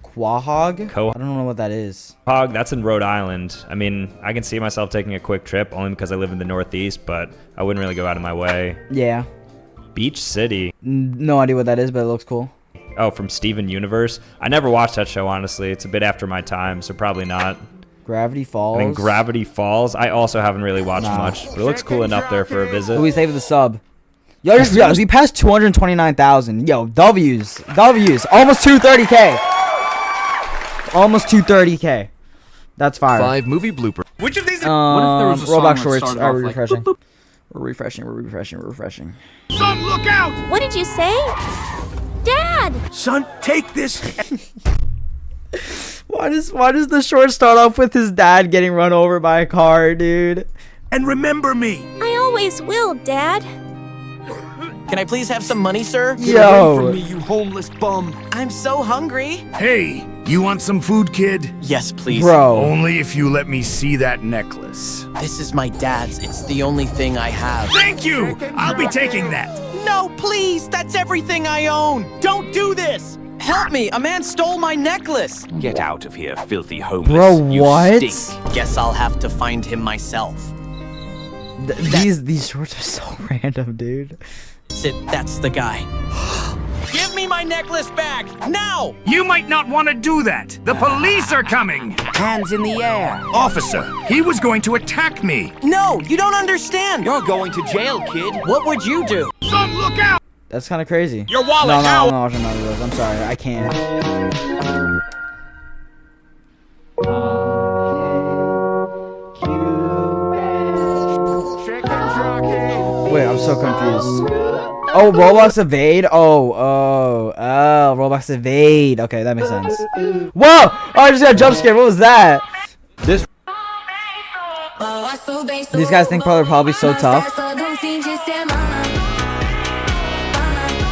Quahog? I don't know what that is. Quahog, that's in Rhode Island. I mean, I can see myself taking a quick trip only because I live in the Northeast, but I wouldn't really go out of my way. Yeah. Beach City. No idea what that is, but it looks cool. Oh, from Steven Universe? I never watched that show, honestly. It's a bit after my time, so probably not. Gravity Falls? And then Gravity Falls. I also haven't really watched much, but it looks cool enough there for a visit. Louis, save the sub. Yo, we passed 229,000. Yo, W's. Almost 230K. Almost 230K. That's fire. 5 movie blooper. Which of these? Roblox shorts are refreshing. We're refreshing. Son, look out! What did you say? Dad! Son, take this. Why does the short start off with his dad getting run over by a car, dude? And remember me. I always will, Dad. Can I please have some money, sir? Yo. Get away from me, you homeless bum. I'm so hungry. Hey, you want some food, kid? Yes, please. Bro. Only if you let me see that necklace. This is my dad's. It's the only thing I have. Thank you! I'll be taking that. No, please! That's everything I own! Don't do this! Help me! A man stole my necklace! Get out of here, filthy homeless. Bro, You what? stink. Guess I'll have to find him myself. These shorts are so random, dude. That's the guy. Give me my necklace back! Now! You might not want to do that. The police are coming. Hands in the air. Officer, he was going to attack me. No, you don't understand. You're going to jail, kid. What would you do? Son, look out! That's kind of crazy. Your wallet, No, now! I'm not watching none of those. I'm sorry, I can't. Wait, I'm so confused. Oh, Roblox Evade? Oh, Roblox Evade. Okay, that makes sense. Whoa! Oh, I just got jump scared. What was that? This. These guys think probably so tough.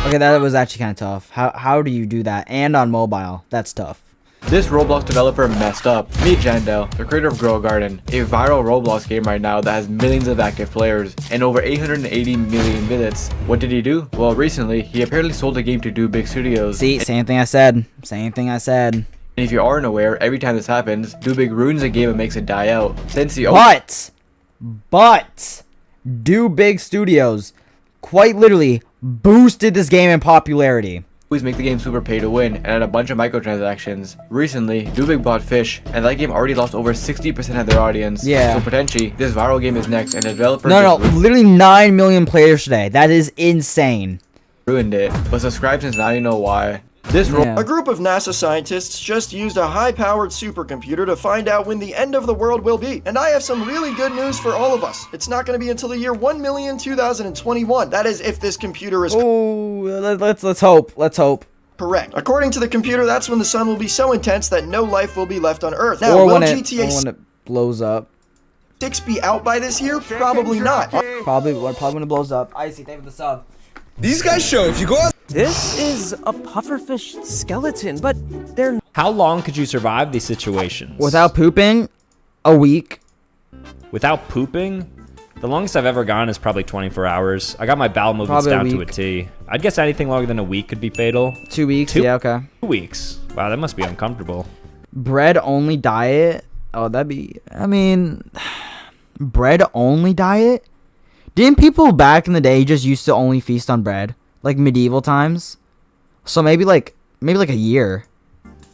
Okay, that was actually kind of tough. How do you do that? And on mobile, that's tough. This Roblox developer messed up. Meet Jandel, the creator of Grow Garden, a viral Roblox game right now that has millions of active players and over 880 million visits. What did he do? Well, recently, he apparently sold the game to Do Big Studios. See, same thing I said. And if you aren't aware, every time this happens, Do Big ruins the game and makes it die out. Since the But Do Big Studios quite literally boosted this game in popularity. Always make the game super pay to win and add a bunch of microtransactions. Recently, Do Big bought Fish, and that game already lost over 60% of their audience. Yeah. So potentially, this viral game is next, and the developer literally 9 million players today. That is insane. Ruined it. But subscribe since now you know why. A group of NASA scientists just used a high-powered supercomputer to find out when the end of the world will be. And I have some really good news for all of us. It's not going to be until the year 1,000,2021. That is, if this computer is... Oh, let's hope. Let's hope. Correct. According to the computer, that's when the sun will be so intense that no life will be left on Earth. Now, or will when GTA it blows up. 6 be out by this year? Probably not. Probably when it blows up. I see. Thank you for the sub. These guys show if you go out. This is a pufferfish skeleton, but they're... How long could you survive these situations? Without pooping? A week. Without pooping? The longest I've ever gone is probably 24 hours. I got my bowel movements down to a T. I'd guess anything longer than a week could be fatal. 2 weeks? Yeah, okay. 2 weeks. Wow, that must be uncomfortable. Bread only diet? Oh, that'd be... I mean... Bread only diet? Didn't people back in the day just used to only feast on bread? Like medieval times? So maybe like a year.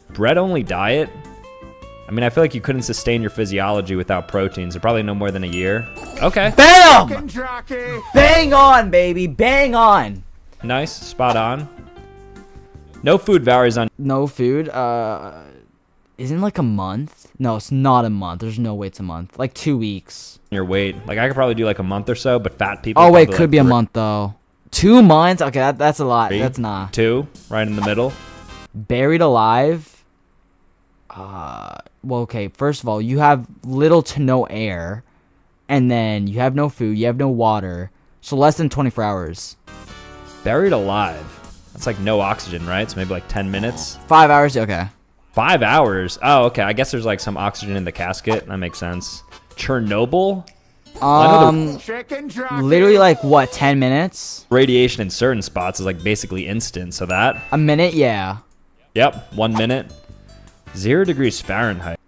Bread only diet? I mean, I feel like you couldn't sustain your physiology without protein, so probably no more than a year. Okay. BAM! Bang on, baby. Bang on. Nice. Spot on. No food varies on... No food? Isn't like a month? No, it's not a month. There's no way it's a month. Like 2 weeks. Your weight. Like I could probably do like a month or so, but fat people. Oh wait, probably could like be a month though. 2 months? Okay, that's a lot. 3, That's not. 2, right in the middle. Buried alive. Well, okay. First of all, you have little to no air, and then you have no food. You have no water. So less than 24 hours. Buried alive. That's like no oxygen, right? So maybe like 10 minutes. 5 hours. Okay. 5 hours. Oh, okay. I guess there's like some oxygen in the casket. That makes sense. Chernobyl. Literally like what? 10 minutes. Radiation in certain spots is like basically instant. So that. A minute. Yeah. Yep. 1 minute. 0 degrees Fahrenheit.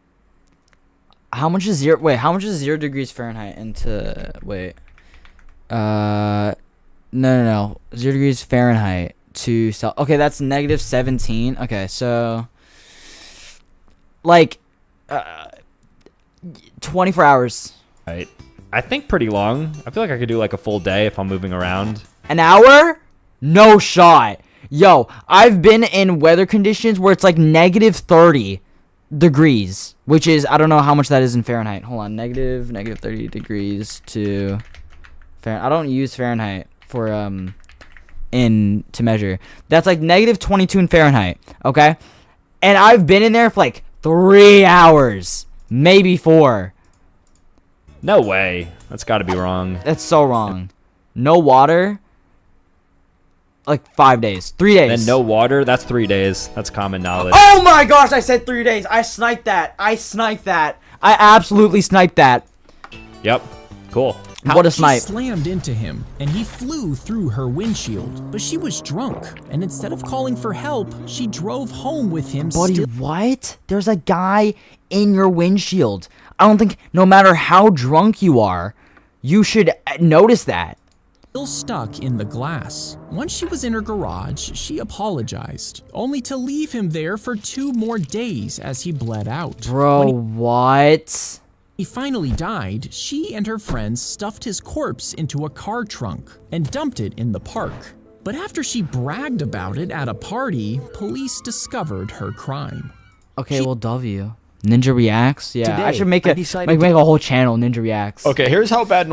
How much is zero? Wait, how much is 0 degrees Fahrenheit into? Wait. No. 0 degrees Fahrenheit to okay, that's negative 17. Okay, so like 24 hours. Right. I think pretty long. I feel like I could do like a full day if I'm moving around. An hour? No shot. Yo, I've been in weather conditions where it's like negative 30 degrees, which is, I don't know how much that is in Fahrenheit. Hold on, negative 30 degrees to Fahrenheit. I don't use Fahrenheit for to measure. That's like negative 22 in Fahrenheit, okay? And I've been in there for like 3 hours, maybe 4. No way. That's got to be wrong. That's so wrong. No water. Like 5 days. 3 days. And no water. That's 3 days. That's common knowledge. Oh my gosh, I said 3 days. I sniped that. I absolutely sniped that. Yep. Cool. What a snipe. She slammed into him, and he flew through her windshield. But she was drunk, and instead of calling for help, she drove home with him. Buddy, what? There's a guy in your windshield. I don't think, no matter how drunk you are, you should notice that. Still stuck in the glass. Once she was in her garage, she apologized, only to leave him there for 2 more days as he bled out. Bro, what? He finally died. She and her friends stuffed his corpse into a car trunk and dumped it in the park. But after she bragged about it at a party, police discovered her crime. Okay, well, W. Ninja Reacts? Yeah, Today, I should make a whole channel, Ninja Reacts. Okay, here's how bad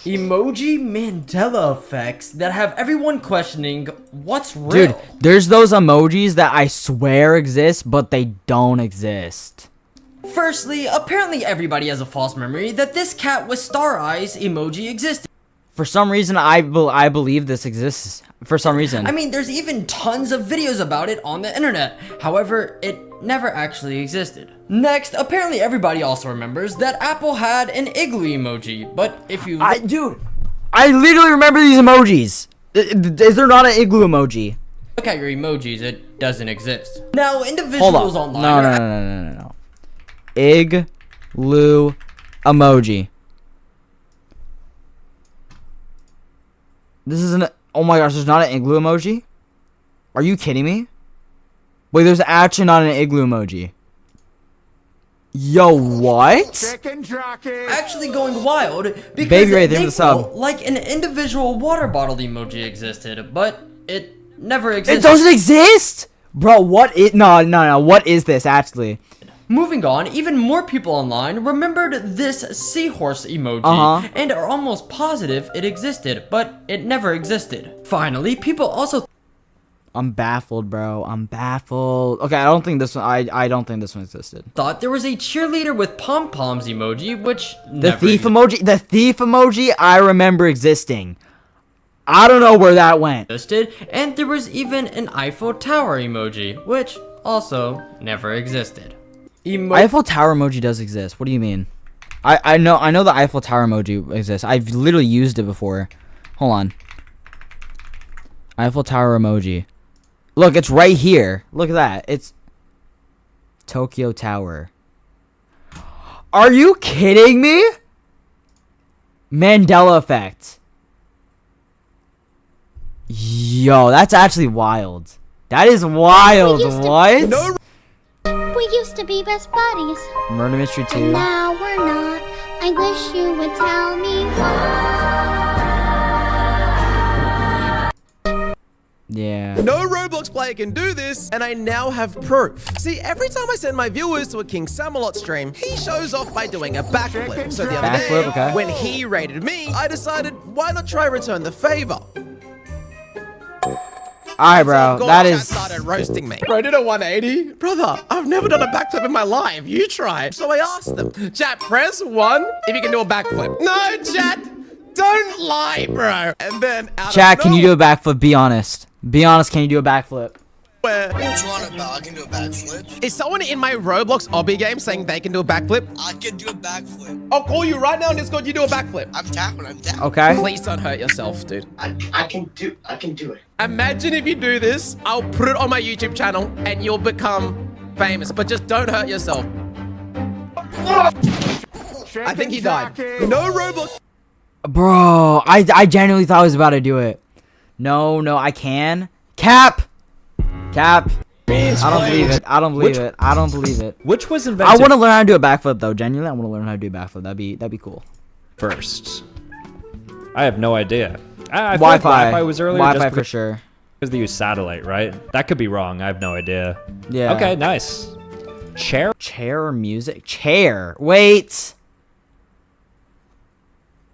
Emoji Mandela effects that have everyone questioning what's real. Dude, there's those emojis that I swear exist, but they don't exist. Firstly, apparently everybody has a false memory that this cat with star eyes emoji existed. For some reason, I believe this exists. For some reason. I mean, there's even tons of videos about it on the internet. However, it never actually existed. Next, apparently everybody also remembers that Apple had an igloo emoji, but if you... Dude, I literally remember these emojis. Is there not an igloo emoji? Look at your emojis, it doesn't exist. Now, individuals online... No. Igloo emoji. This isn't... Oh my gosh, there's not an igloo emoji? Are you kidding me? Wait, there's actually not an igloo emoji. Yo, what? Actually going wild because Baby Ray, they the sub. felt like an individual water bottle emoji existed, but it never existed. It doesn't exist? Bro, what is... No. What is this, actually? Moving on, even more people online remembered this seahorse emoji and are almost positive it existed, but it never existed. Finally, people also... I'm baffled, bro. I'm baffled. Okay, I don't think this one... I don't think this one existed. Thought there was a cheerleader with pom-poms emoji, which The thief emoji, I remember existing. I don't know where that went. Existed, and there was even an Eiffel Tower emoji, which also never existed. Eiffel Tower emoji does exist. What do you mean? I know the Eiffel Tower emoji exists. I've literally used it before. Hold on. Eiffel Tower emoji. Look, it's right here. Look at that. It's Tokyo Tower. Are you kidding me? Mandela effect. Yo, that's actually wild. That is wild. What? We used to be best buddies. Murder Mystery 2. And now we're not. I wish you would tell me why. Yeah. No Roblox player can do this, and I now have proof. See, every time I send my viewers to a King Samalot stream, he shows off by doing a backflip. So the other day, when he raided me, I decided, why not try return the favor? Alright, bro. That is... started roasting me. Bro, did a 180? Brother, I've never done a backflip in my life. You try. So I asked them, chat, press 1 if you can do a backflip. No, chat, don't lie, bro. And then Chat, can you do a backflip? Be honest. Be honest, can you do a backflip? What you want about? I can do a backflip. Is someone in my Roblox obby game saying they can do a backflip? I can do a backflip. I'll call you right now in Discord. You do a backflip. I'm down. Okay. Please don't hurt yourself, dude. I can do it. Imagine if you do this, I'll put it on my YouTube channel and you'll become famous. But just don't hurt yourself. I think he died. No Roblox. Bro, I genuinely thought I was about to do it. No, I can. Cap. I don't believe it. I don't believe it. Which was invented? I want to learn how to do a backflip though. Genuinely, I want to learn how to do a backflip. That'd be cool. First, I have no idea. I feel like Wi-Fi was earlier. Wi-Fi for sure. Because they use satellite, right? That could be wrong. I have no idea. Yeah. Okay, nice. Chair or music? Chair. Wait.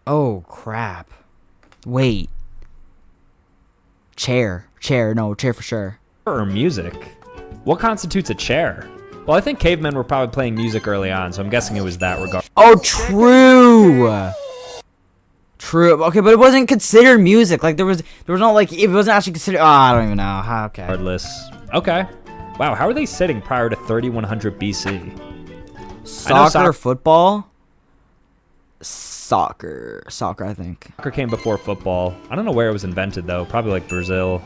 Oh crap. Wait. Chair. No, chair for sure. Or music. What constitutes a chair? Well, I think cavemen were probably playing music early on, so I'm guessing it was that regard. Oh, true. Okay, but it wasn't considered music. Like there was no like it wasn't actually considered. Oh, I don't even know. Okay. Regardless. Okay. Wow, how are they sitting prior to 3100 BC? Soccer, football. Soccer, I think. Soccer came before football. I don't know where it was invented though. Probably like Brazil.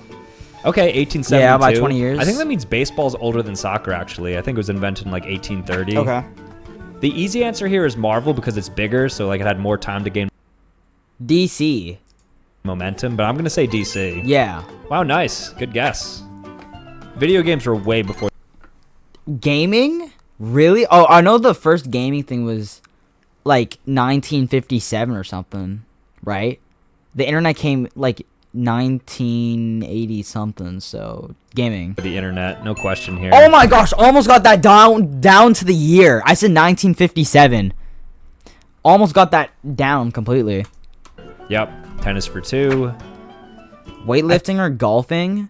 Okay, 1872. Yeah, about 20 years. I think that means baseball's older than soccer actually. I think it was invented in like 1830. Okay. The easy answer here is Marvel because it's bigger, so like it had more time to gain DC momentum, but I'm going to say DC. Yeah. Wow, nice. Good guess. Video games were way before gaming? Really? Oh, I know the first gaming thing was like 1957 or something, right? The internet came like 1980 something, so gaming. The internet, no question here. Oh my gosh, almost got that down to the year. I said 1957. Almost got that down completely. Yep, tennis for 2. Weightlifting or golfing?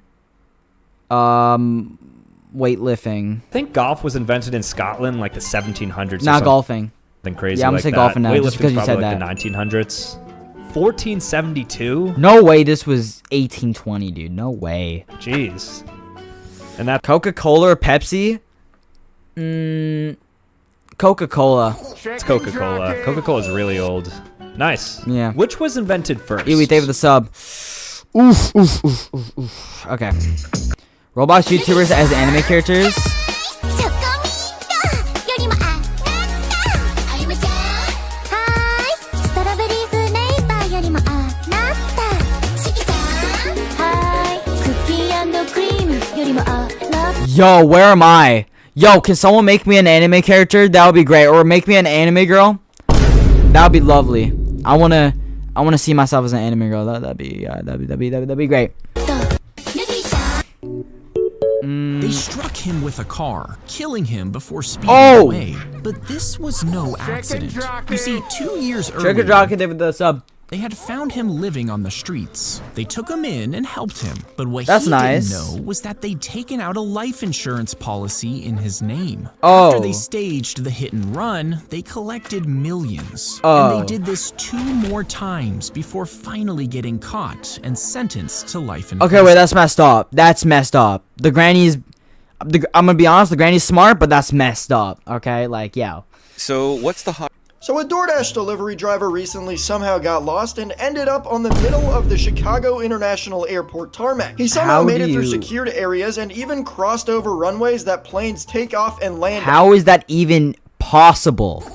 Weightlifting. I think golf was invented in Scotland like the 1700s. Not golfing. Something crazy. Yeah, I'm like gonna say that. golfing now, just because you said like that. The 1900s. 1472. No way, this was 1820, dude. No way. Jeez. And that Coca-Cola or Pepsi? Coca-Cola. It's Coca-Cola. Coca-Cola is really old. Nice. Yeah. Which was invented first? Ew, Dave with the sub. Oof. Okay. Roblox YouTubers as anime characters. Yo, where am I? Yo, can someone make me an anime character? That would be great. Or make me an anime girl. That would be lovely. I wanna see myself as an anime girl. That'd be great. They struck him with a car, killing him before speeding away. But this was no accident. You see, 2 years earlier, they had found him living on the streets. They took him in and helped him. But what he didn't know was that they'd taken out a life insurance policy in his name. After they staged the hit and run, they collected millions. And they did this 2 more times before finally getting caught and sentenced to life in prison. Okay, wait, that's messed up. That's messed up. The granny's... I'm gonna be honest, the granny's smart, but that's messed up. Okay, like, yeah. So, what's the hot... So a DoorDash delivery driver recently somehow got lost and ended up on the middle of the Chicago International Airport tarmac. He somehow made it through secured areas and even crossed over runways that planes take off and land. How is that even possible?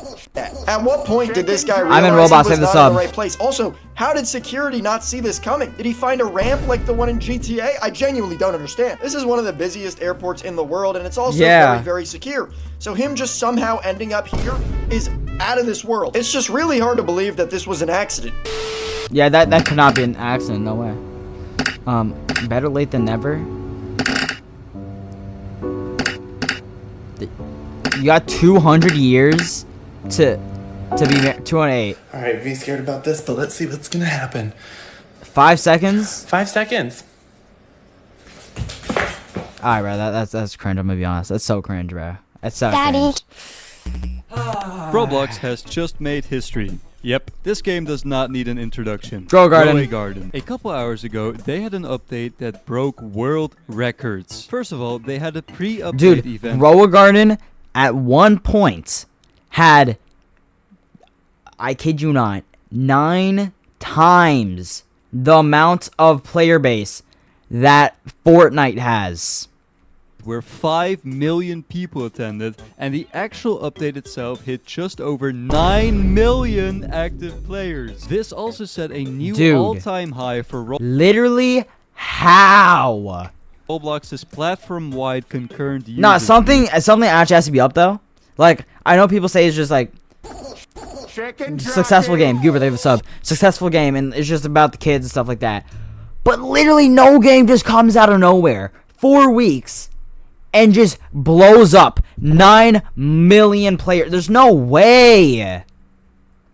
At what point did this guy realize he was not in the right place? Also, how did security not see this coming? Did he find a ramp like the one in GTA? I genuinely don't understand. This is one of the busiest airports in the world, and it's also very, very secure. So him just somehow ending up here is out of this world. It's just really hard to believe that this was an accident. Yeah, that could not be an accident. No way. Better late than never. You got 200 years to be married. 208. All right, be scared about this, but let's see what's gonna happen. 5 seconds. 5 seconds. All right, bro. That's cringe. I'm gonna be honest. That's so cringe, bro. That's so Daddy. Roblox has just made history. Yep, this game does not need an introduction. Grow Garden. Garden. A couple hours ago, they had an update that broke world records. First of all, they had a pre-update event. Grow Garden at one point had, I kid you not, 9 times the amount of player base that Fortnite has. Where 5 million people attended, and the actual update itself hit just over 9 million active players. This also set a new all-time high for Literally, how? Roblox's platform-wide concurrent users. Nah, something actually has to be up though. Like, I know people say it's just like successful game. Goober, they have a sub. Successful game, and it's just about the kids and stuff like that. But literally, no game just comes out of nowhere. 4 weeks. And just blows up 9 million players. There's no way.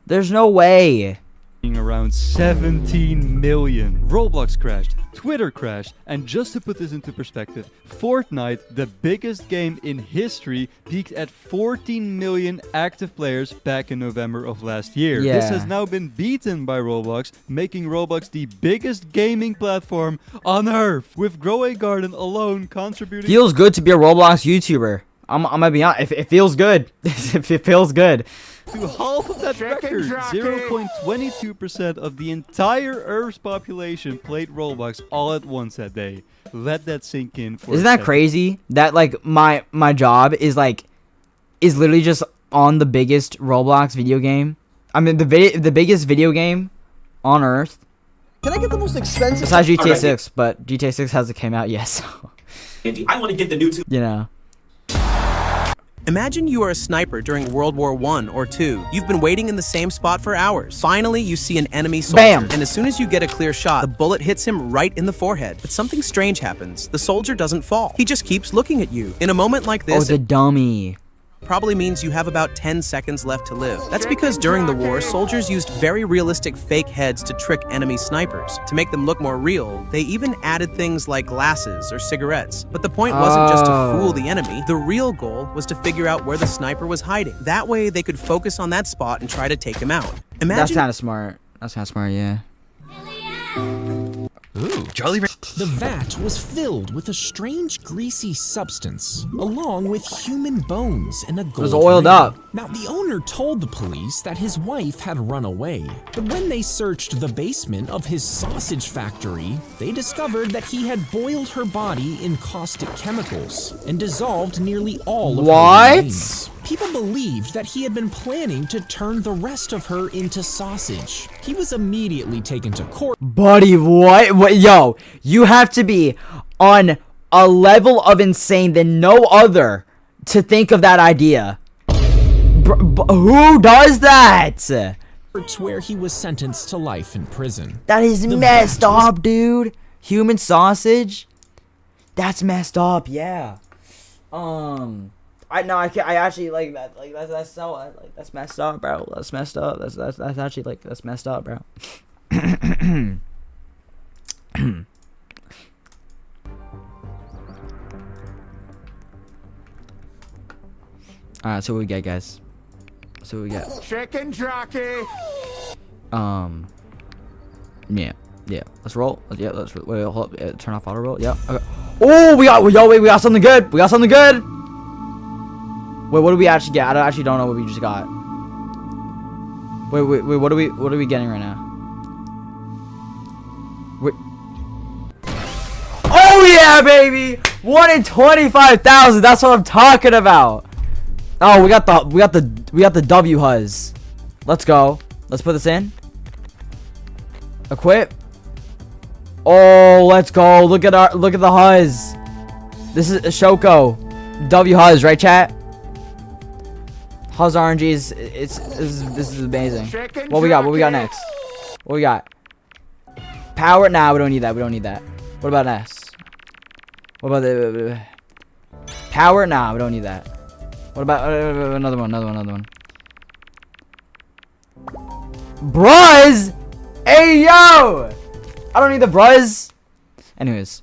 There's no way. Around 17 million. Roblox crashed, Twitter crashed, and just to put this into perspective, Fortnite, the biggest game in history, peaked at 14 million active players back in November of last year. Yeah. This has now been beaten by Roblox, making Roblox the biggest gaming platform on Earth, with Grow a Garden alone contributing. Feels good to be a Roblox YouTuber. I'm gonna be honest. It feels good. It feels good. To half of that record, 0.22% of the entire Earth's population played Roblox all at once that day. Let that sink in for Isn't that crazy? That like my job is literally just on the biggest Roblox video game. I mean the biggest video game on Earth. Can I get the most expensive? Besides GTA 6, but GTA 6 hasn't came out yet. So. Andy, I want to get the new. You know. Imagine you are a sniper during World War I or II. You've been waiting in the same spot for hours. Finally, you see an enemy soldier. Bam! And as soon as you get a clear shot, the bullet hits him right in the forehead. But something strange happens. The soldier doesn't fall. He just keeps looking at you. In a moment like this, the dummy. Probably means you have about 10 seconds left to live. That's because during the war, soldiers used very realistic fake heads to trick enemy snipers. To make them look more real, they even added things like glasses or cigarettes. But the point wasn't just to fool the enemy. The real goal was to figure out where the sniper was hiding. That way, they could focus on that spot and try to take him out. Imagine— That's kind of smart. That's kind of smart, yeah. Ooh, Charlie. The vat was filled with a strange greasy substance, along with human bones and a gold It was oiled ring. up. Now, the owner told the police that his wife had run away, but when they searched the basement of his sausage factory, they discovered that he had boiled her body in caustic chemicals and dissolved nearly all of her remains. People believed that he had been planning to turn the rest of her into sausage. He was immediately taken to court. Buddy, what? Yo, you have to be on a level of insane than no other to think of that idea. Who does that? Where he was sentenced to life in prison. That is messed up, dude. Human sausage? That's messed up, yeah. I actually like that. Like that's so like that's messed up, bro. That's messed up. That's actually like that's messed up, bro. All right, so what we get, guys? So what we got? Chicken jockey. Yeah. Let's roll. Yeah, let's wait. Hold up. Turn off auto roll. Yeah. Okay. Oh, we got something good. We got something good. Wait, what do we actually get? I actually don't know what we just got. Wait, what are we getting right now? Wait. Oh yeah, baby! 1 in 25,000. That's what I'm talking about. Oh, we got the W huzz. Let's go. Let's put this in. Equip. Oh, let's go. Look at the huzz. This is a Shoko. W huzz, right, chat? Huzz RNGs. This is amazing. What we got? What we got next? What we got? Power. Nah, we don't need that. We don't need that. What about an S? What about the power? Nah, we don't need that. What about another one? Bruz! Hey, yo! I don't need the bruz. Anyways.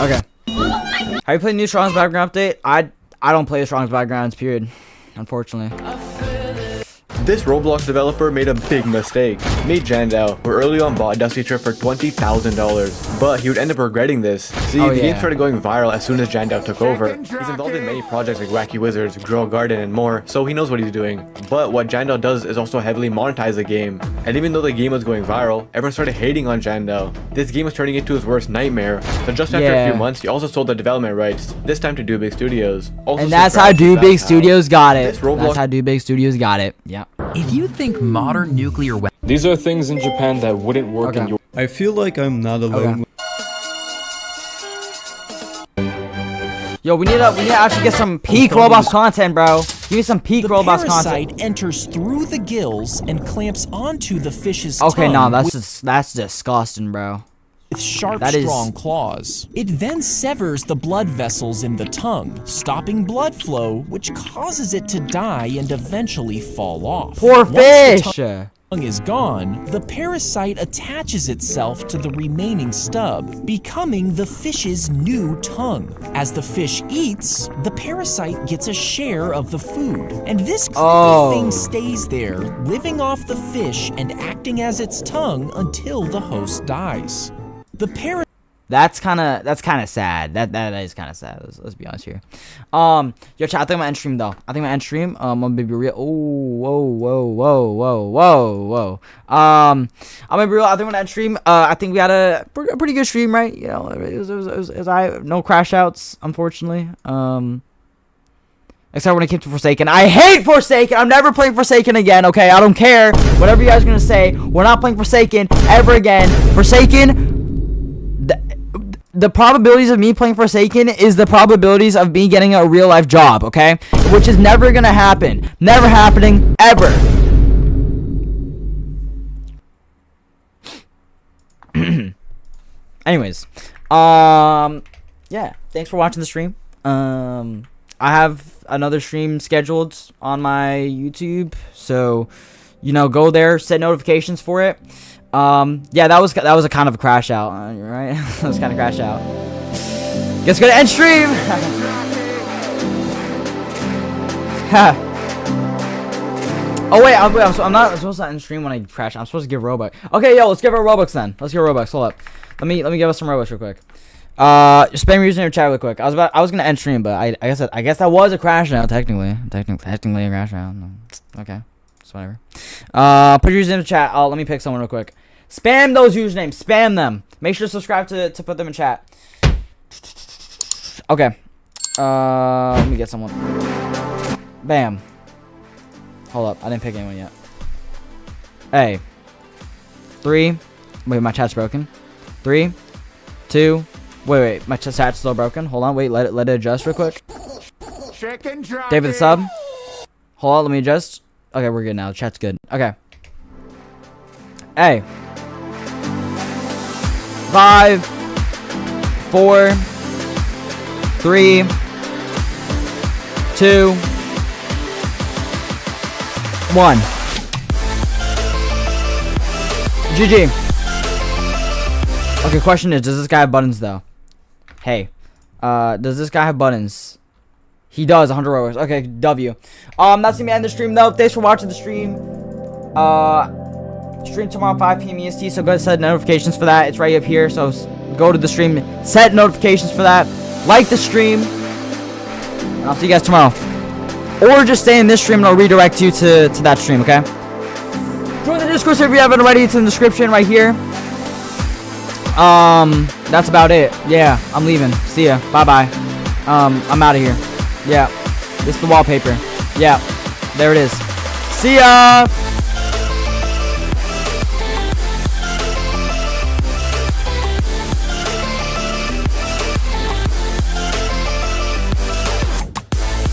Okay. Have you played new Strong's background update? I don't play the Strong's backgrounds, period. Unfortunately. This Roblox developer made a big mistake. Made Jandao, who early on bought Dusty Trip for $20,000, but he would end up regretting this. See, the game started going viral as soon as Jandao took over. He's involved in many projects like Wacky Wizards, Grow a Garden, and more, so he knows what he's doing. But what Jandao does is also heavily monetize the game. And even though the game was going viral, everyone started hating on Jandao. This game was turning into his worst nightmare. So just after a few months, he also sold the development rights, this time to Do Big Studios. Also, and that's how Do Big Studios got it. That's how Do Big Studios got it. Yeah. If you think modern nuclear weapons... These are things in Japan that wouldn't work in your... I feel like I'm not alone. Yo, we need to actually get some peak Roblox content, bro. Give me some peak Roblox content. The parasite enters through the gills and clamps onto the fish's tongue. Okay, no, that's disgusting, bro. With sharp, strong claws. It then severs the blood vessels in the tongue, stopping blood flow, which causes it to die and eventually fall off. Poor fish! Once the tongue is gone, the parasite attaches itself to the remaining stub, becoming the fish's new tongue. As the fish eats, the parasite gets a share of the food, and this creepy thing stays there, living off the fish and acting as its tongue until the host dies. That's kind of sad. That is kind of sad. Let's be honest here. Yo, chat. I think I'm gonna end stream though. I'm gonna be real. Oh, whoa. I'm gonna be real. I think I'm gonna end stream. I think we had a pretty good stream, right? You know, it was no crash outs, unfortunately. Except when it came to Forsaken. I hate Forsaken. I'm never playing Forsaken again. Okay, I don't care. Whatever you guys are gonna say, we're not playing Forsaken ever again. Forsaken. The probabilities of me playing Forsaken is the probabilities of me getting a real life job, okay? Which is never gonna happen. Never happening, ever. Anyways, yeah, thanks for watching the stream. I have another stream scheduled on my YouTube, so, you know, go there, set notifications for it. Yeah, that was a kind of a crash out, right? That was kind of crash out. Guess we're gonna end stream. Oh wait, I'm not supposed to end stream when I crash. I'm supposed to give Robux. Okay, yo, let's give our Robux then. Let's give Robux. Hold up. Let me give us some Robux real quick. Spam your username chat real quick. I was gonna end stream, but I guess that was a crash out technically a crash out. Okay. Whatever. Put your username in the chat. Let me pick someone real quick. Spam those usernames. Spam them. Make sure to subscribe to put them in chat. Okay. Let me get someone. Bam. Hold up. I didn't pick anyone yet. Hey. 3. Wait, my chat's broken. 3, 2. Wait. My chat's still broken. Hold on. Wait. Let it adjust real quick. David the sub. Hold on. Let me adjust. Okay, we're good now. Chat's good. Okay. Hey. 5, 4, 3, 2, 1. GG. Okay, question is, does this guy have buttons though? Hey. Does this guy have buttons? He does, 100 Robux. Okay, W. That's gonna end the stream though. Thanks for watching the stream. Stream tomorrow 5 p.m. EST, so go ahead and set notifications for that. It's right up here, so go to the stream, set notifications for that. Like the stream, and I'll see you guys tomorrow. Or just stay in this stream and I'll redirect you to that stream, okay? Join the Discord server if you haven't already. It's in the description right here. That's about it. Yeah, I'm leaving. See ya. Bye-bye. I'm out of here. Yeah, this is the wallpaper. Yeah, there it is. See ya!